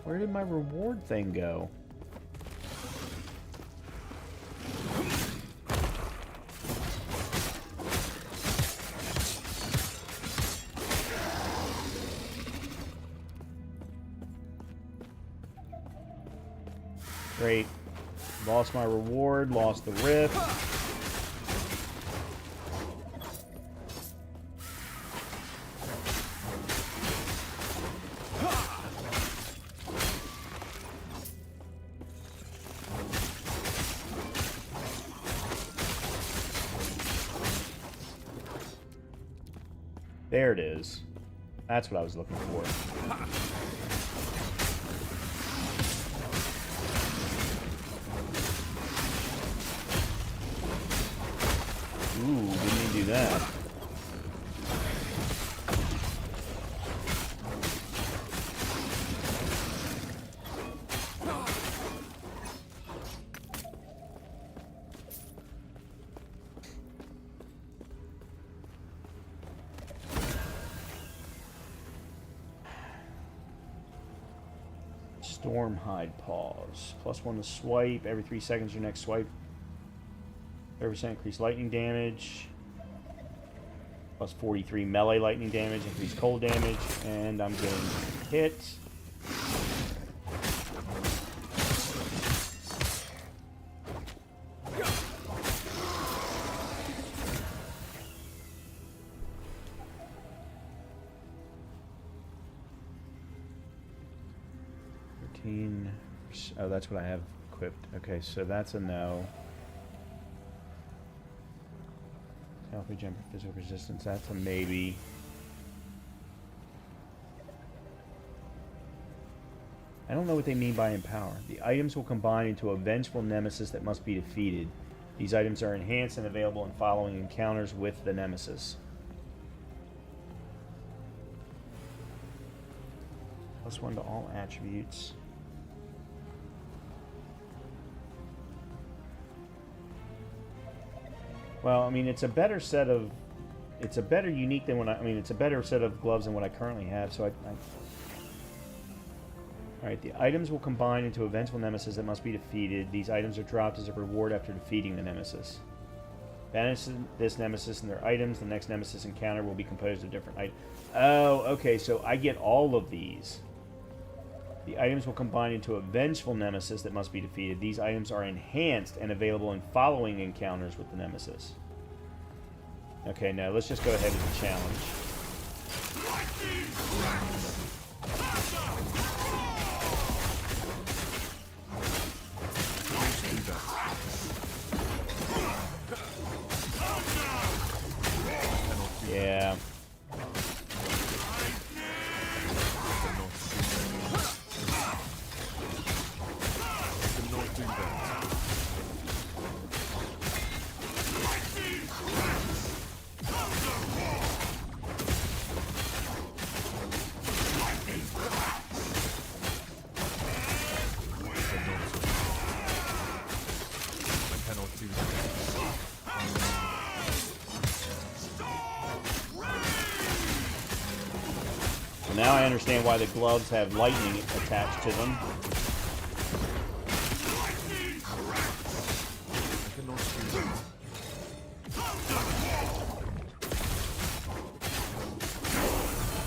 Where did my reward thing go? Great. Lost my reward, lost the rift. There it is. That's what I was looking for. Ooh, didn't even do that. Stormhide Paws. +1 to swipe. Every 3 seconds your next swipe. 30% increased lightning damage. +43 melee lightning damage. Increased cold damage. And I'm getting hit. Oh, that's what I have equipped. Okay, so that's a no. Healthy jump for physical resistance, that's a maybe. I don't know what they mean by empower. The items will combine into a vengeful nemesis that must be defeated. These items are enhanced and available in following encounters with the nemesis. +1 to all attributes. Well, I mean, it's a better set of... It's a better unique than what I mean, it's a better set of gloves than what I currently have, so Alright, the items will combine into a vengeful nemesis that must be defeated. These items are dropped as a reward after defeating the nemesis. Banish this nemesis and their items. The next nemesis encounter will be composed of different items. Oh, okay, so I get all of these. The items will combine into a vengeful nemesis that must be defeated. These items are enhanced and available in following encounters with the nemesis. Okay, now let's just go ahead with the challenge. Yeah. Now I understand why the gloves have lightning attached to them.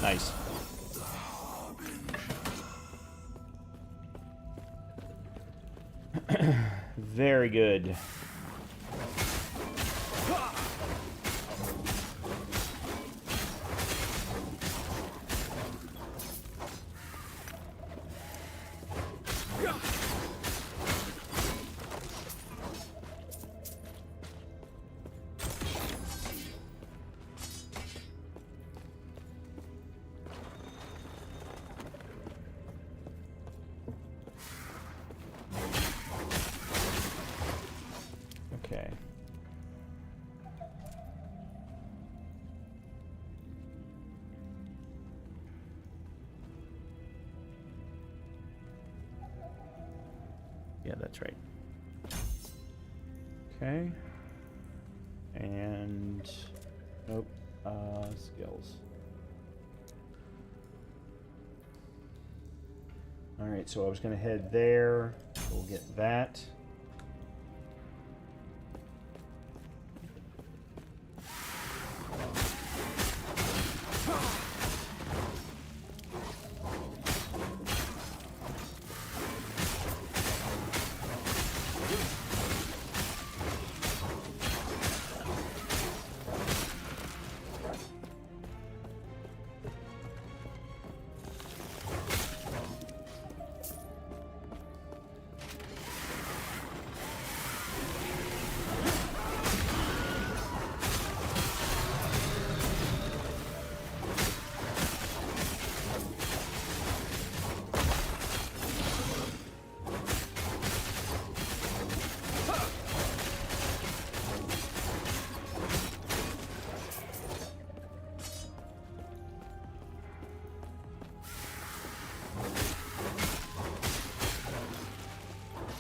Nice. Very good. Okay. Yeah, that's right. Okay. And nope. Skills. All right, so I was going to head there. We'll get that.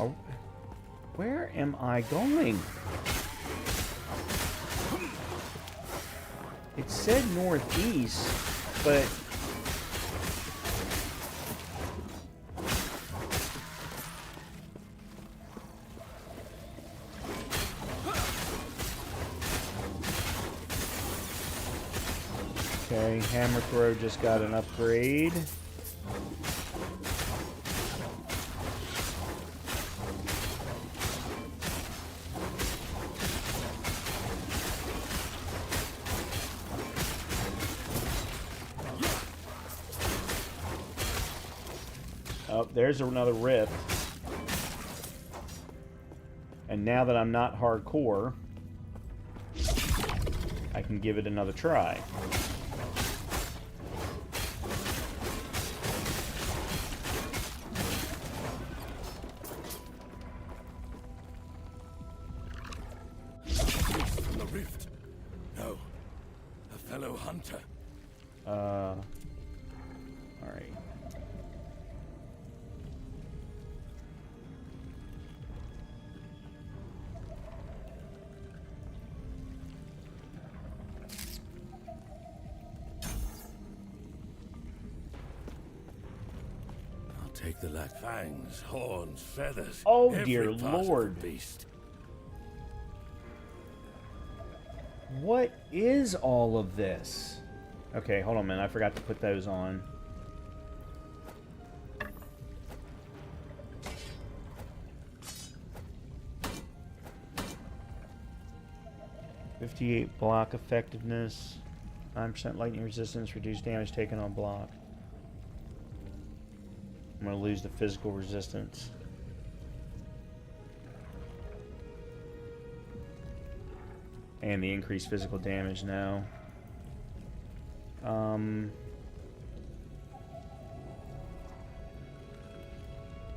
Oh, where am I going? It said northeast, but Okay, hammer throw just got an upgrade. Oh, there's another rift. And now that I'm not hardcore, I can give it another try. From the rift. No. A fellow hunter. Alright. Take the lack. Fangs, horns, feathers. Oh, every dear part of the Lord. beast. What is all of this? Okay, hold on a minute. I forgot to put those on. .58 block effectiveness, 9% lightning resistance, reduced damage taken on block. I'm going to lose the physical resistance. And the increased physical damage now.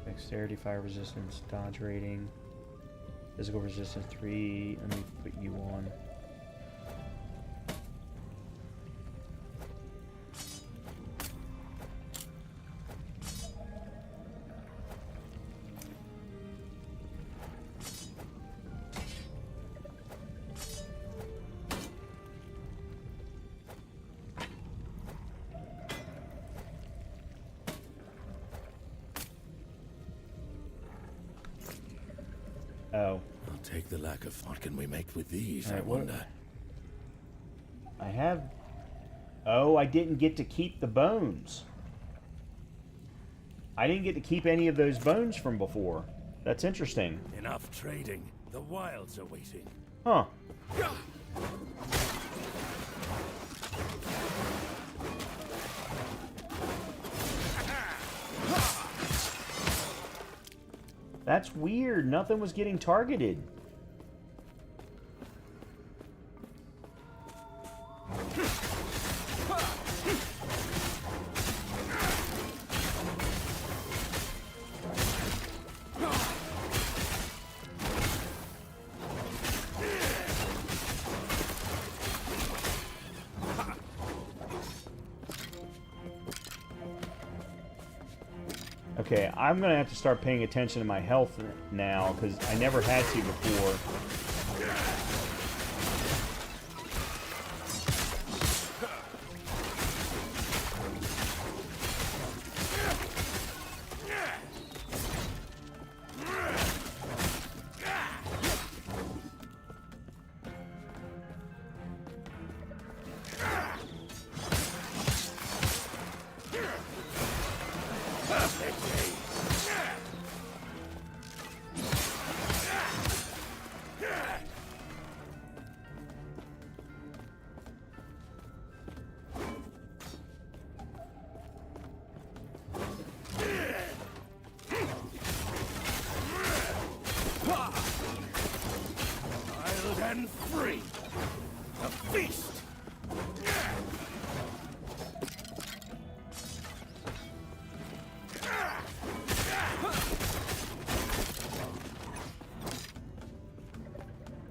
Dexterity, fire resistance, dodge rating, physical resistance 3. Let me put you on. Oh. I'll take the lack of. What can we make with these, Right, I wonder? I have... Oh, I didn't get to keep the bones. I didn't get to keep any of those bones from before. That's interesting. Enough trading. The wilds are waiting. Huh. That's weird. Nothing was getting targeted. Okay, I'm gonna have to start paying attention to my health now, because I never had to before. And free. A feast.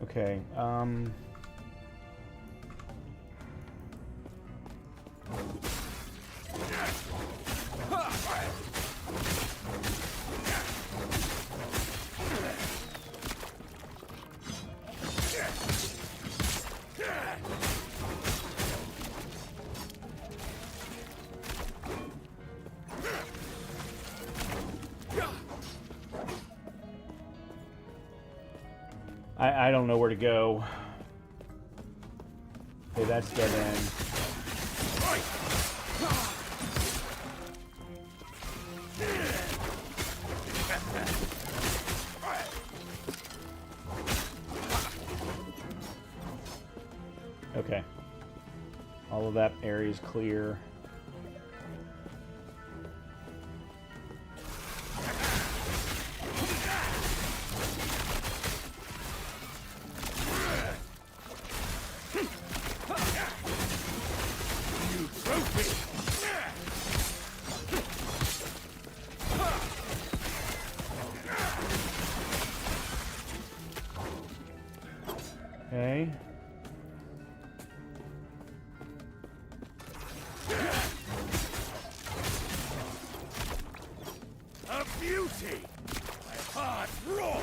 Okay, I don't know where to go. Okay, that's dead end. All of that area is clear. Okay. A beauty! My heart roars!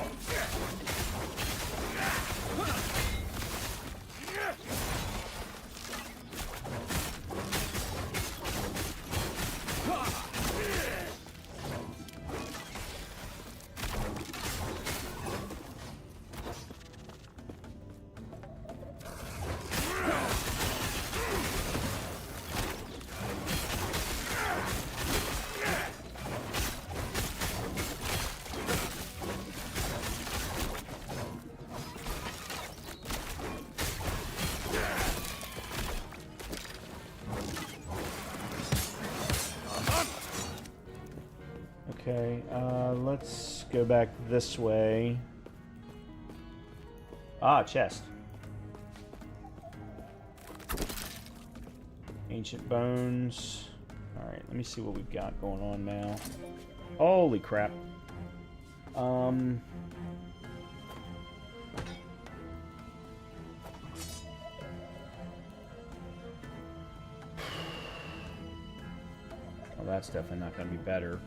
Okay, let's go back this way. Ah, chest. Ancient bones. Alright, let me see what we've got going on now. Holy crap. Oh, that's definitely not going to be better.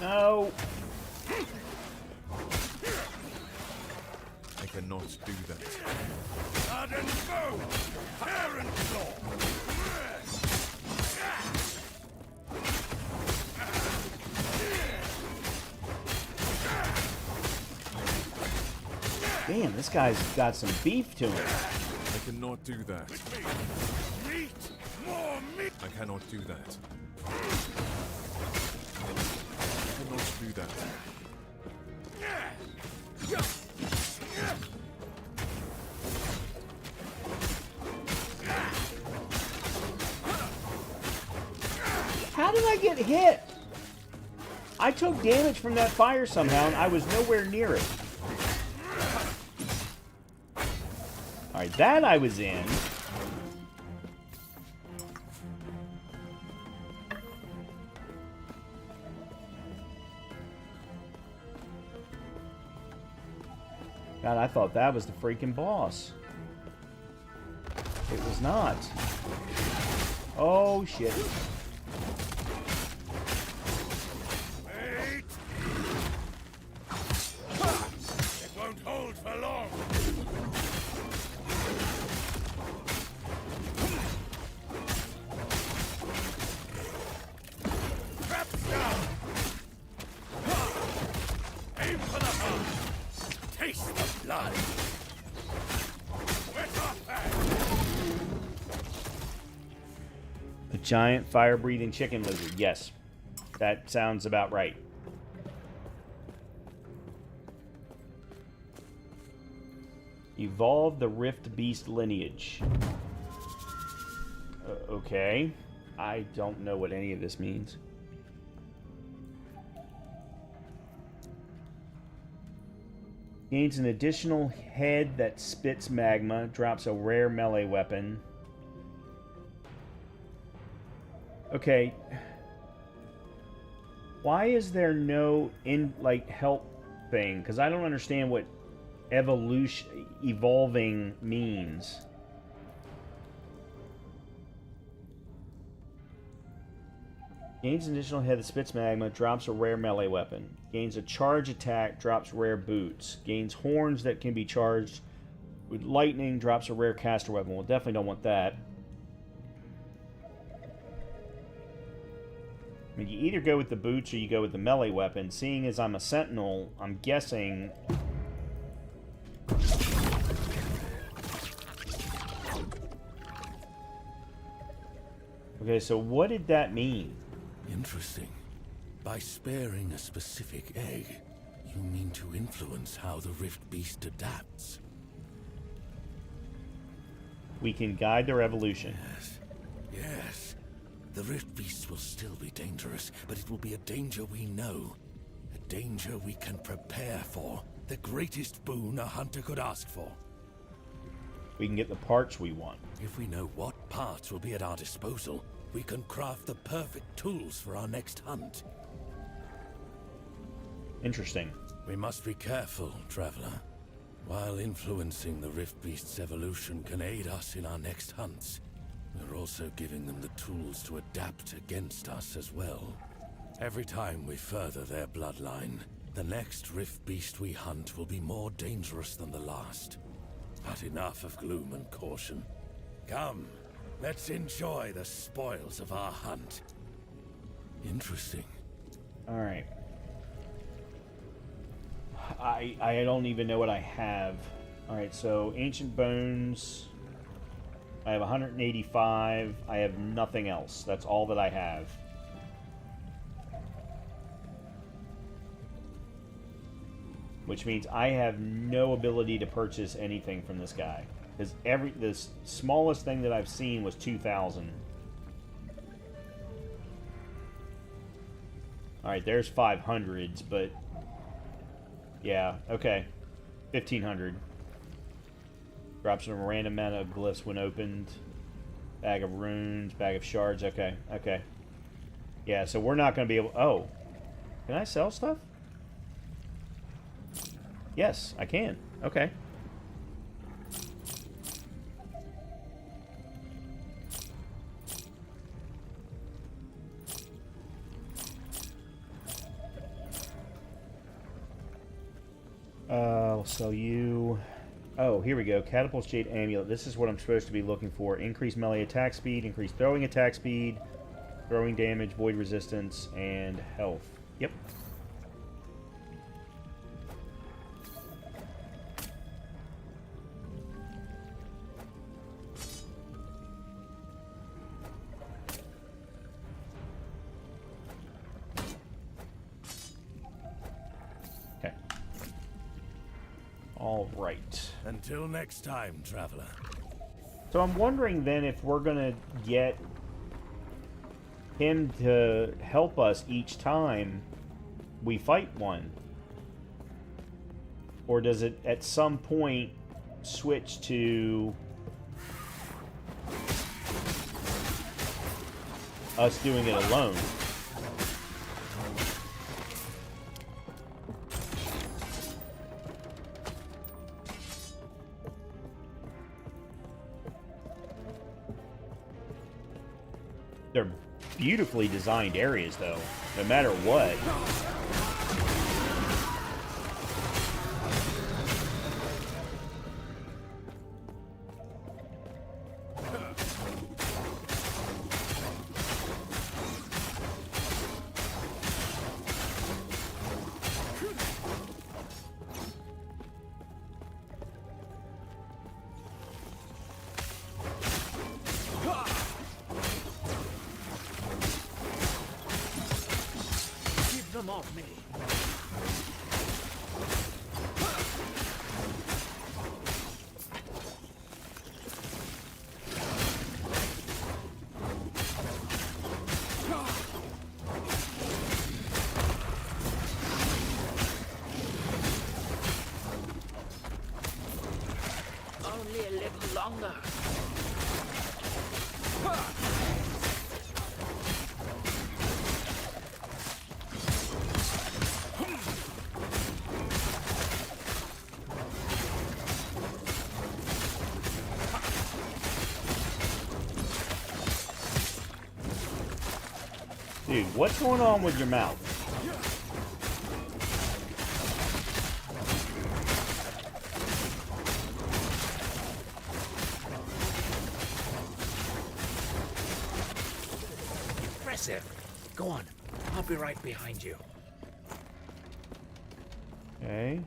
No. I cannot do that. Blood and bone! Hair and claw! Damn, this guy's got some beef to him. I cannot do that. Meat! More meat! I cannot do that. I cannot do that. How did I get hit? I took damage from that fire somehow, and I was nowhere near it. Alright, that I was in. God, I thought that was the freaking boss. It was not. Oh, shit. Wait! It won't hold for long! Traps down! Aim for the heart! Taste the blood! Wet off that! A giant fire-breathing chicken lizard. Yes. That sounds about right. Evolve the Rift Beast lineage. Okay. I don't know what any of this means. Gains an additional head that spits magma. Drops a rare melee weapon. Okay. Why is there no help thing? Because I don't understand what evolving means. Gains an additional hit that spits magma, drops a rare melee weapon. Gains a charge attack, drops rare boots. Gains horns that can be charged with lightning, drops a rare caster weapon. Well, definitely don't want that. I mean, you either go with the boots or you go with the melee weapon. Seeing as I'm a sentinel, I'm guessing... Okay, so what did that mean? Interesting. By sparing a specific egg, you mean to influence how the Rift Beast adapts. We can guide their evolution. Yes. Yes. The Rift Beasts will still be dangerous, but it will be a danger we know. A danger we can prepare for. The greatest boon a hunter could ask for. We can get the parts we want. If we know what parts will be at our disposal, we can craft the perfect tools for our next hunt. Interesting. We must be careful, Traveler. While influencing the Rift Beast's evolution can aid us in our next hunts, we're also giving them the tools to adapt against us as well. Every time we further their bloodline, the next Rift Beast we hunt will be more dangerous than the last. But enough of gloom and caution. Come, let's enjoy the spoils of our hunt. Interesting. Alright. I don't even know what I have. Alright, so Ancient Bones. I have 185. I have nothing else. That's all that I have. Which means I have no ability to purchase anything from this guy. Because the smallest thing that I've seen was 2,000. Alright, there's 500s, but... Yeah, okay. 1,500. Drops a random amount of glyphs when opened. Bag of runes, bag of shards, okay, okay. Yeah, so we're not going to be able... Oh. Can I sell stuff? Yes, I can. Okay. I'll sell you... Oh, here we go. Catapult Jade Amulet. This is what I'm supposed to be looking for. Increased melee attack speed, increased throwing attack speed, throwing damage, void resistance, and health. Yep. All right. Until next time, Traveler. So I'm wondering then if we're going to get him to help us each time we fight one. Or does it at some point switch to us doing it alone? They're beautifully designed areas, though, no matter what. Them off me. Only a little longer. Dude, what's going on with your mouth? Impressive. Go on. I'll be right behind you. Okay.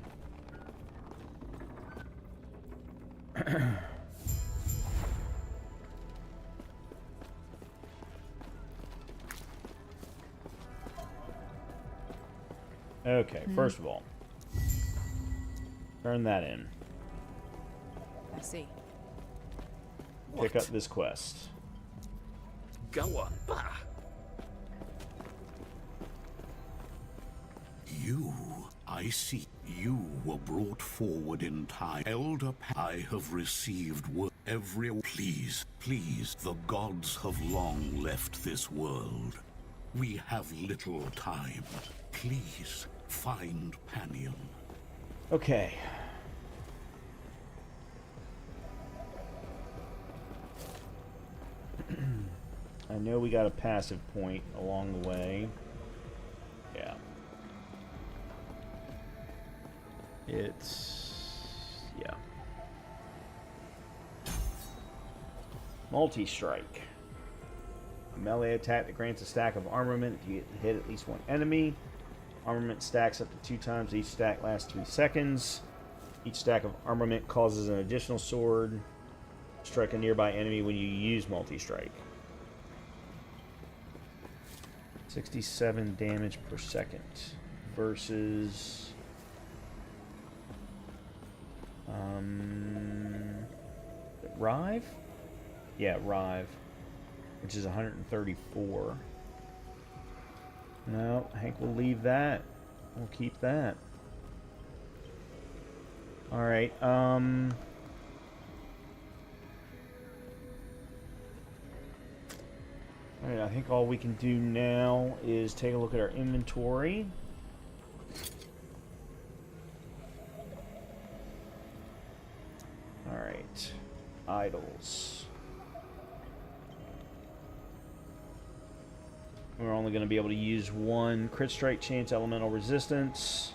Okay, first of all, turn that in. I see. Pick up this quest. Go on, bah. You, I see. You were brought forward in time. Elder, I have received word. Please, please, the gods have long left this world. We have little time. Please, find Panion. Okay. I know we got a passive point along the way. Yeah. Yeah. Multi-strike. A melee attack that grants a stack of armament if you hit at least one enemy. Armament stacks up to 2 times. Each stack lasts 3 seconds. Each stack of armament causes an additional sword. Strike a nearby enemy when you use multi-strike. 67 damage per second versus Rive? Yeah, Rive, which is 134. No, Hank will leave that. We'll keep that. All right. Alright, I think all we can do now is take a look at our inventory. Alright. Idols. We're only going to be able to use one crit strike chance, elemental resistance,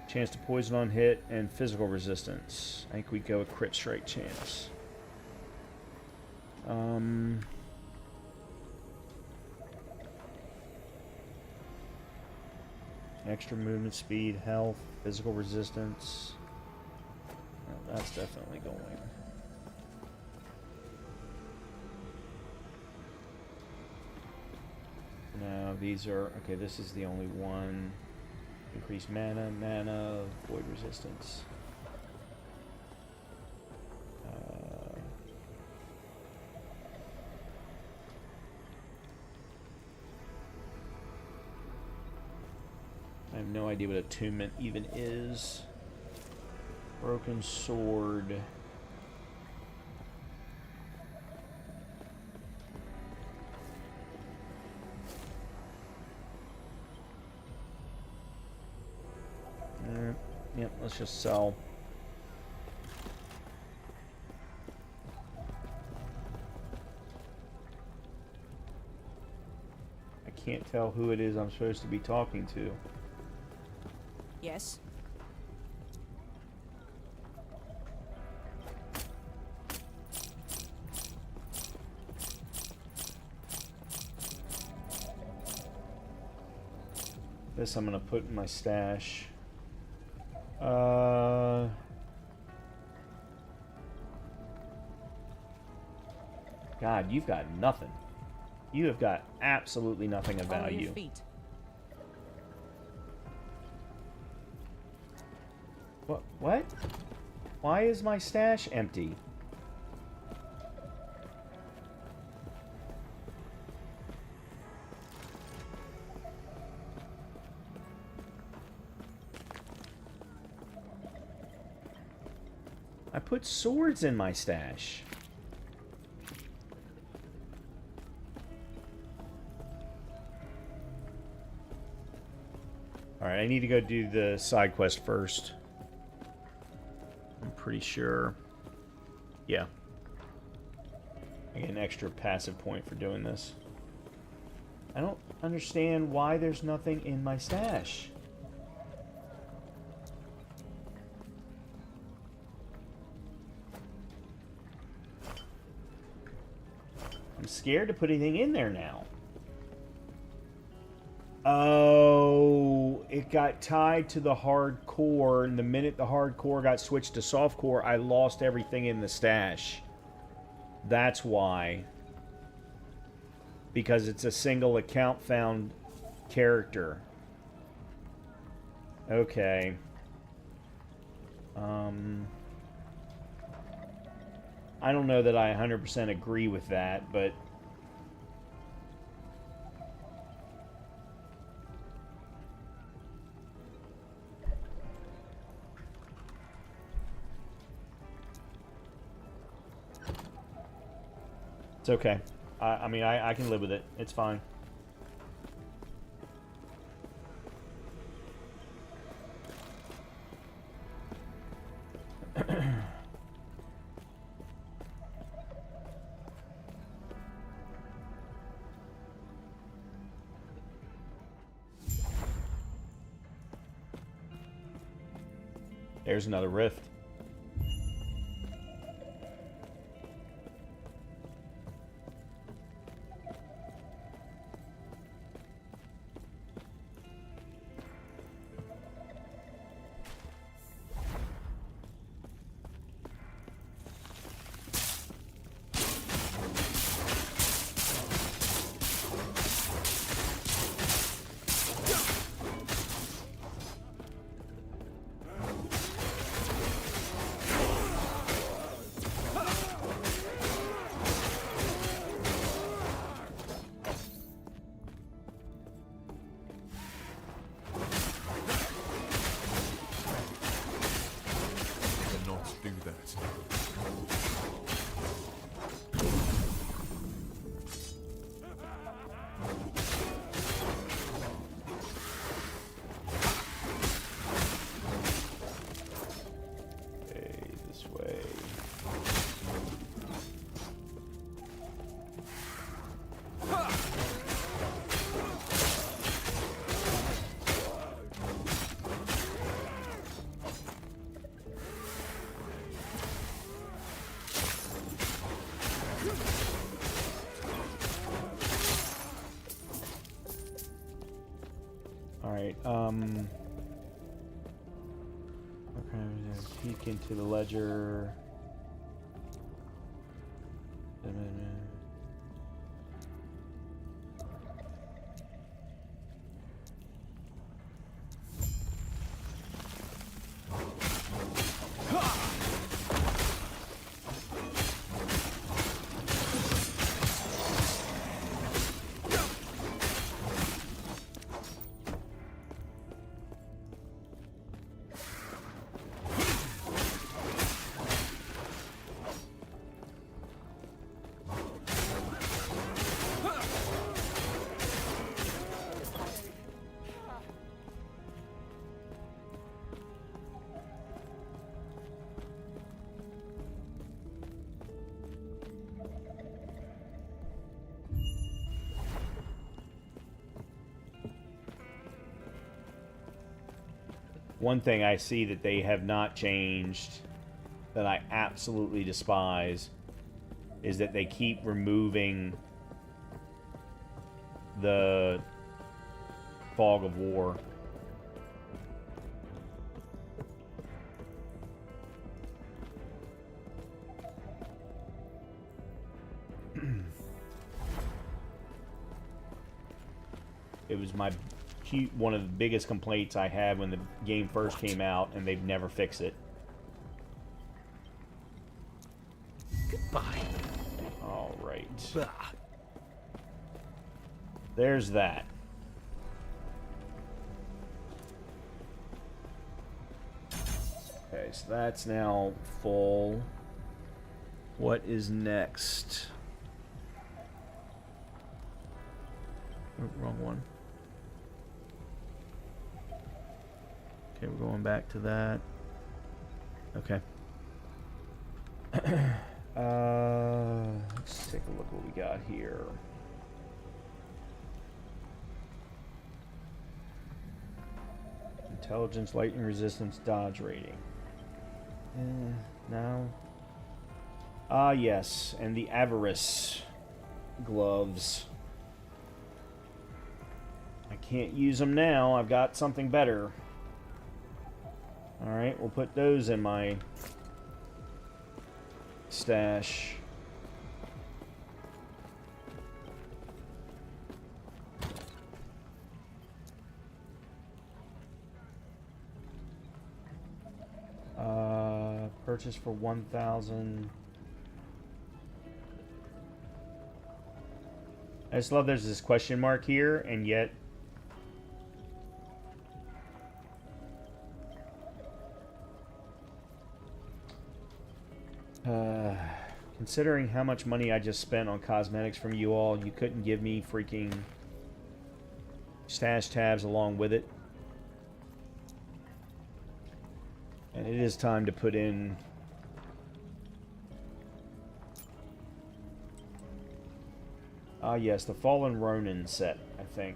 chance to poison on hit, and physical resistance. I think we go with crit strike chance. Extra movement speed, health, physical resistance. Oh, that's definitely going. No, these are... Okay, this is the only one. Increased mana, void resistance. I have no idea what attunement even is. Broken sword. Yep, let's just sell. I can't tell who it is I'm supposed to be talking to. Yes. This I'm gonna put in my stash. God, you've got nothing. You have got absolutely nothing of Follow your value. feet. What? Why is my stash empty? I put swords in my stash. Alright, I need to go do the side quest first. I'm pretty sure. Yeah. I get an extra passive point for doing this. I don't understand why there's nothing in my stash. I'm scared to put anything in there now. Oh, it got tied to the hardcore, and the minute the hardcore got switched to softcore, I lost everything in the stash. That's why. Because it's a single account found character. Okay. I don't know that I 100% agree with that, but... It's okay. I mean, I can live with it. It's fine. There's another rift. Alright, okay, peek into the ledger. One thing I see that they have not changed that I absolutely despise is that they keep removing the fog of war. It was one of the biggest complaints I had when the game first came out, and they've never fixed it. Goodbye. All right. There's that. Okay, so that's now full. What is next? Oh, wrong one. Okay, we're going back to that. Okay. Let's take a look what we got here. Intelligence, lightning resistance, dodge rating. No. Ah, yes, and the Avarice gloves. I can't use them now. I've got something better. Alright, we'll put those in my stash. Purchase for 1,000. I just love there's this question mark here, and yet considering how much money I just spent on cosmetics from you all, you couldn't give me freaking stash tabs along with it. And it is time to put in yes, the Fallen Ronin set, I think.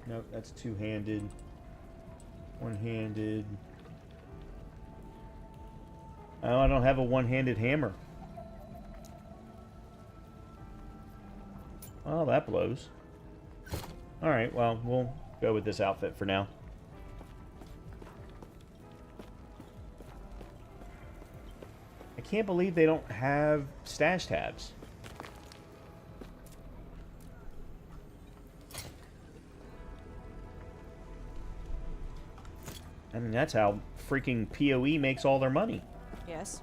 Nope, that's two-handed. One-handed. Oh, I don't have a one-handed hammer. Oh, that blows. Alright, well, we'll go with this outfit for now. I can't believe they don't have stash tabs. I mean, that's how freaking PoE makes all their money. Yes.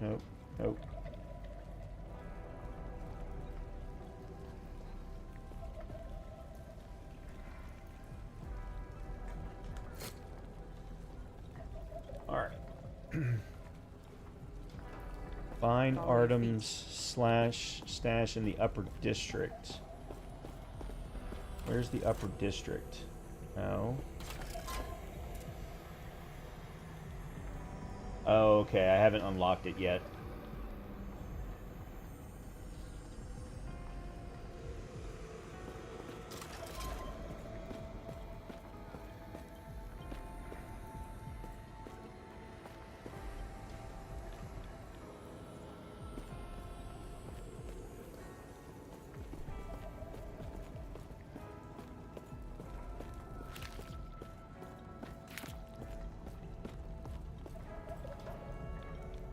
Nope, nope. Alright. Find Artem's stash in the upper district. Where's the upper district? No. Oh, okay. I haven't unlocked it yet.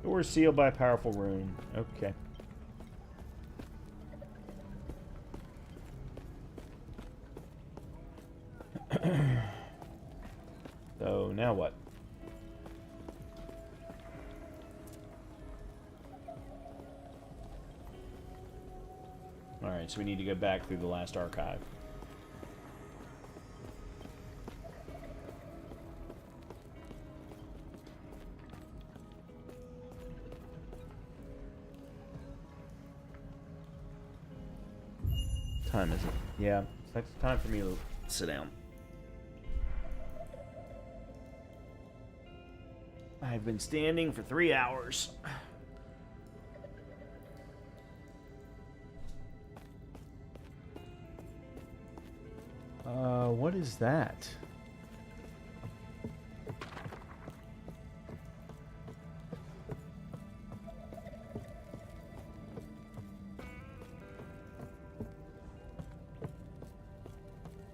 Door sealed by a powerful rune. Okay. So, now what? Alright, so we need to go back through the last archive. Time is it? Yeah, it's time for me to sit down. I've been standing for 3 hours. What is that?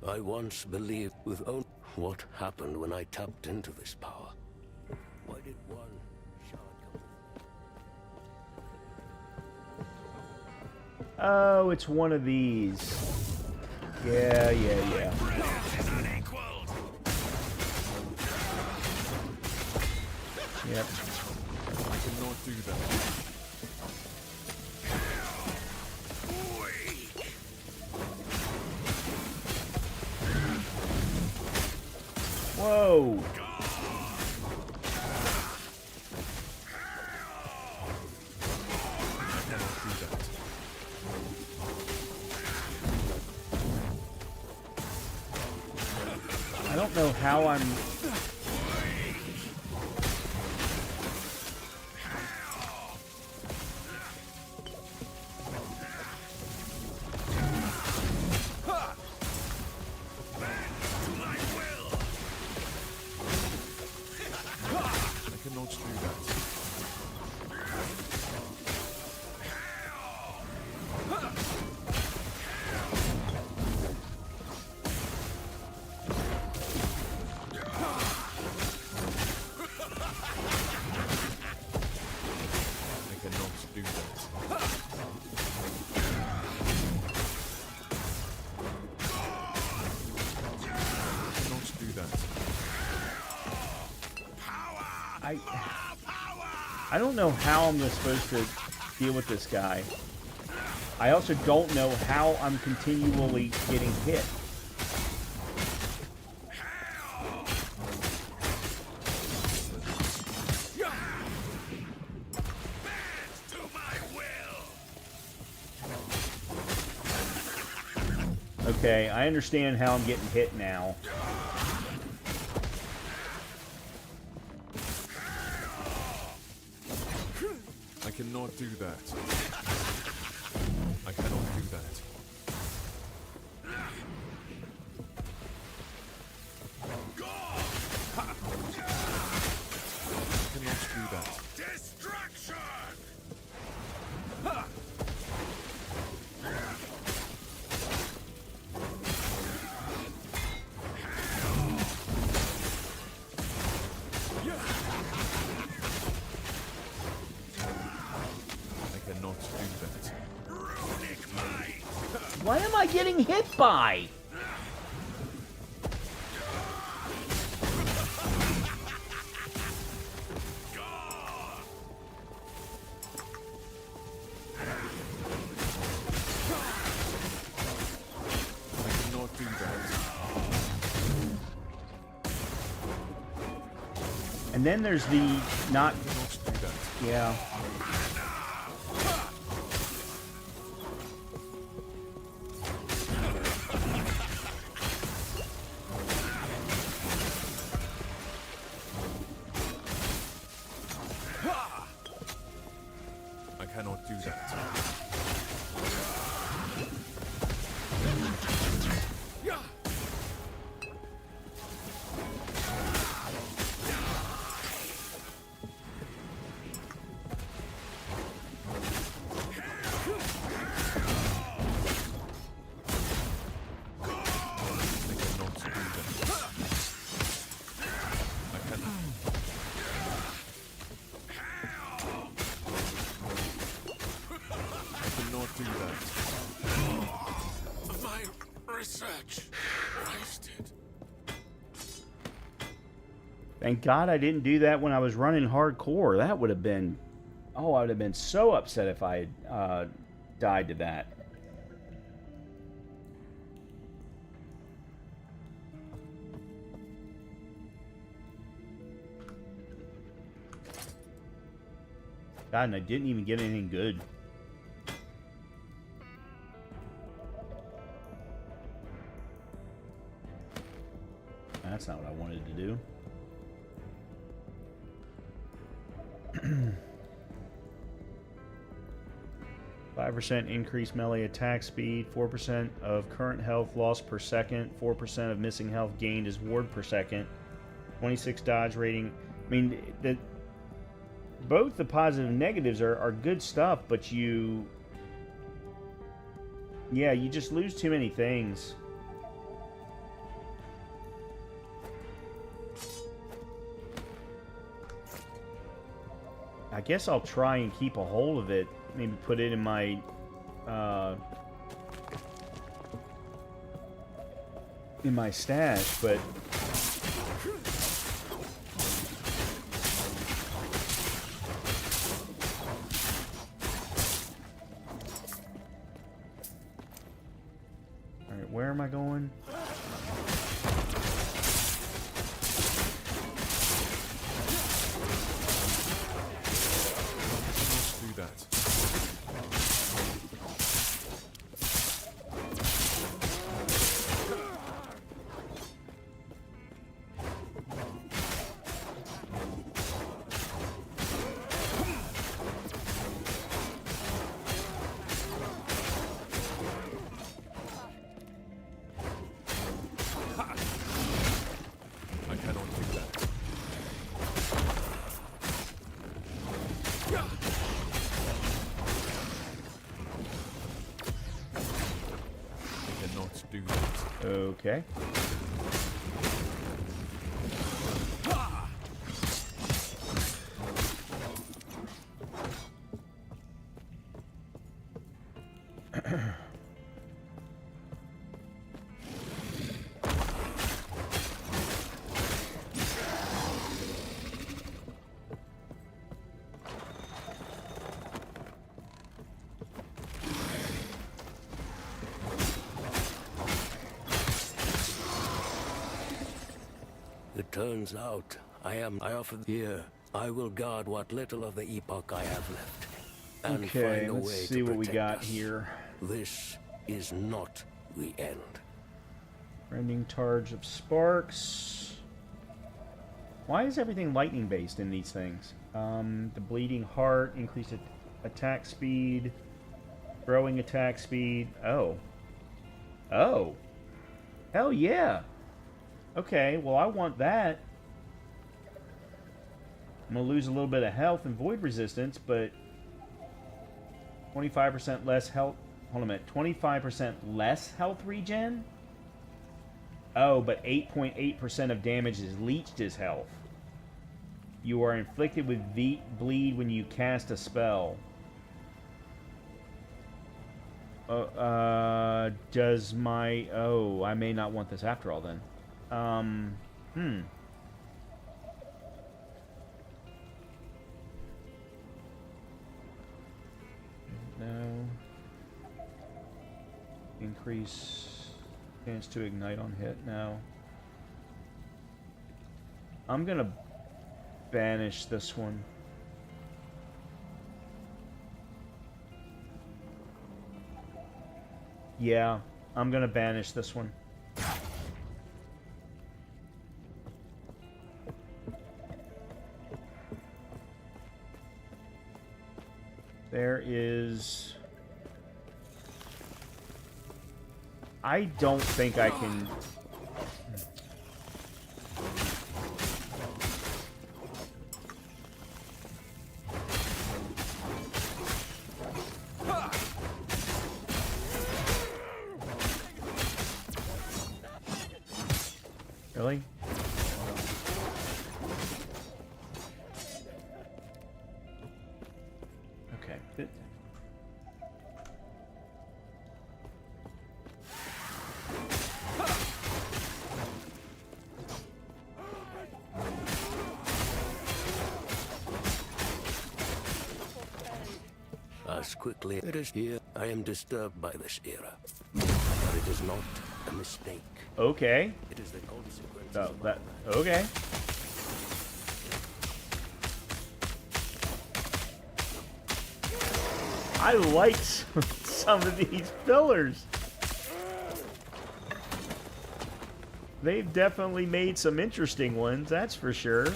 I once believed with own what happened when I tapped into this power. Why did one shard come? Oh, it's one of these. Yeah. Yep. I cannot do that. Whoa! I don't know how I'm... I don't know how I'm supposed to deal with this guy. I also don't know how I'm continually getting hit. Okay, I understand how I'm getting hit now. I cannot do that. I cannot do that. I cannot do that. Destruction! What am I getting hit by? And then there's the not... Yeah. I cannot do that. Thank God I didn't do that when I was running hardcore. That would have been... Oh, I would have been so upset if I had died to that. God, and I didn't even get anything good. That's not what I wanted to do. 5% increased melee attack speed, 4% of current health lost per second, 4% of missing health gained as ward per second, 26 dodge rating. I mean, both the positive and negatives are good stuff, but you just lose too many things. I guess I'll try and keep a hold of it. Maybe put it in my stash, but all right, where am I going? Okay. It turns out I offer here. I will guard what little of the epoch I have left. And Okay, find a let's way see to what we protect got us. here. This is not the end. Rending charge of sparks. Why is everything lightning based in these things? The bleeding heart, increased attack speed, growing attack speed. Oh. Oh. Hell yeah. Okay, well I want that. I'm gonna lose a little bit of health and void resistance, but 25% less health. Hold on a minute. 25% less health regen? Oh, but 8.8% of damage is leached as health. You are inflicted with bleed when you cast a spell. Does my... Oh, I may not want this after all then. No. Increase chance to ignite on hit. No. I'm gonna banish this one. Yeah, I'm gonna banish this one. There is... I don't think I can... Really? Okay. As quickly it is here, I am disturbed by this era. But it is not a mistake. Okay. It is the consequence Oh, of that... my Okay. I like some of these pillars. They've definitely made some interesting ones, that's for sure.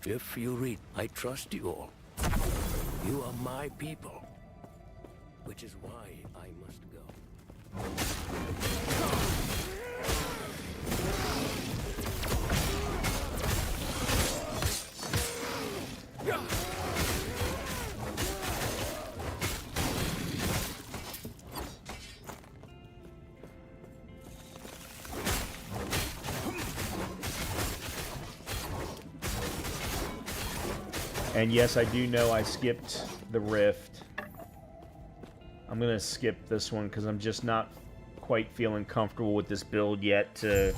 If you read, I trust you all. You are my people, which is why I must go. And yes, I do know I skipped the rift. I'm gonna skip this one because I'm just not quite feeling comfortable with this build yet to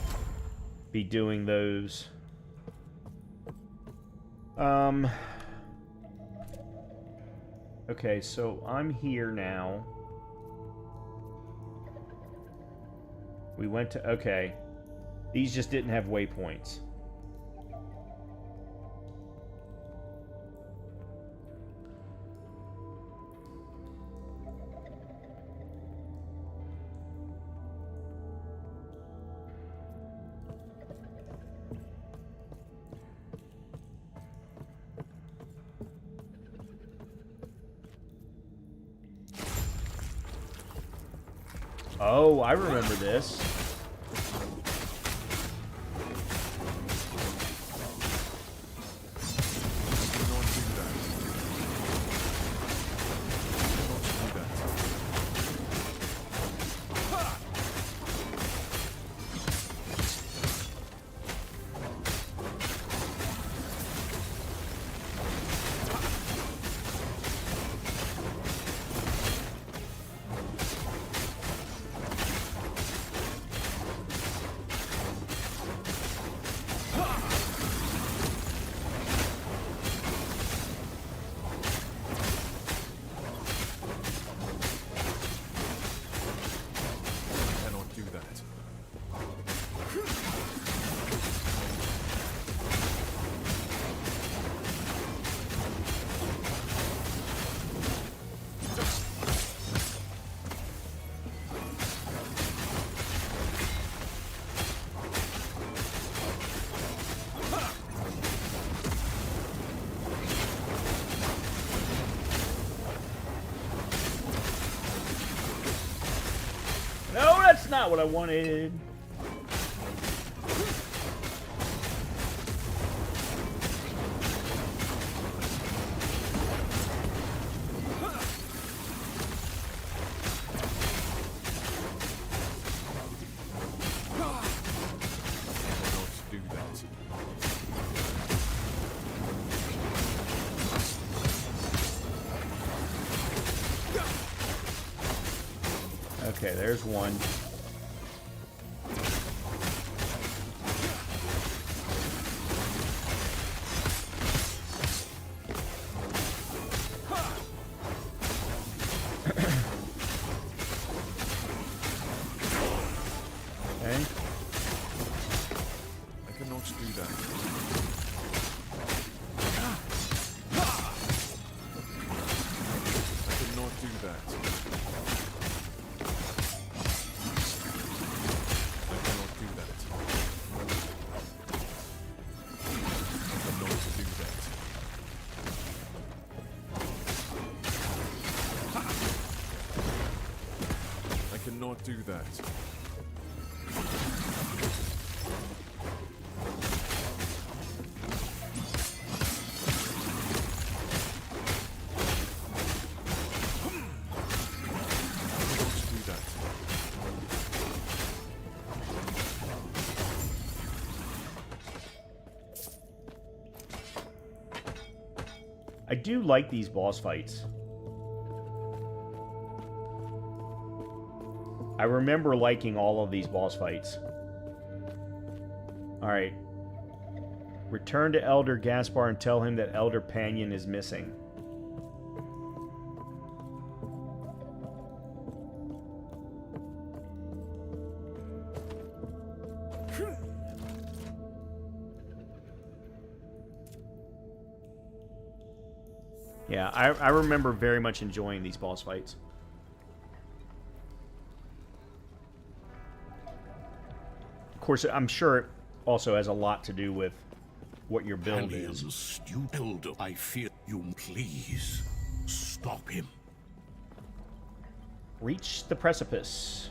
be doing those. Okay, so I'm here now. We went to... Okay. These just didn't have waypoints. Oh, I remember this. That's not what I wanted. Okay, there's one. Okay. I cannot do that. I cannot do that. Cannot do that. I do like these boss fights. I remember liking all of these boss fights. Alright. Return to Elder Gaspar and tell him that Elder Panion is missing. Yeah, I remember very much enjoying these boss fights. Of course, I'm sure it also has a lot to do with what your build is. Astute elder, I fear you. Please stop him. Reach the precipice.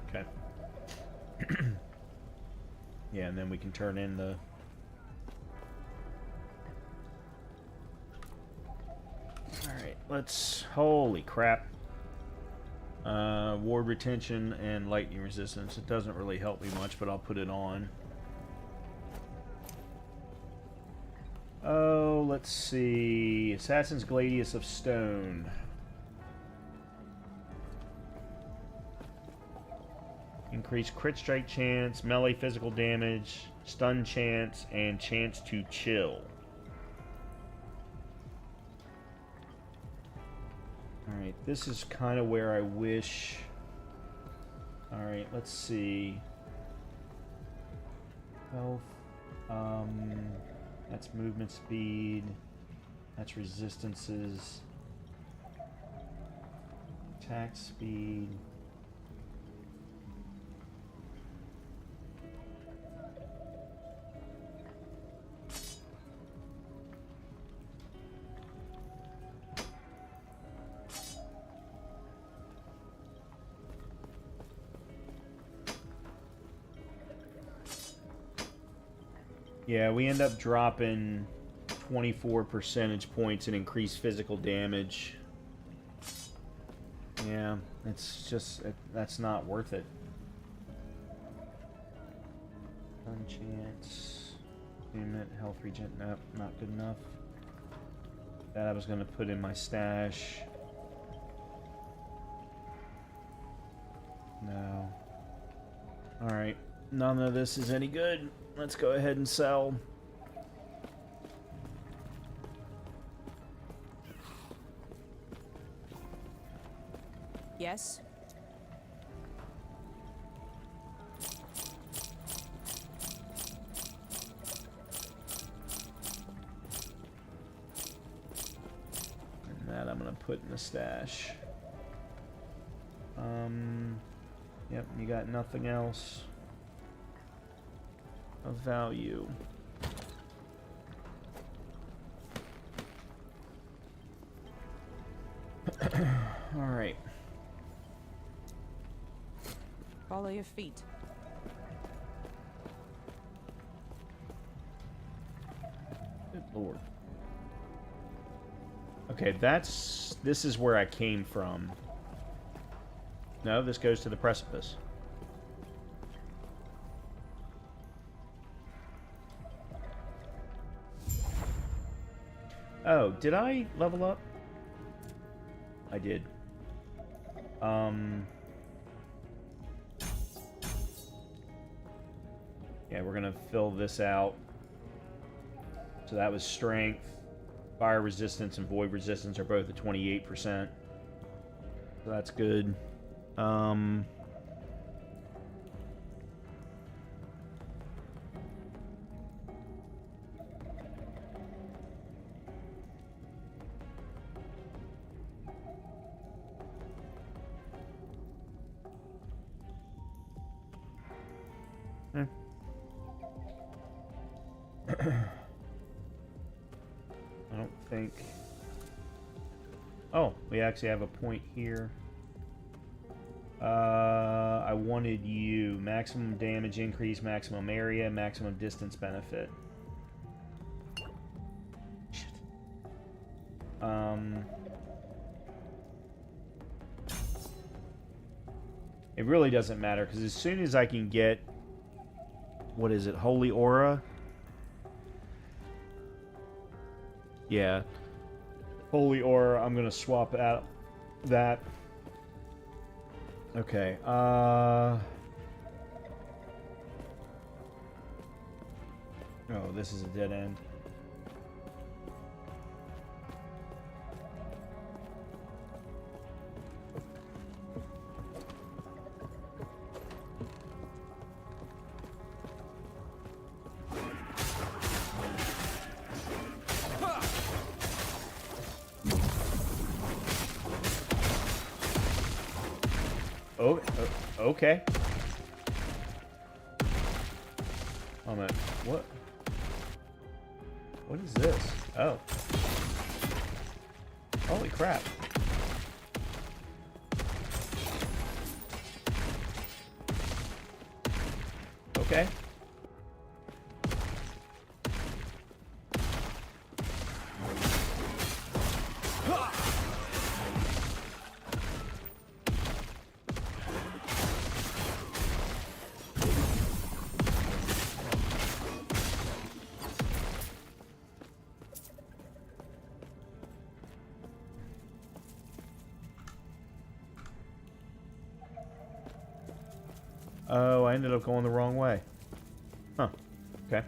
Okay. Yeah, and then we can turn in the... Alright, let's... Holy crap. Ward retention and lightning resistance. It doesn't really help me much, but I'll put it on. Oh, let's see. Assassin's Gladius of Stone. Increase crit strike chance, melee physical damage, stun chance, and chance to chill. Alright, this is kind of where I wish... Alright, let's see. Health. That's movement speed. That's resistances. Attack speed. Yeah, we end up dropping 24 percentage points in increased physical damage. Yeah, it's just, that's not worth it. Stun chance. Unit, health regen, nope, not good enough. That I was going to put in my stash. No. Alright, none of this is any good. Let's go ahead and sell. Yes? And that I'm gonna put in the stash. Yep, you got nothing else of value. Alright. Follow your feet. Good lord. Okay, this is where I came from. No, this goes to the precipice. Oh, did I level up? I did. Yeah, we're gonna fill this out. So that was strength. Fire resistance and void resistance are both at 28%. So that's good. I don't think... Oh, we actually have a point here. I wanted you. Maximum damage increase, maximum area, maximum distance benefit. Shit. It really doesn't matter, because as soon as I can get... What is it? Holy Aura? Yeah. Holy Aura, I'm gonna swap out that. Okay, Oh, this is a dead end. Okay. Oh man, what? What is this? Oh. Holy crap. Okay. Oh, I ended up going the wrong way. Huh. Okay.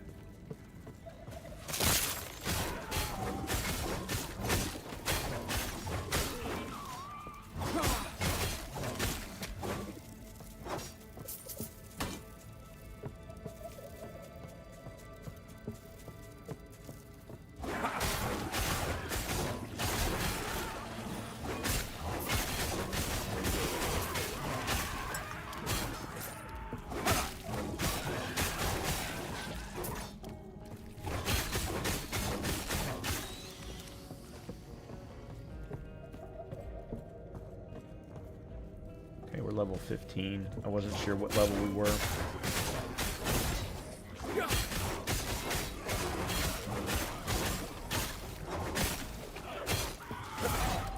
Level 15. I wasn't sure what level we were.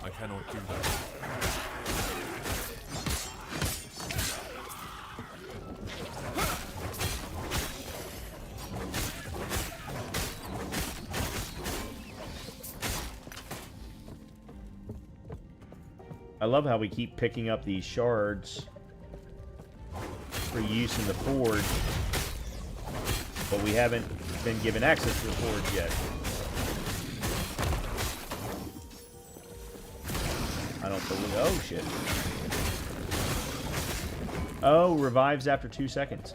I cannot do that. I love how we keep picking up these shards for use in the forge, but we haven't been given access to the forge yet. I don't believe... Oh, shit. Oh, revives after 2 seconds.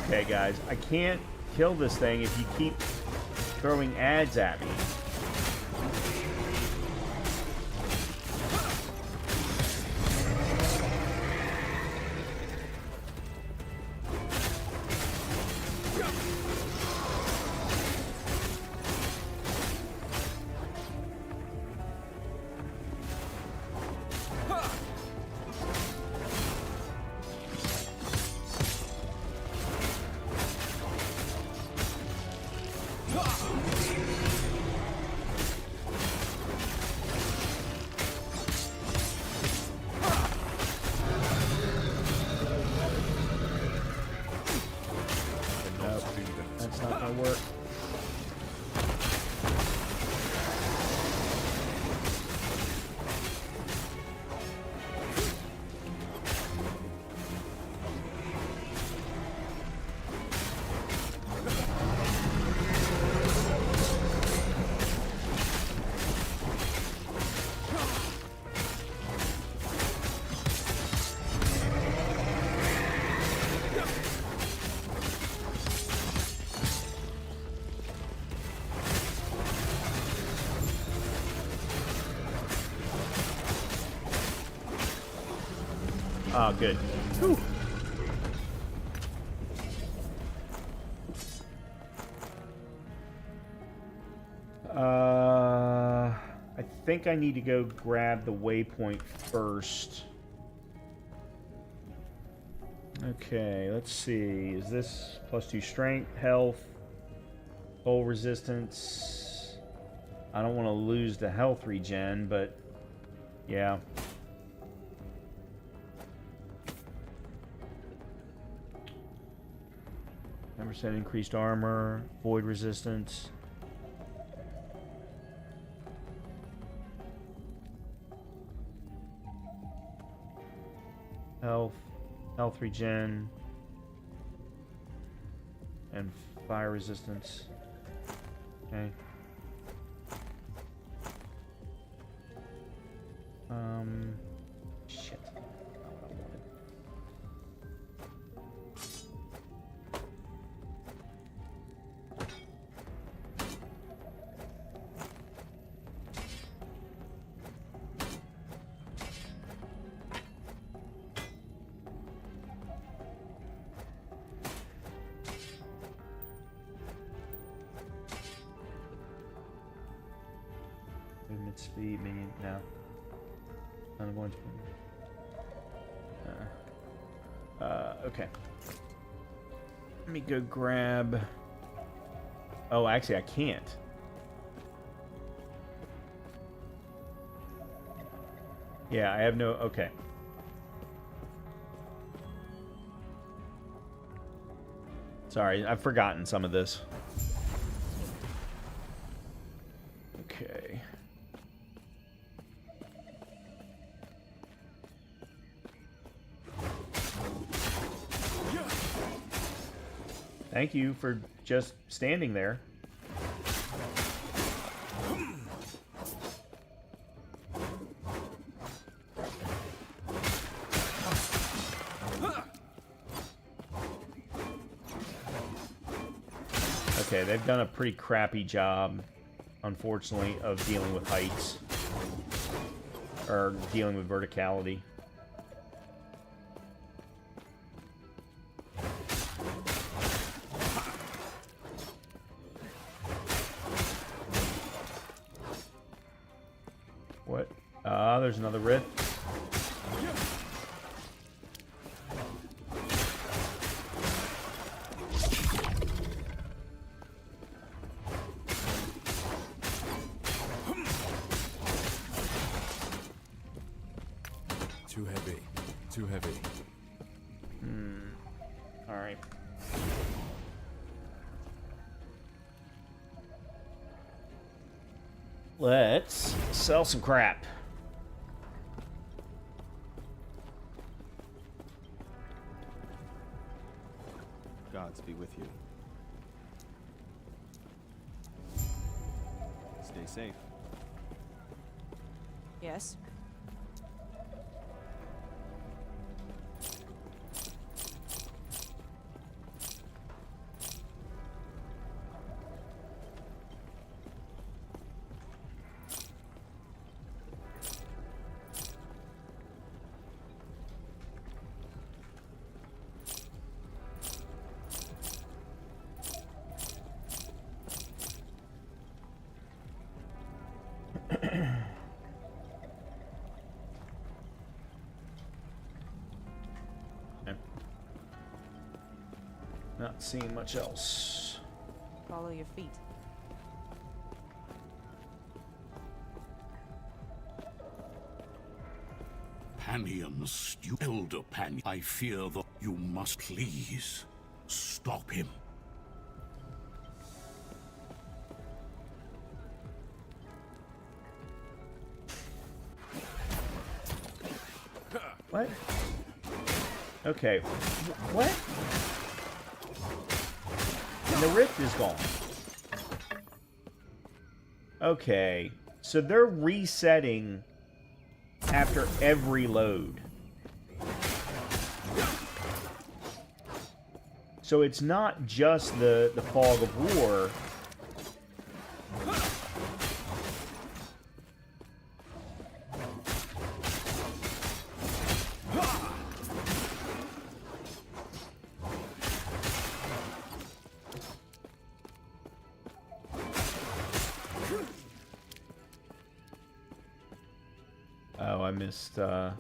Okay, guys, I can't kill this thing if you keep throwing ads at me. That's not gonna work. Oh, good. Whew. I think I need to go grab the waypoint first. Okay, let's see. Is this +2 strength, health, full resistance? I don't want to lose the health regen, but yeah. 10% increased armor, void resistance. Health regen, and fire resistance. Okay. Shit. Not what I wanted. Movement speed, minion, no. I'm going to. Okay. Let me go grab. Oh, actually, I can't. Yeah, I have no. Okay. Sorry, I've forgotten some of this. Okay. Thank you for just standing there. Okay, they've done a pretty crappy job, unfortunately, of dealing with heights. Or dealing with verticality. What? There's another rift. Too heavy. Too heavy. Alright. Let's sell some crap. Gods be with you. Stay safe. Yes? Not seeing much else. Follow your feet. Panion, Elder Panion. I fear that you must please stop him. What? Okay. What? And the rift is gone. Okay. So they're resetting after every load. So it's not just the fog of war. Oh, I missed, and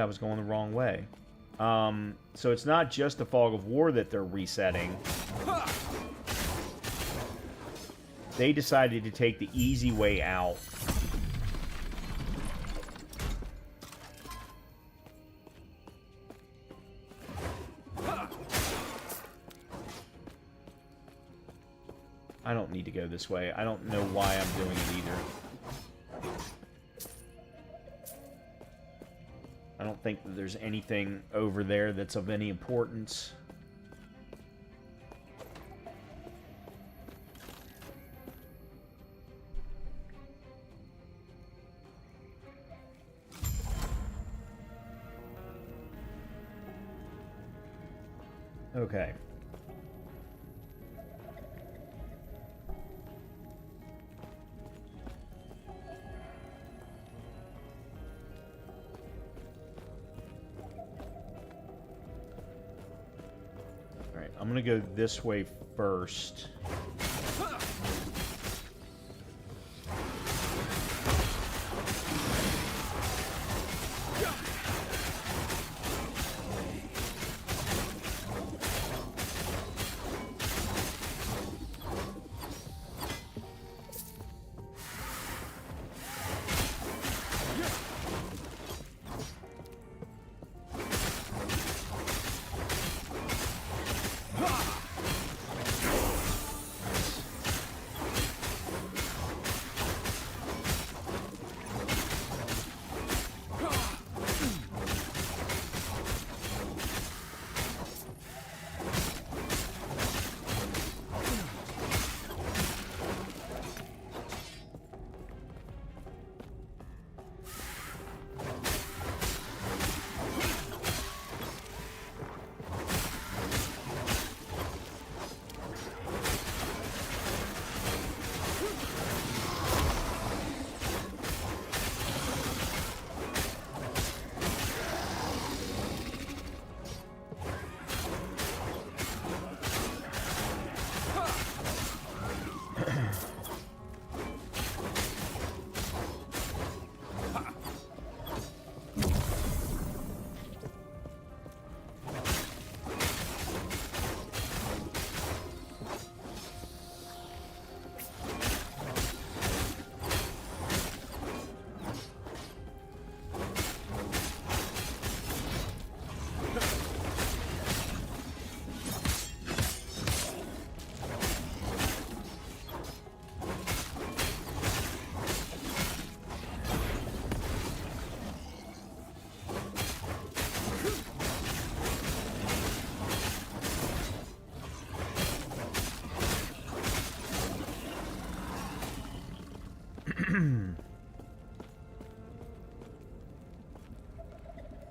I was going the wrong way. So it's not just the fog of war that they're resetting. They decided to take the easy way out. I don't need to go this way. I don't know why I'm doing it either. I don't think that there's anything over there that's of any importance. Okay. I'm gonna go this way first.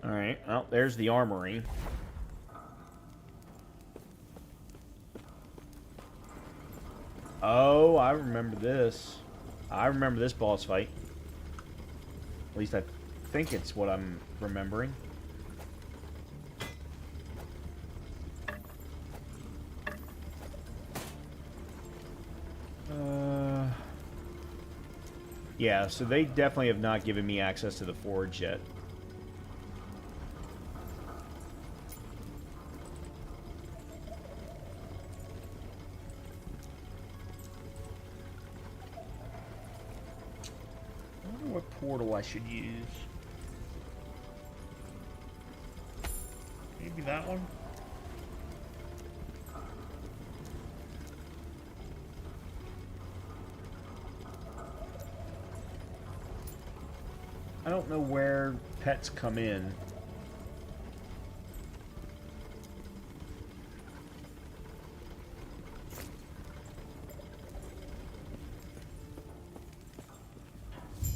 Alright, well, there's the armory. Oh, I remember this. I remember this boss fight. At least I think it's what I'm remembering. Yeah, so they definitely have not given me access to the forge yet. I wonder what portal I should use. Maybe that one? I don't know where pets come in.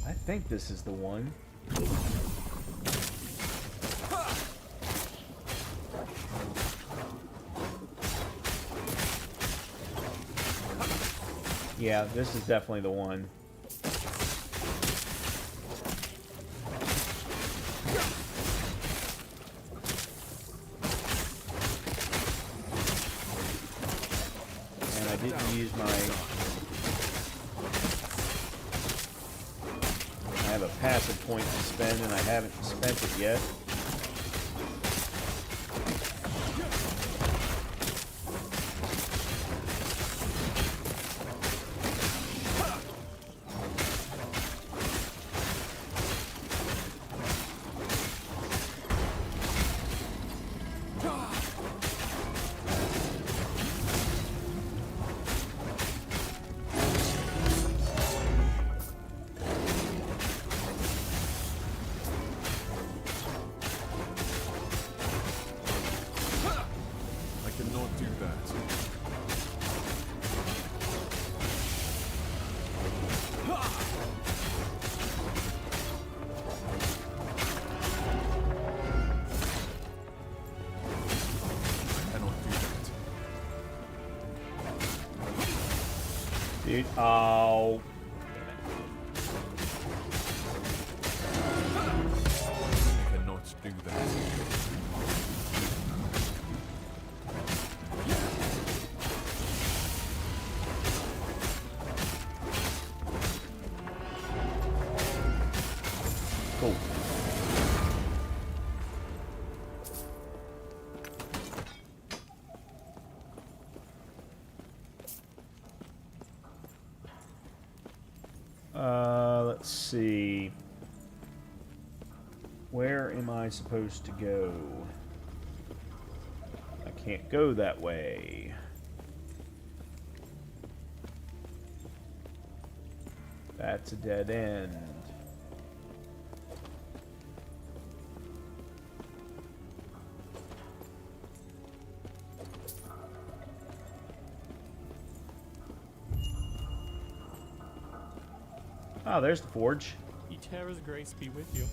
I think this is the one. Yeah, this is definitely the one. And I didn't use my... I have a passive point to spend and I haven't spent it yet. Dude, oh. I cannot do that. Cool. Let's see. Where am I supposed to go? I can't go that way. That's a dead end. Oh, there's the forge. Terra's grace be with you.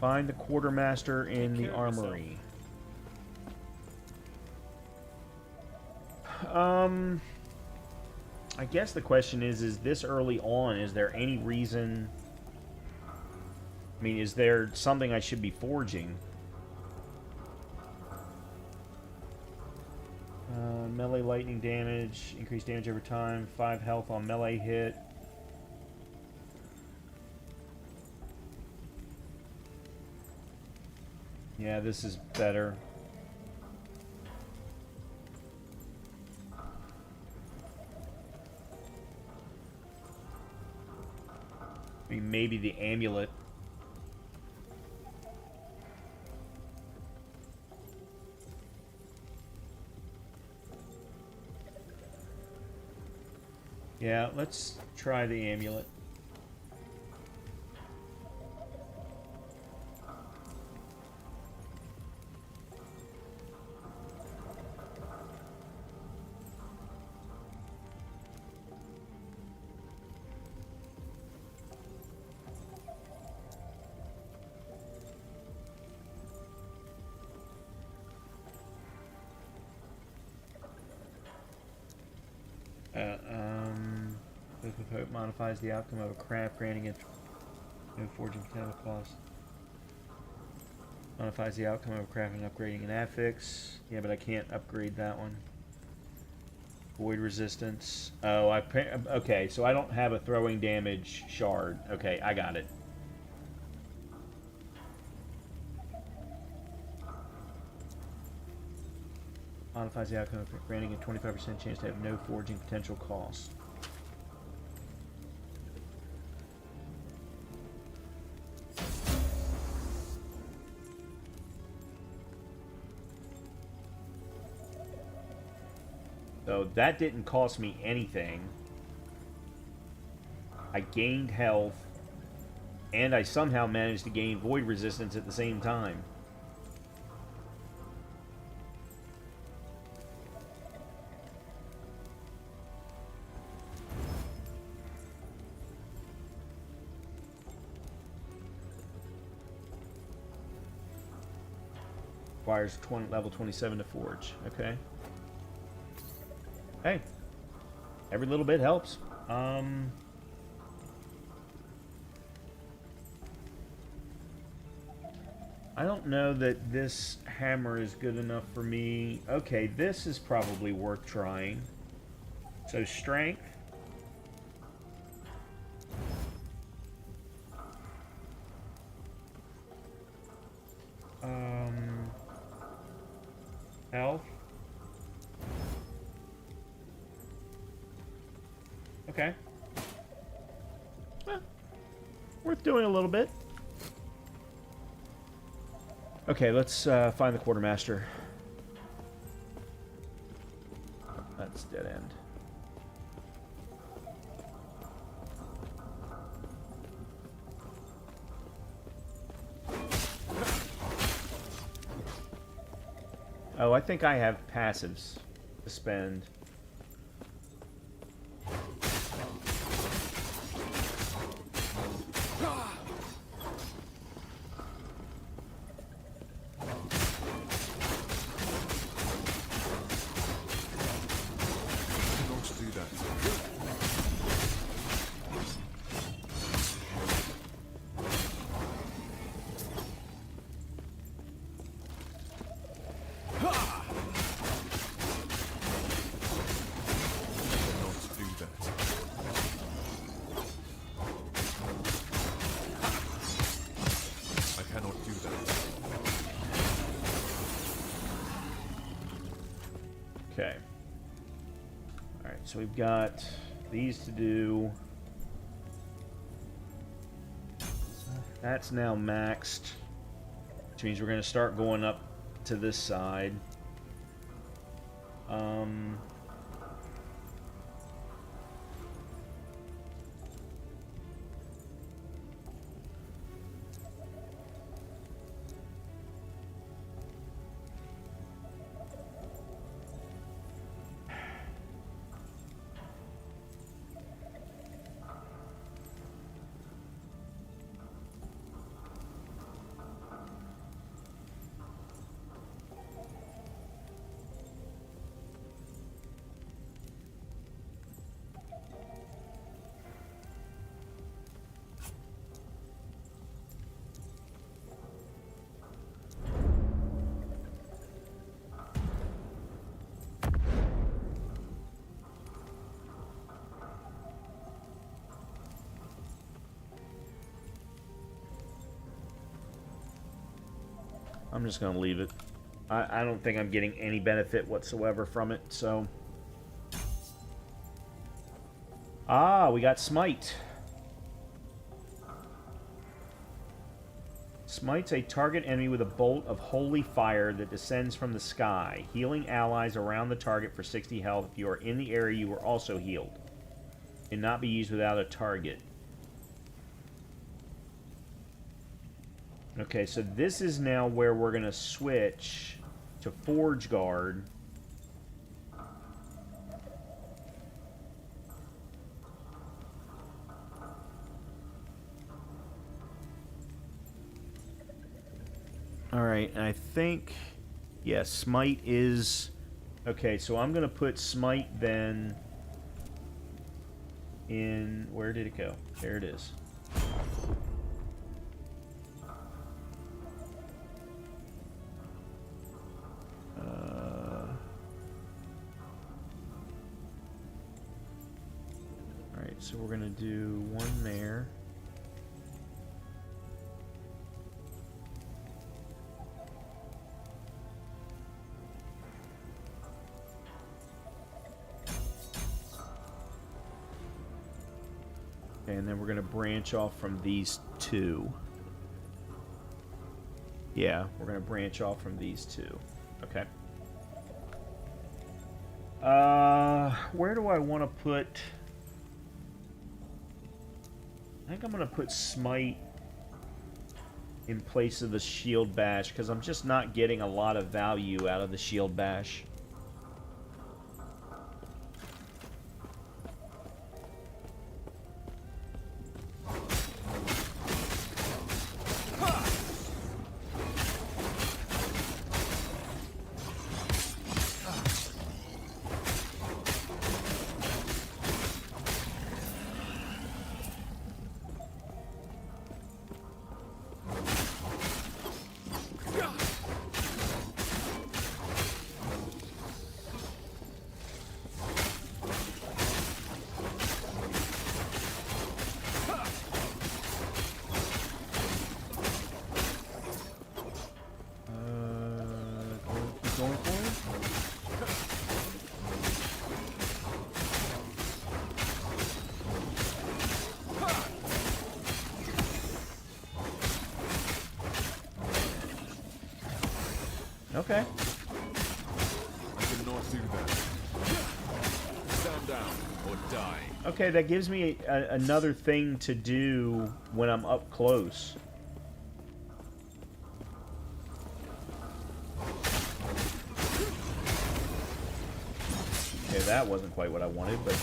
Find the quartermaster in the armory. I guess the question is this early on, is there any reason... I mean, is there something I should be forging? Melee lightning damage, increased damage over time, 5 health on melee hit. Yeah, this is better. I mean, maybe the amulet. Yeah, let's try the amulet. The Pope modifies the outcome of a craft, granting it no forging capital cost. Modifies the outcome of a craft and upgrading an affix. Yeah, but I can't upgrade that one. Void resistance. Oh, okay, so I don't have a throwing damage shard. Okay, I got it. Modifies the outcome, granting a 25% chance to have no forging potential cost. So that didn't cost me anything. I gained health, and I somehow managed to gain void resistance at the same time. Requires level 27 to forge. Okay. Hey, every little bit helps. I don't know that this hammer is good enough for me. Okay, this is probably worth trying. So strength. Health. Okay. Well, worth doing a little bit. Okay, let's find the quartermaster. That's dead end. Oh, I think I have passives to spend. Okay. Alright, so we've got these to do. That's now maxed, which means we're going to start going up to this side. I'm just going to leave it. I don't think I'm getting any benefit whatsoever from it, so... Ah, we got Smite. Smite's a target enemy with a bolt of holy fire that descends from the sky, healing allies around the target for 60 health. If you are in the area, you are also healed. Cannot be used without a target. Okay, so this is now where we're going to switch to Forge Guard. Alright, and I think... yeah, Smite is... okay, so I'm going to put Smite then in... where did it go? There it is. So we're gonna do one there. And then we're going to branch off from these two. Yeah, we're going to branch off from these two. Okay. Where do I want to put... I think I'm going to put Smite in place of the Shield Bash, because I'm just not getting a lot of value out of the Shield Bash. Okay. I cannot do that. Stand down or die. Okay, that gives me another thing to do when I'm up close. Okay, that wasn't quite what I wanted, but...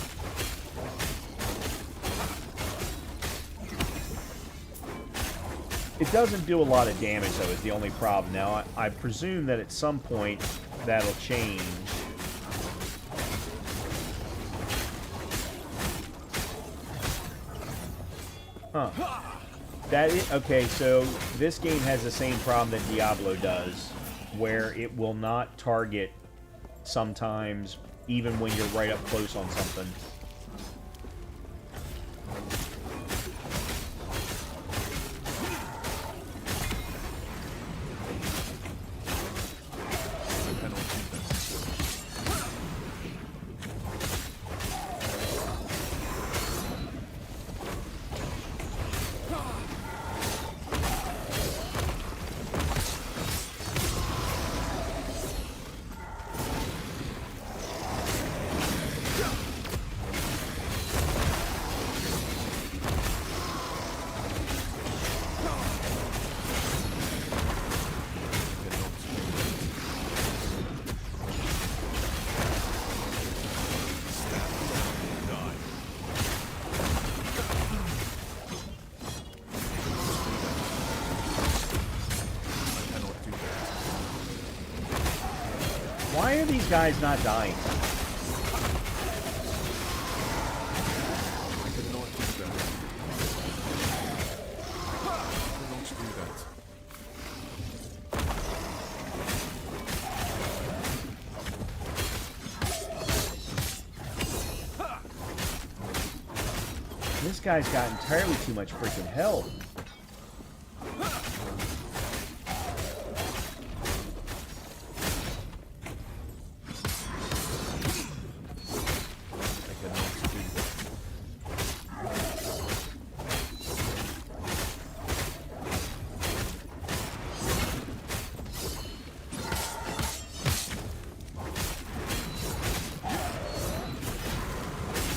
It doesn't do a lot of damage, though, is the only problem. Now, I presume that at some point that'll change. Huh. Okay, so this game has the same problem that Diablo does, where it will not target sometimes, even when you're right up close on something. Why are these guys not dying? I cannot do that. I cannot do that. This guy's got entirely too much freaking health.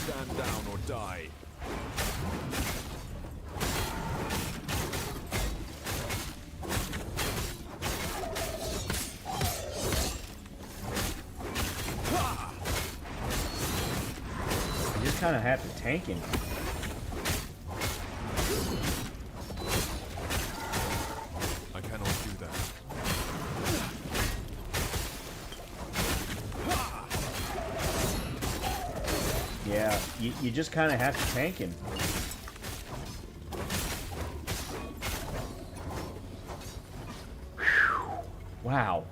Stand down or die. You just kind of have to tank him. I cannot do that. Yeah, you just kind of have to tank him. Whew. Wow.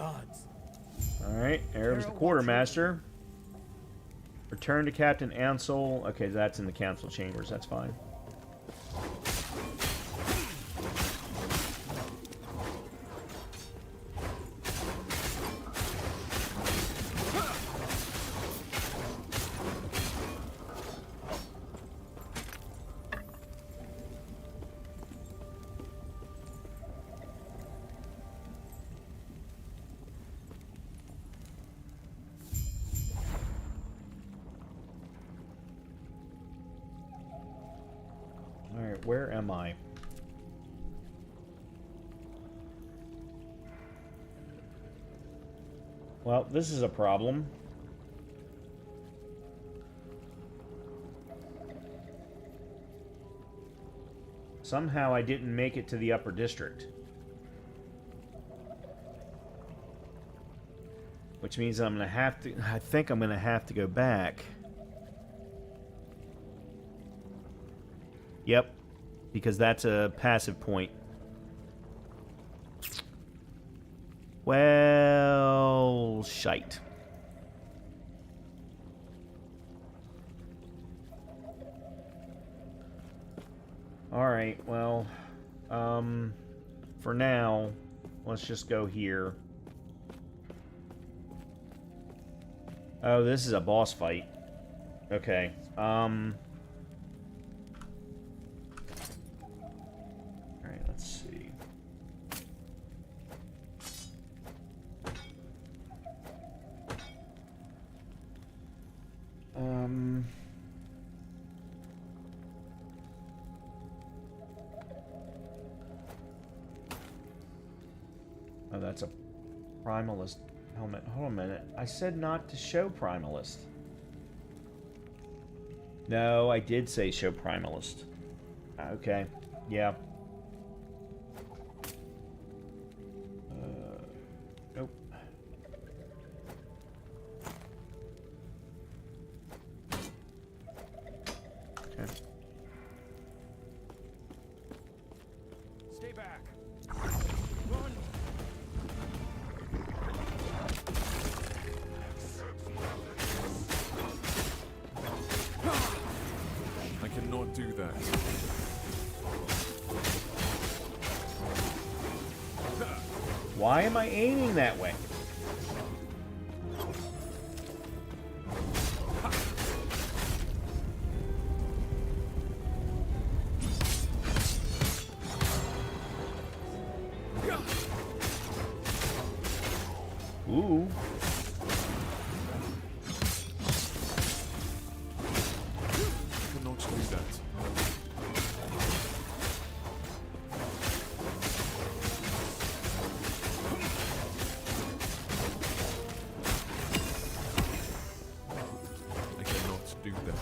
gods. Alright, Arab's the quartermaster. Return to Captain Ansel. Okay, that's in the council chambers. That's fine. Alright, where am I? Well, this is a problem. Somehow I didn't make it to the upper district. Which means I'm gonna have to... I think I'm gonna have to go back. Yep, because that's a passive point. Well, shite. Alright, well, for now, let's just go here. Oh, this is a boss fight. Okay, Alright, let's see. Oh, that's a Primalist helmet. Hold on a minute. I said not to show Primalist. No, I did say show Primalist. Okay. Yeah. Nope. Okay. Stay back. Run. I cannot do that. Why am I aiming that way? Ooh. I cannot do that. I cannot do that.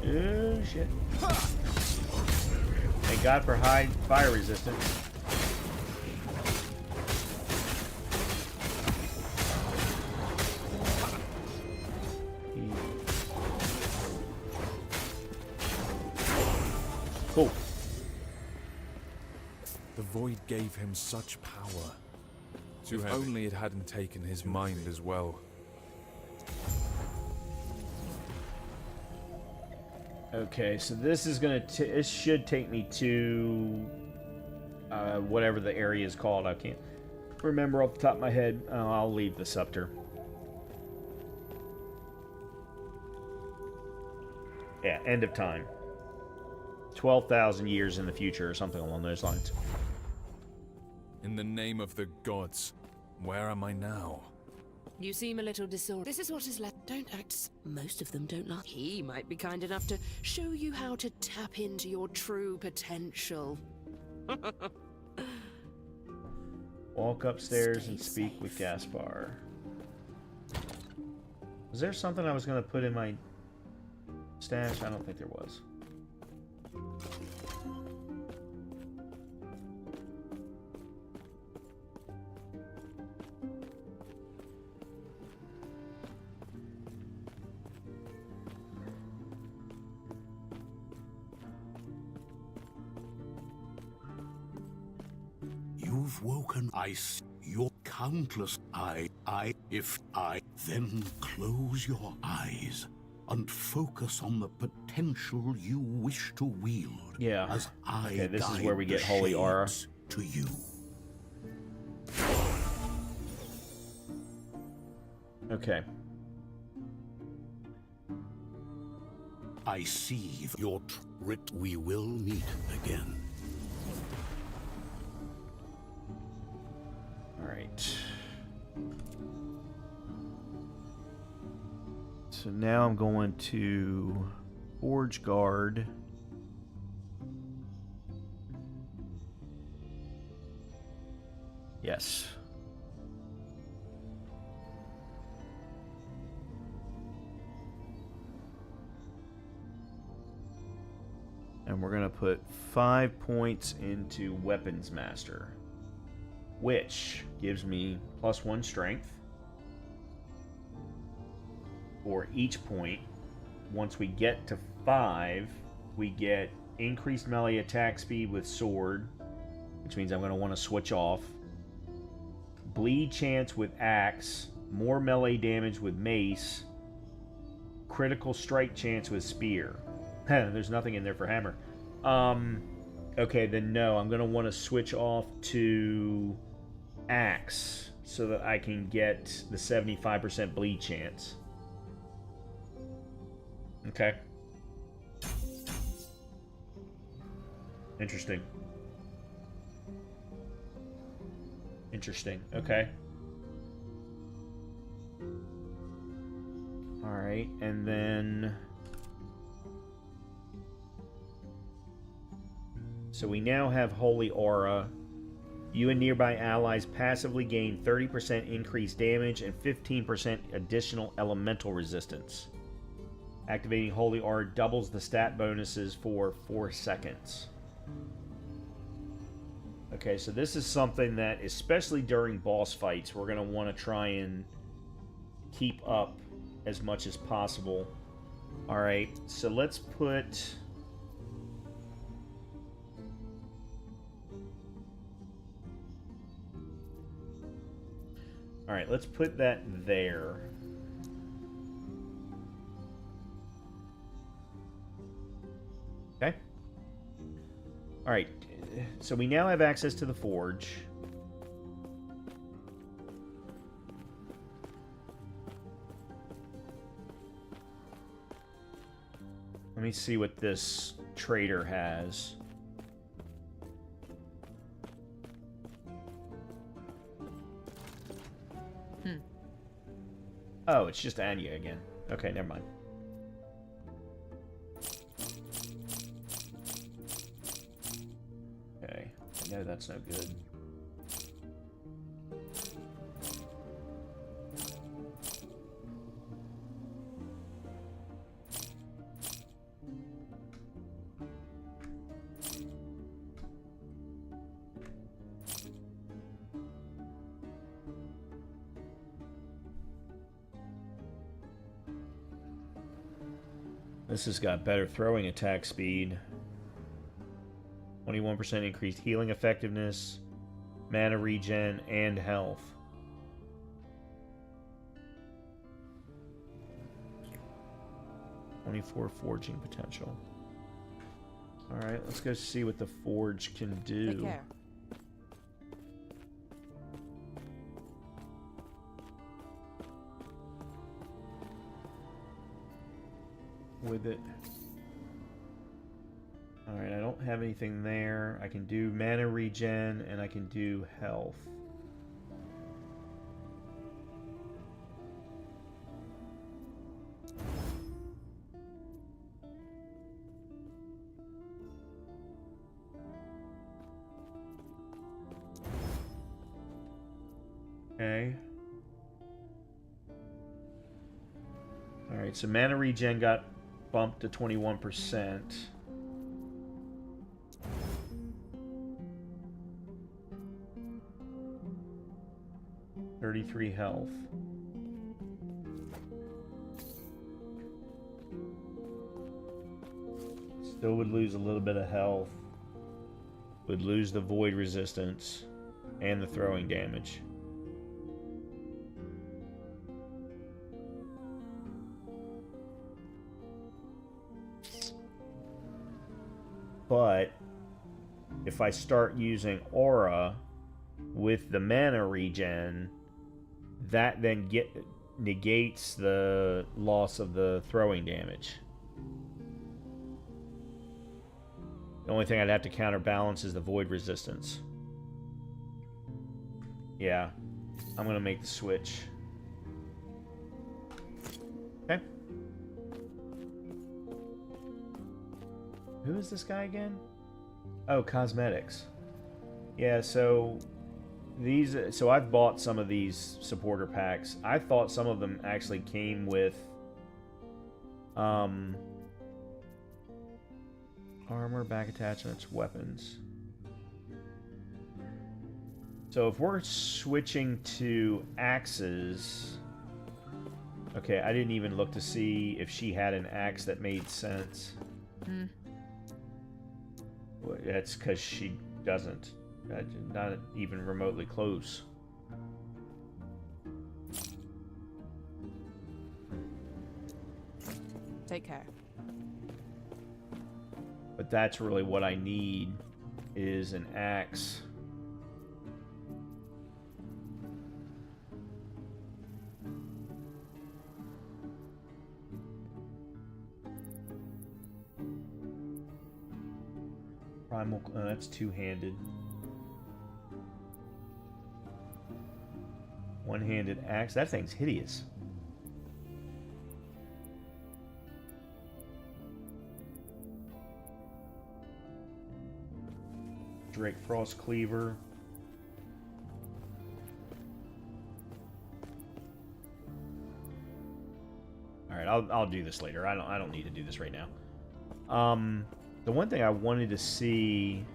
Oh, shit. Thank God for high fire resistance. Cool. The void gave him such power. If only it hadn't taken his mind as well. Okay, so this is gonna. This should take me to whatever the area is called. I can't remember off the top of my head. I'll leave the scepter. Yeah, end of time. 12,000 years in the future or something along those lines. In the name of the gods, where am I now? You seem a little disordered. This is what is left. Don't act. Most of them don't like. He might be kind enough to show you how to tap into your true potential. Walk upstairs and speak with Gaspar. Was there something I was going to put in my stash? I don't think there was. You've woken. I see your countless. If I then close your eyes and focus on the potential you wish to wield. Yeah. As I okay, this is guide where we get the Holy Aura. shades to you. Okay. I see your writ. We will meet again. All right. So now I'm going to Forge Guard. Yes. And we're going to put 5 points into Weapons Master, which gives me +1 strength for each point. Once we get to 5, we get increased melee attack speed with sword, which means I'm going to want to switch off. Bleed chance with axe, more melee damage with mace, critical strike chance with spear. There's nothing in there for hammer. Okay, then no, I'm going to want to switch off to axe so that I can get the 75% bleed chance. Okay. Interesting. Interesting. Okay. Alright, and then... So we now have Holy Aura. You and nearby allies passively gain 30% increased damage and 15% additional elemental resistance. Activating Holy Aura doubles the stat bonuses for 4 seconds. Okay, so this is something that, especially during boss fights, we're going to want to try and keep up as much as possible. Alright, so let's put... Alright, let's put that there. Okay. Alright, so we now have access to the forge. Let me see what this trader has. Oh, it's just Anya again. Okay, never mind. Okay, I know that's no good. This has got better throwing attack speed. 21% increased healing effectiveness, mana regen, and health. .24 forging potential. Alright, let's go see what the forge can do. Take care. with it. Alright, I don't have anything there. I can do mana regen and I can do health. Okay. Alright, so mana regen got bumped to 21%. .33 health. Still would lose a little bit of health. Would lose the void resistance and the throwing damage. But if I start using aura with the mana regen, that then negates the loss of the throwing damage. The only thing I'd have to counterbalance is the void resistance. Yeah, I'm gonna make the switch. Okay. Who is this guy again? Oh, cosmetics. Yeah, so these. So I've bought some of these supporter packs. I thought some of them actually came with armor, back attachments, weapons. So if we're switching to axes, okay, I didn't even look to see if she had an axe that made sense. Hmm. That's because she doesn't. Not even remotely close. Take care. But that's really what I need, is an axe. Primal, that's two-handed. One-handed axe. That thing's hideous. Drake Frost Cleaver. All right, I'll do this later. I don't need to do this right now. The one thing I wanted to see,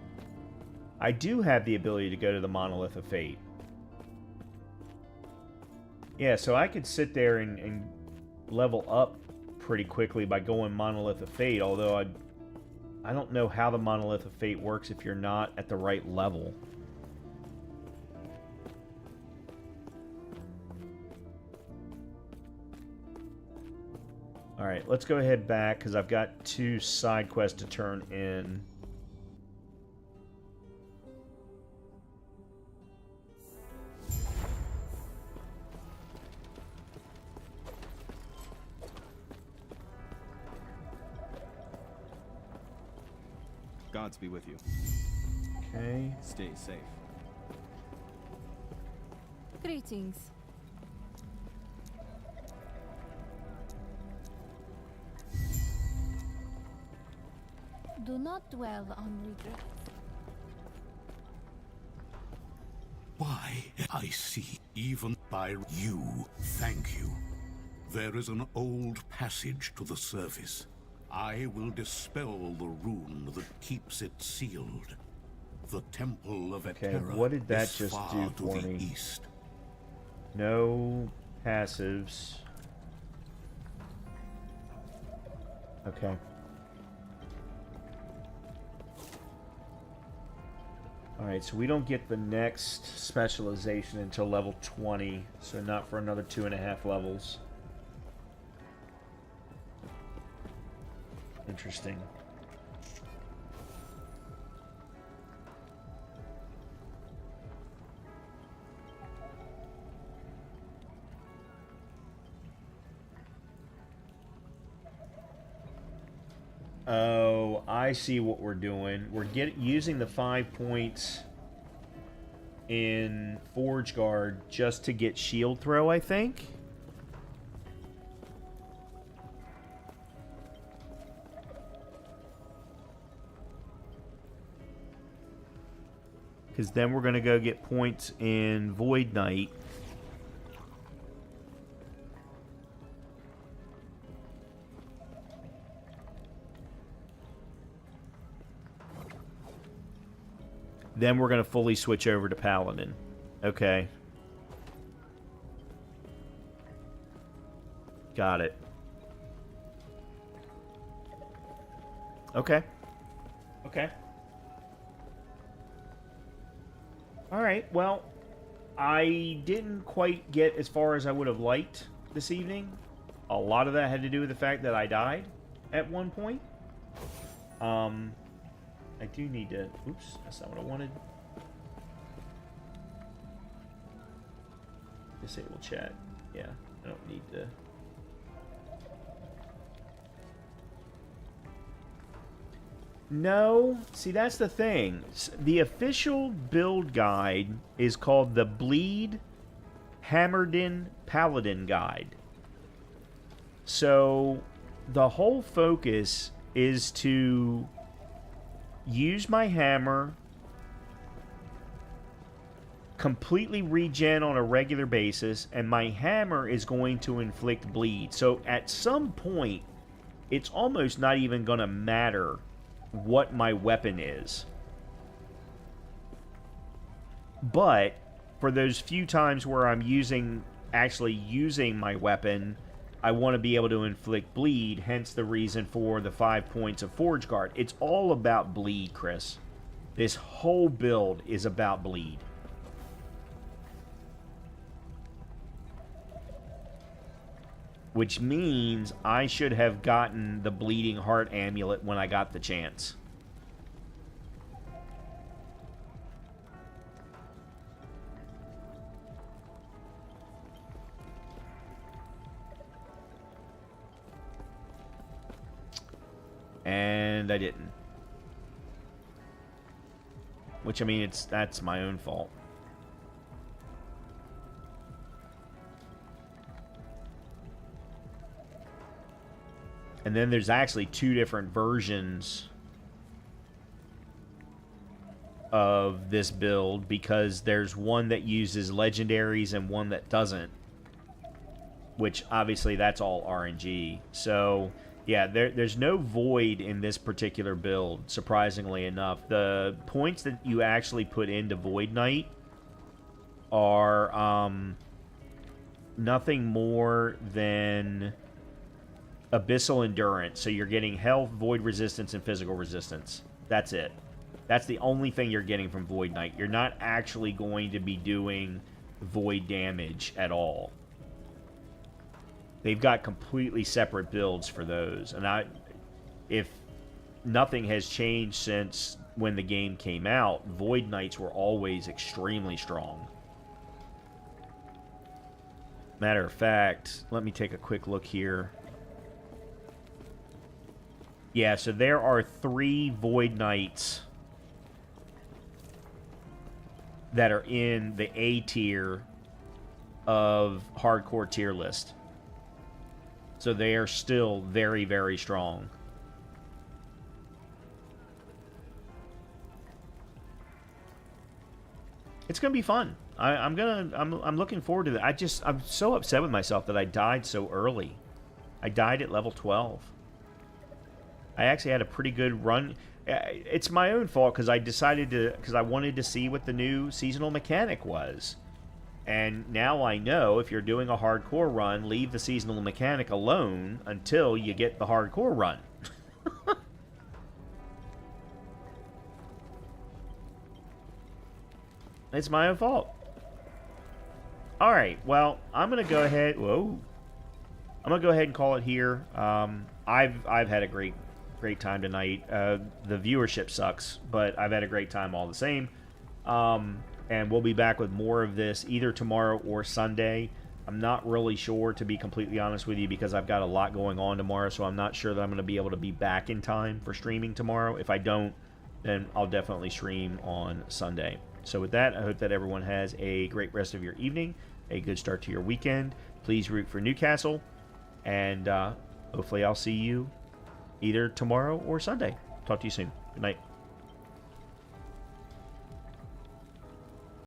I do have the ability to go to the Monolith of Fate. Yeah, so I could sit there and level up pretty quickly by going Monolith of Fate, although I don't know how the Monolith of Fate works if you're not at the right level. Alright, let's go ahead back, because I've got 2 side quests to turn in. Gods be with you. Okay. Stay safe. Greetings. Do not dwell on regrets. Why, I see, even by you, thank you. There is an old passage to the surface. I will dispel the rune that keeps it sealed. The Temple of Eterra what did that is just far do to for the me? east. No passives. Okay. Alright, so we don't get the next specialization until level 20, so not for another 2.5 levels. Interesting. Oh, I see what we're doing. We're using the 5 points in Forge Guard just to get shield throw, I think. Because then we're going to go get points in Void Knight. Then we're going to fully switch over to Paladin. Okay. Got it. Okay. Okay. Alright, well, I didn't quite get as far as I would have liked this evening. A lot of that had to do with the fact that I died at one point. I do need to... Oops, that's not what I wanted. Disable chat. Yeah, I don't need to... No, see, that's the thing. The official build guide is called the Bleed Hammerden Paladin Guide. So, the whole focus is to use my hammer, completely regen on a regular basis, and my hammer is going to inflict bleed. So, at some point, it's almost not even going to matter what my weapon is. But for those few times where I'm actually using my weapon, I want to be able to inflict bleed, hence the reason for the 5 points of Forge Guard. It's all about bleed, Chris. This whole build is about bleed. Which means I should have gotten the Bleeding Heart Amulet when I got the chance. And I didn't. Which, I mean, that's my own fault. And then there's actually 2 different versions of this build, because there's one that uses legendaries and one that doesn't. Which, obviously, that's all RNG. So, yeah, there's no void in this particular build, surprisingly enough. The points that you actually put into Void Knight are nothing more than Abyssal Endurance. So you're getting health, void resistance, and physical resistance. That's it. That's the only thing you're getting from Void Knight. You're not actually going to be doing void damage at all. They've got completely separate builds for those. And if nothing has changed since when the game came out, Void Knights were always extremely strong. Matter of fact, let me take a quick look here. Yeah, so there are 3 Void Knights that are in the A tier of hardcore tier list. So they are still very, very strong. It's gonna be fun. I'm looking forward to that. I'm so upset with myself that I died so early. I died at level 12. I actually had a pretty good run. It's my own fault because I wanted to see what the new seasonal mechanic was. And now I know if you're doing a hardcore run, leave the seasonal mechanic alone until you get the hardcore run. It's my own fault. Alright, well, I'm going to go ahead... Whoa. I'm going to go ahead and call it here. I've had a great time tonight. The viewership sucks, but I've had a great time all the same. And we'll be back with more of this either tomorrow or Sunday. I'm not really sure, to be completely honest with you, because I've got a lot going on tomorrow, so I'm not sure that I'm going to be able to be back in time for streaming tomorrow. If I don't, then I'll definitely stream on Sunday. So with that, I hope that everyone has a great rest of your evening, a good start to your weekend. Please root for Newcastle, and hopefully I'll see you either tomorrow or Sunday. Talk to you soon. Good night.